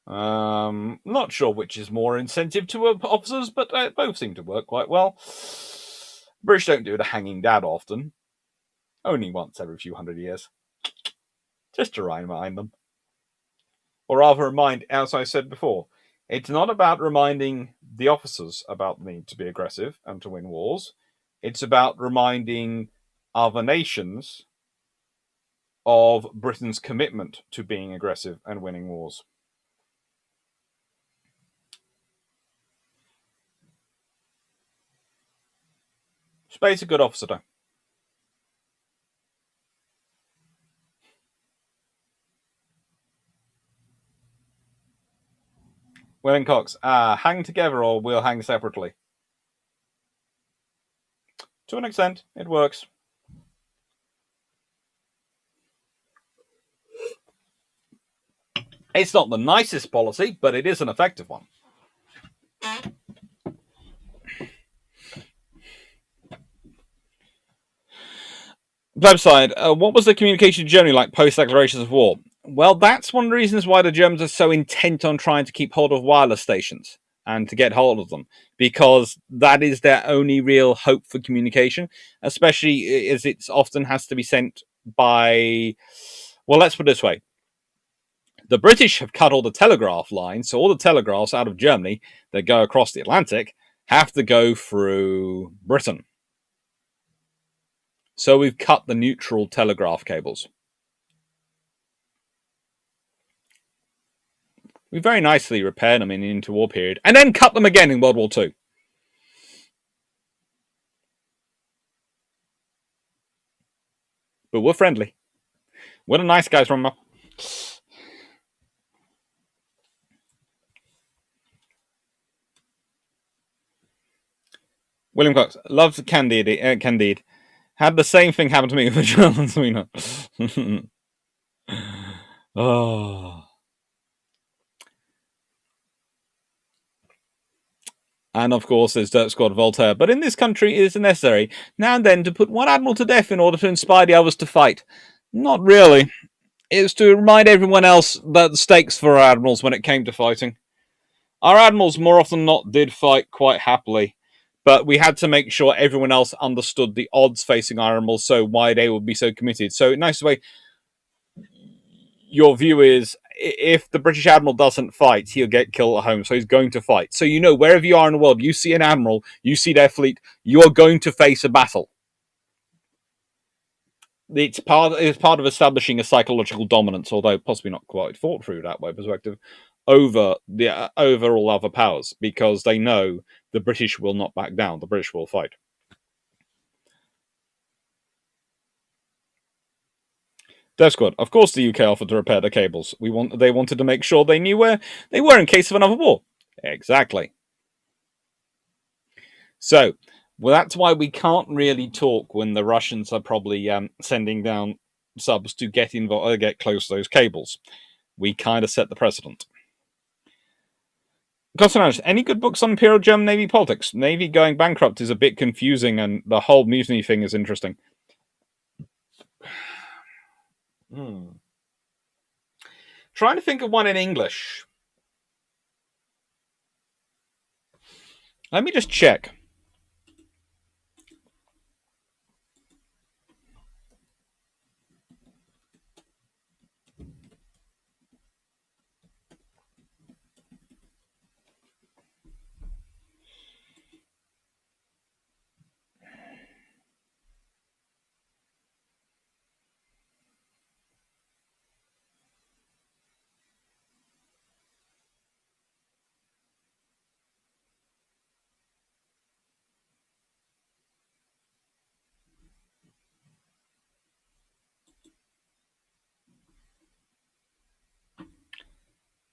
Not sure which is more incentive to officers, but both seem to work quite well. British don't do the hanging that often. Only once every few hundred years. Just to remind them. Or rather remind, as I said before, it's not about reminding the officers about the need to be aggressive and to win wars. It's about reminding other nations of Britain's commitment to being aggressive and winning wars. Spade's a good officer, though. William Cox, hang together or we'll hang separately. To an extent, it works. It's not the nicest policy, but it is an effective one. Plebside, what was the communication journey like post-declarations of war? Well, that's one of the reasons why the Germans are so intent on trying to keep hold of wireless stations and to get hold of them, because that is their only real hope for communication, especially as it often has to be sent by... Well, let's put it this way. The British have cut all the telegraph lines, so all the telegraphs out of Germany that go across the Atlantic have to go through Britain. So we've cut the neutral telegraph cables. We very nicely repaired them in the interwar period, and then cut them again in World War II. But we're friendly. We're the nice guys, remember? William Cox, loved Candide. Candide. Had the same thing happen to me with the Germans, we know. Oh. And of course, there's Dirt Squad Voltaire. But in this country, it is necessary now and then to put one admiral to death in order to inspire the others to fight. Not really. It was to remind everyone else that the stakes for our admirals when it came to fighting. Our admirals, more often than not, did fight quite happily. But we had to make sure everyone else understood the odds facing our admirals, so why they would be so committed. So, in a nice way, your view is, if the British admiral doesn't fight, he'll get killed at home, so he's going to fight. So you know, wherever you are in the world, you see an admiral, you see their fleet, you're going to face a battle. It's part of establishing a psychological dominance, although possibly not quite thought through that way perspective, over all other powers, because they know the British will not back down. The British will fight. Death Squad. Of course, the UK offered to repair the cables. They wanted to make sure they knew where they were in case of another war. Exactly. So, well, that's why we can't really talk when the Russians are probably sending down subs to get close to those cables. We kind of set the precedent. Constantine, any good books on Imperial German Navy politics? Navy going bankrupt is a bit confusing, and the whole mutiny thing is interesting. Trying to think of one in English. Let me just check.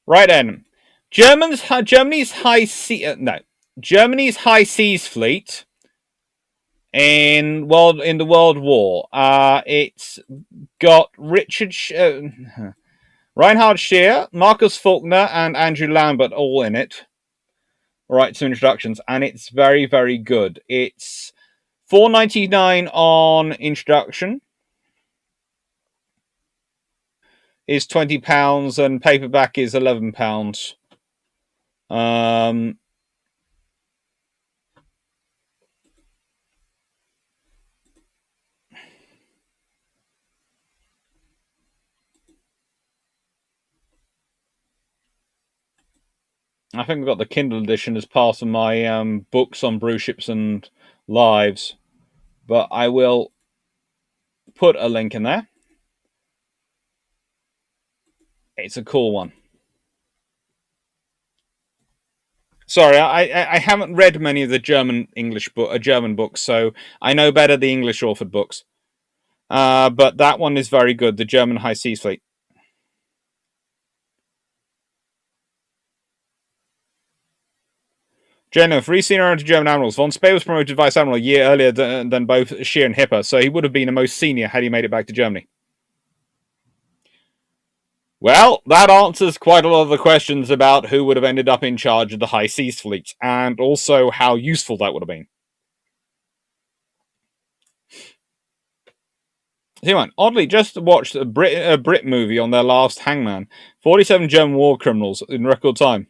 Right then, Germany's high seas fleet in the World War. It's got Reinhard Scheer, Marcus Faulkner, and Andrew Lambert all in it. Right, some introductions, and it's very, very good. It's $4.99 on introduction. Is £20 and paperback is £11. I think we've got the Kindle edition as part of my books on brew ships and lives, but I will put a link in there. It's a cool one. Sorry, I haven't read many of the German books, so I know better the English authored books. But that one is very good. The German High Seas Fleet. Jenna, three senior German admirals. Von Spee was promoted vice admiral a year earlier than both Scheer and Hipper, so he would have been the most senior had he made it back to Germany. Well, that answers quite a lot of the questions about who would have ended up in charge of the High Seas Fleet, and also how useful that would have been. See, man, oddly, just watched a Brit movie on their last hangman. 47 German war criminals in record time.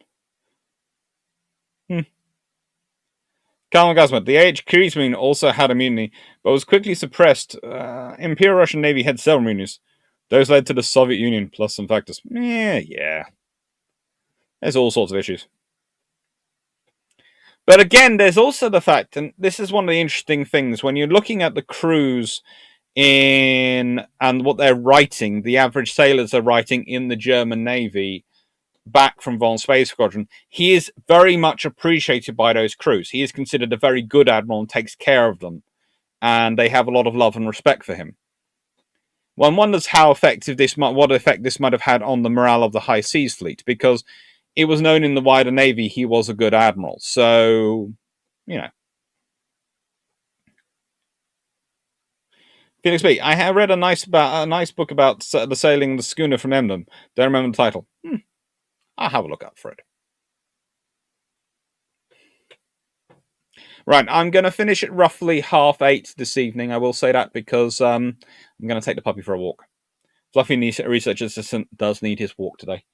Colonel Gazmet, the AH Kriegsmarine also had immunity, but was quickly suppressed. Imperial Russian Navy had several immunities. Those led to the Soviet Union, plus some factors. Yeah. There's all sorts of issues. But again, there's also the fact, and this is one of the interesting things, when you're looking at the crews and what they're writing, the average sailors are writing in the German Navy back from von Spee's squadron, he is very much appreciated by those crews. He is considered a very good admiral and takes care of them, and they have a lot of love and respect for him. One wonders what effect this might have had on the morale of the High Seas Fleet, because it was known in the wider Navy he was a good admiral. So, Felix B, I have read a nice book about the sailing the schooner from Emden. Don't remember the title. I'll have a look out for it. Right, I'm going to finish at roughly 8:30 this evening. I will say that because I'm going to take the puppy for a walk. Fluffy research assistant does need his walk today.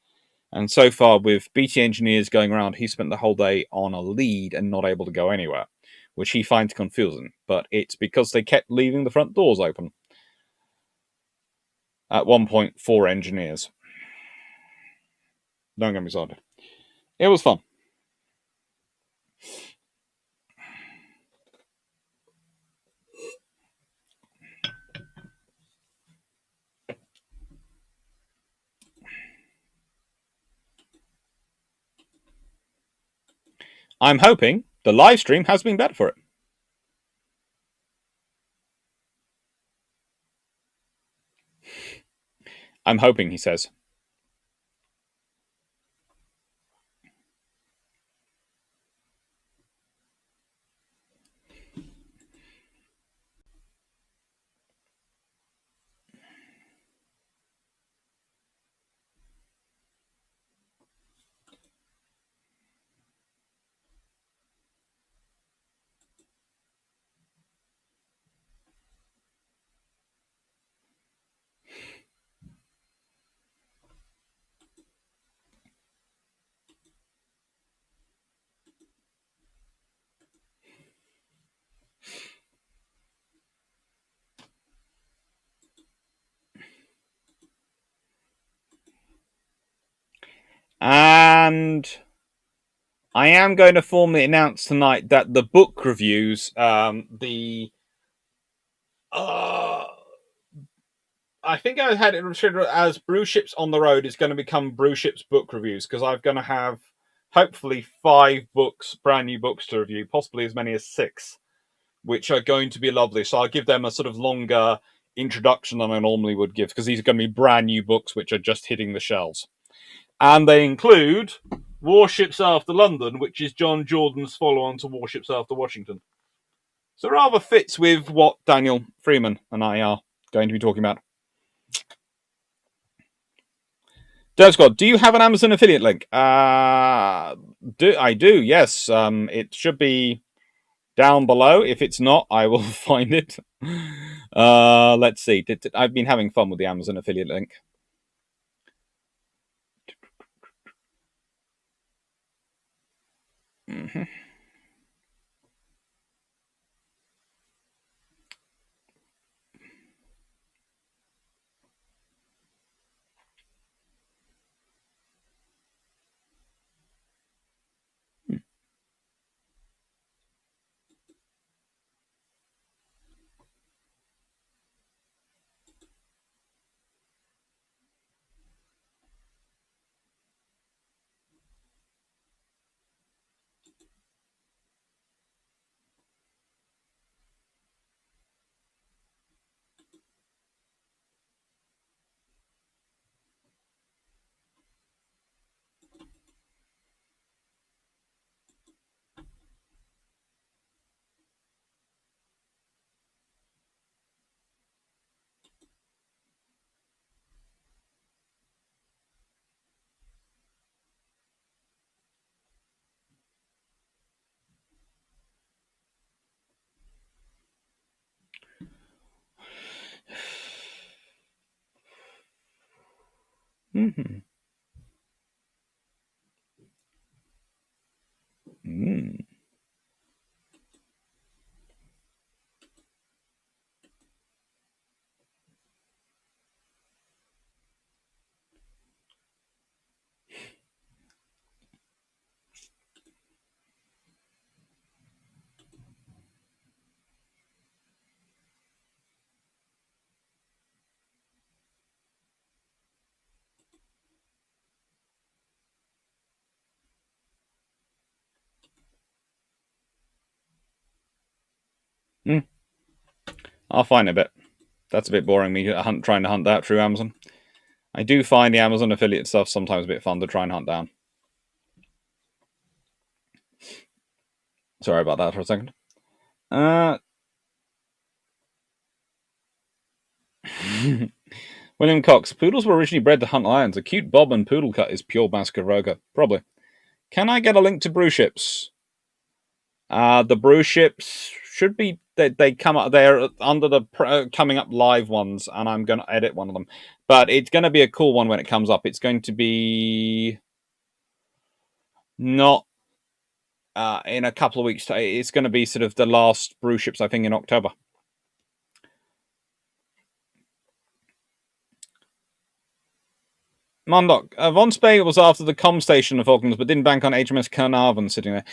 And so far, with BT engineers going around, he spent the whole day on a lead and not able to go anywhere, which he finds confusing. But it's because they kept leaving the front doors open. At one point, 4 engineers. Don't get me started. It was fun. I'm hoping the live stream has been better for it. I'm hoping, he says. And I am going to formally announce tonight that the book reviews, I think I had it considered as Brew Ships on the Road is going to become Brew Ships book reviews, because I'm going to have hopefully 5 books, brand new books to review, possibly as many as 6, which are going to be lovely. So I'll give them a sort of longer introduction than I normally would give, because these are going to be brand new books which are just hitting the shelves. And they include Warships After London, which is John Jordan's follow-on to Warships After Washington. So it rather fits with what Daniel Freeman and I are going to be talking about. Scott, do you have an Amazon affiliate link? I do, yes. It should be down below. If it's not, I will find it. Let's see. I've been having fun with the Amazon affiliate link. Mm-hmm. Mm-hmm. Mm. Mm. I'll find it a bit. That's a bit boring, me trying to hunt that through Amazon. I do find the Amazon affiliate stuff sometimes a bit fun to try and hunt down. Sorry about that for a second. William Cox. Poodles were originally bred to hunt lions. A cute bob and poodle cut is pure Baskerville. Probably. Can I get a link to brew ships? The brew ships should be they come up there under the coming up live ones, and I'm going to edit one of them. But it's going to be a cool one when it comes up. It's going to be not in a couple of weeks. It's going to be sort of the last brew ships, I think, in October. Mondok. Von Spey was after the com station of Falklands, but didn't bank on HMS Carnarvon sitting there.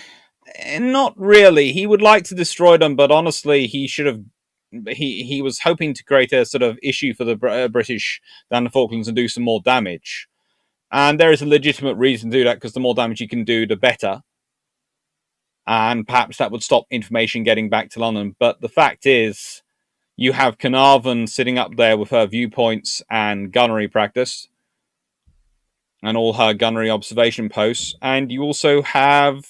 Not really. He would like to destroy them, but honestly, he should have. He was hoping to create a sort of issue for the British down the Falklands and do some more damage. And there is a legitimate reason to do that, because the more damage you can do, the better. And perhaps that would stop information getting back to London. But the fact is, you have Carnarvon sitting up there with her viewpoints and gunnery practice and all her gunnery observation posts, and you also have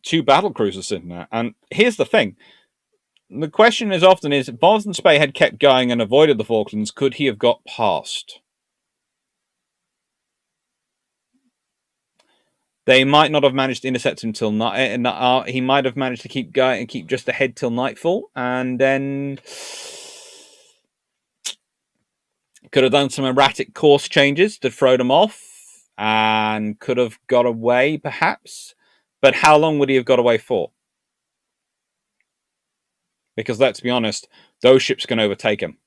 2 battle cruisers sitting there. And here's the thing. The question is often is, if Von Spey had kept going and avoided the Falklands, could he have got past? They might not have managed to intercept him till night. He might have managed to keep going and keep just ahead till nightfall, and then could have done some erratic course changes to throw them off, and could have got away, perhaps. But how long would he have got away for? Because let's be honest, those ships can overtake him.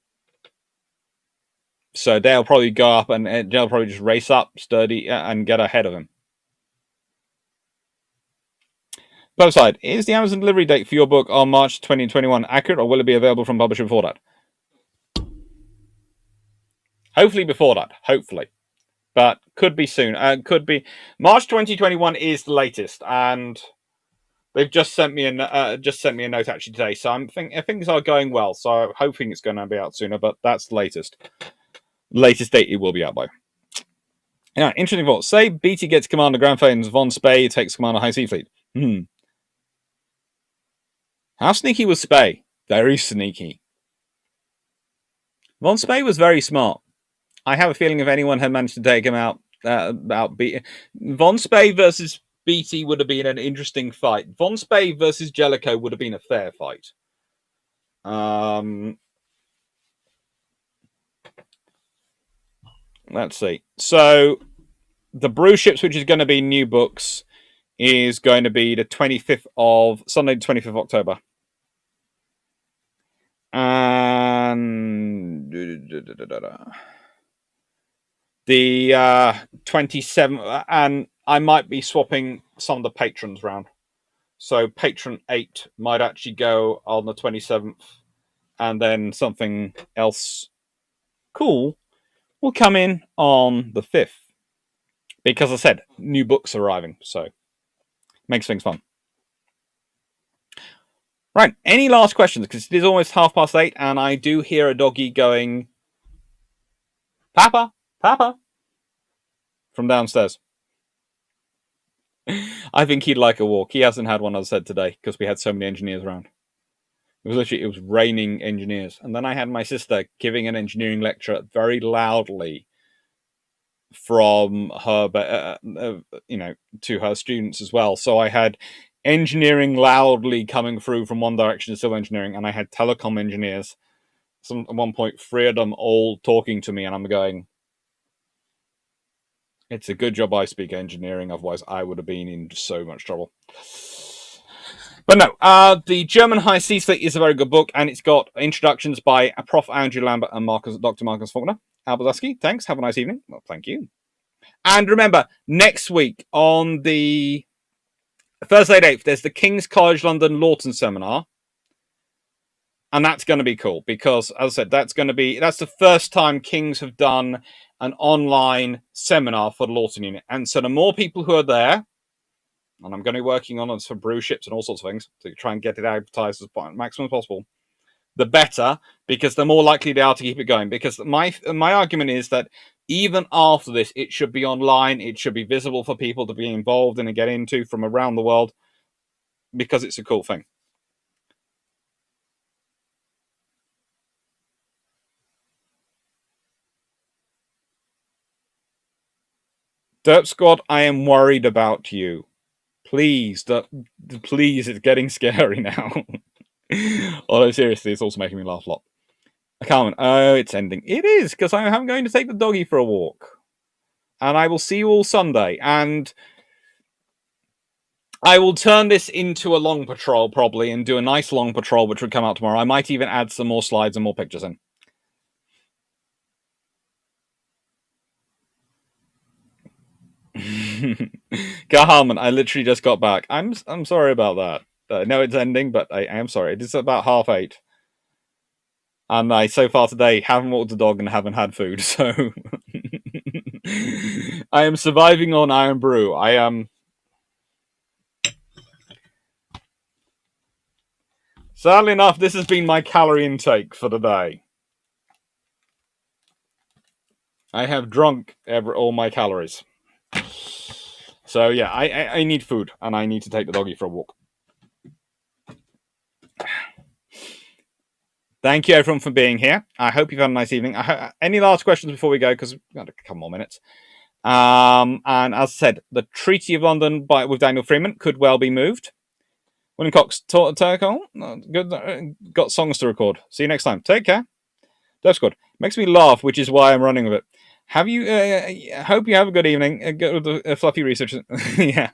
So they'll probably go up and they'll probably just race up sturdy and get ahead of him. Website, is the Amazon delivery date for your book on March 2021 accurate, or will it be available from publisher before that? Hopefully before that. Hopefully. But could be soon. Could be. March 2021 is the latest, and they've just sent me a note actually today. So things are going well. So I'm hoping it's going to be out sooner, but that's the latest. Latest date it will be out by. Yeah, interesting thought. Say Beatty gets command of Grand Fanes, Von Spey takes command of High Sea Fleet. How sneaky was Spey? Very sneaky. Von Spey was very smart. I have a feeling if anyone had managed to take him out, Von Spey versus Beatty would have been an interesting fight. Von Spey versus Jellicoe would have been a fair fight. Let's see. So the brew ships, which is going to be new books, is going to be the 25th of Sunday, the 25th of October. And the 27th, and I might be swapping some of the patrons around. So patron 8 might actually go on the 27th, and then something else cool will come in on the 5th. Because I said, new books are arriving, so makes things fun. Right, any last questions? Because it is almost 8:30, and I do hear a doggy going, Papa, Papa, from downstairs. I think he'd like a walk. He hasn't had one, as I said, today, because we had so many engineers around. It was raining engineers. And then I had my sister giving an engineering lecture very loudly from her, to her students as well. So I had engineering loudly coming through from one direction, civil engineering, and I had telecom engineers. At one point, 3 of them all talking to me, and I'm going, It's a good job I speak engineering, otherwise I would have been in so much trouble. But no, the German High Seas Fleet is a very good book, and it's got introductions by Prof. Andrew Lambert and Dr. Marcus Faulkner. Albazaski, thanks. Have a nice evening. Well, thank you. And remember, next week on the Thursday 8th, there's the King's College London Lawton Seminar. And that's going to be cool because, as I said, that's the first time Kings have done an online seminar for the Lawton unit. And so the more people who are there, and I'm going to be working on it for brew ships and all sorts of things to try and get it advertised as maximum as possible, the better, because the more likely they are to keep it going. Because my argument is that even after this, it should be online, it should be visible for people to be involved in and get into from around the world, because it's a cool thing. Derp Squad, I am worried about you. Please, please, it's getting scary now. Although, seriously, it's also making me laugh a lot. Carmen, oh, it's ending. It is, because I'm going to take the doggy for a walk. And I will see you all Sunday. And I will turn this into a long patrol, probably, and do a nice long patrol, which would come out tomorrow. I might even add some more slides and more pictures in. Garharman, I literally just got back. I'm sorry about that. I know it's ending, but I am sorry. It is about 8:30. And I, so far today, haven't walked the dog and haven't had food, so... I am surviving on Iron Brew. I am... Sadly enough, this has been my calorie intake for the day. I have drunk all my calories. So yeah, I need food, and I need to take the doggy for a walk. Thank you, everyone, for being here. I hope you've had a nice evening. Any last questions before we go? Because we've got a couple more minutes. And as I said, the Treaty of London with Daniel Freeman could well be moved. William Cox, good, got songs to record. See you next time. Take care. That's good. Makes me laugh, which is why I'm running with it. Have you? Hope you have a good evening. Good with the fluffy research. Yeah.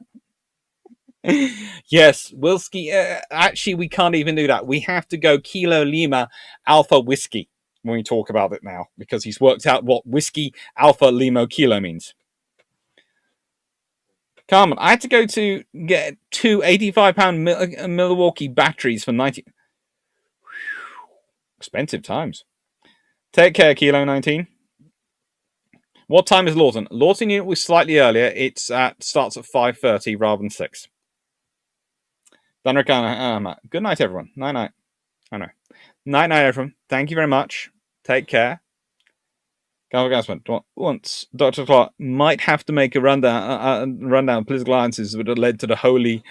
Yes, Wilski. Actually, we can't even do that. We have to go Kilo Lima Alpha Whiskey when we talk about it now, because he's worked out what Whiskey Alpha Lima Kilo means. Carmen, I had to go to get two £85 Milwaukee batteries for 90. Expensive times. Take care, Kilo 19. What time is Lawton? Lawton unit was slightly earlier. It starts at 5:30 rather than 6. Thundercana, good night, everyone. Night. I know. Night, everyone. Thank you very much. Take care. Once Dr. Clark might have to make a rundown of political alliances that led to the Holy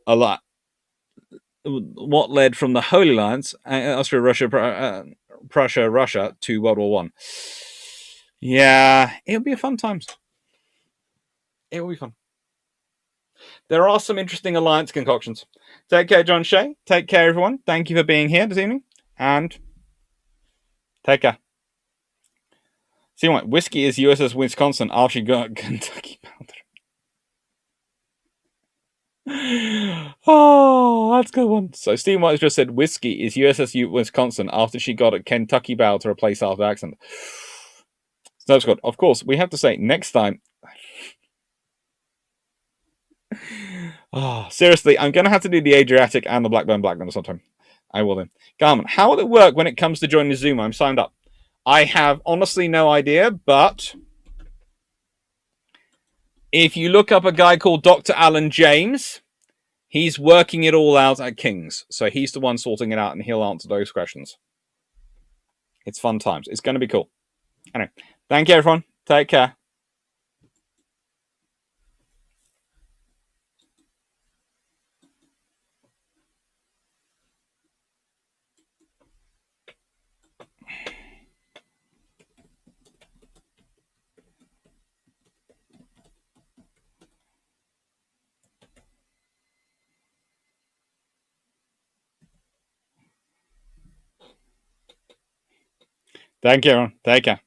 Alliance. What led from the Holy Alliance, Austria, Russia, Prussia, Russia, to World War One. Yeah, it'll be a fun times. It will be fun. There are some interesting alliance concoctions. Take care, John Shea. Take care, everyone. Thank you for being here this evening. And take care. See what? Whiskey is USS Wisconsin after you got Kentucky Powder. Oh, that's a good one. So Steve White just said whiskey is USS Wisconsin after she got a Kentucky bow to replace half the accent. So that's good. Of course, we have to say next time. Oh, seriously, I'm going to have to do the Adriatic and the Blackburn sometime. I will then. Garmin, how will it work when it comes to joining Zoom? I'm signed up. I have honestly no idea, but if you look up a guy called Dr. Alan James, he's working it all out at King's. So he's the one sorting it out, and he'll answer those questions. It's fun times. It's going to be cool. Anyway, thank you, everyone. Take care. Thank you, everyone. Take care.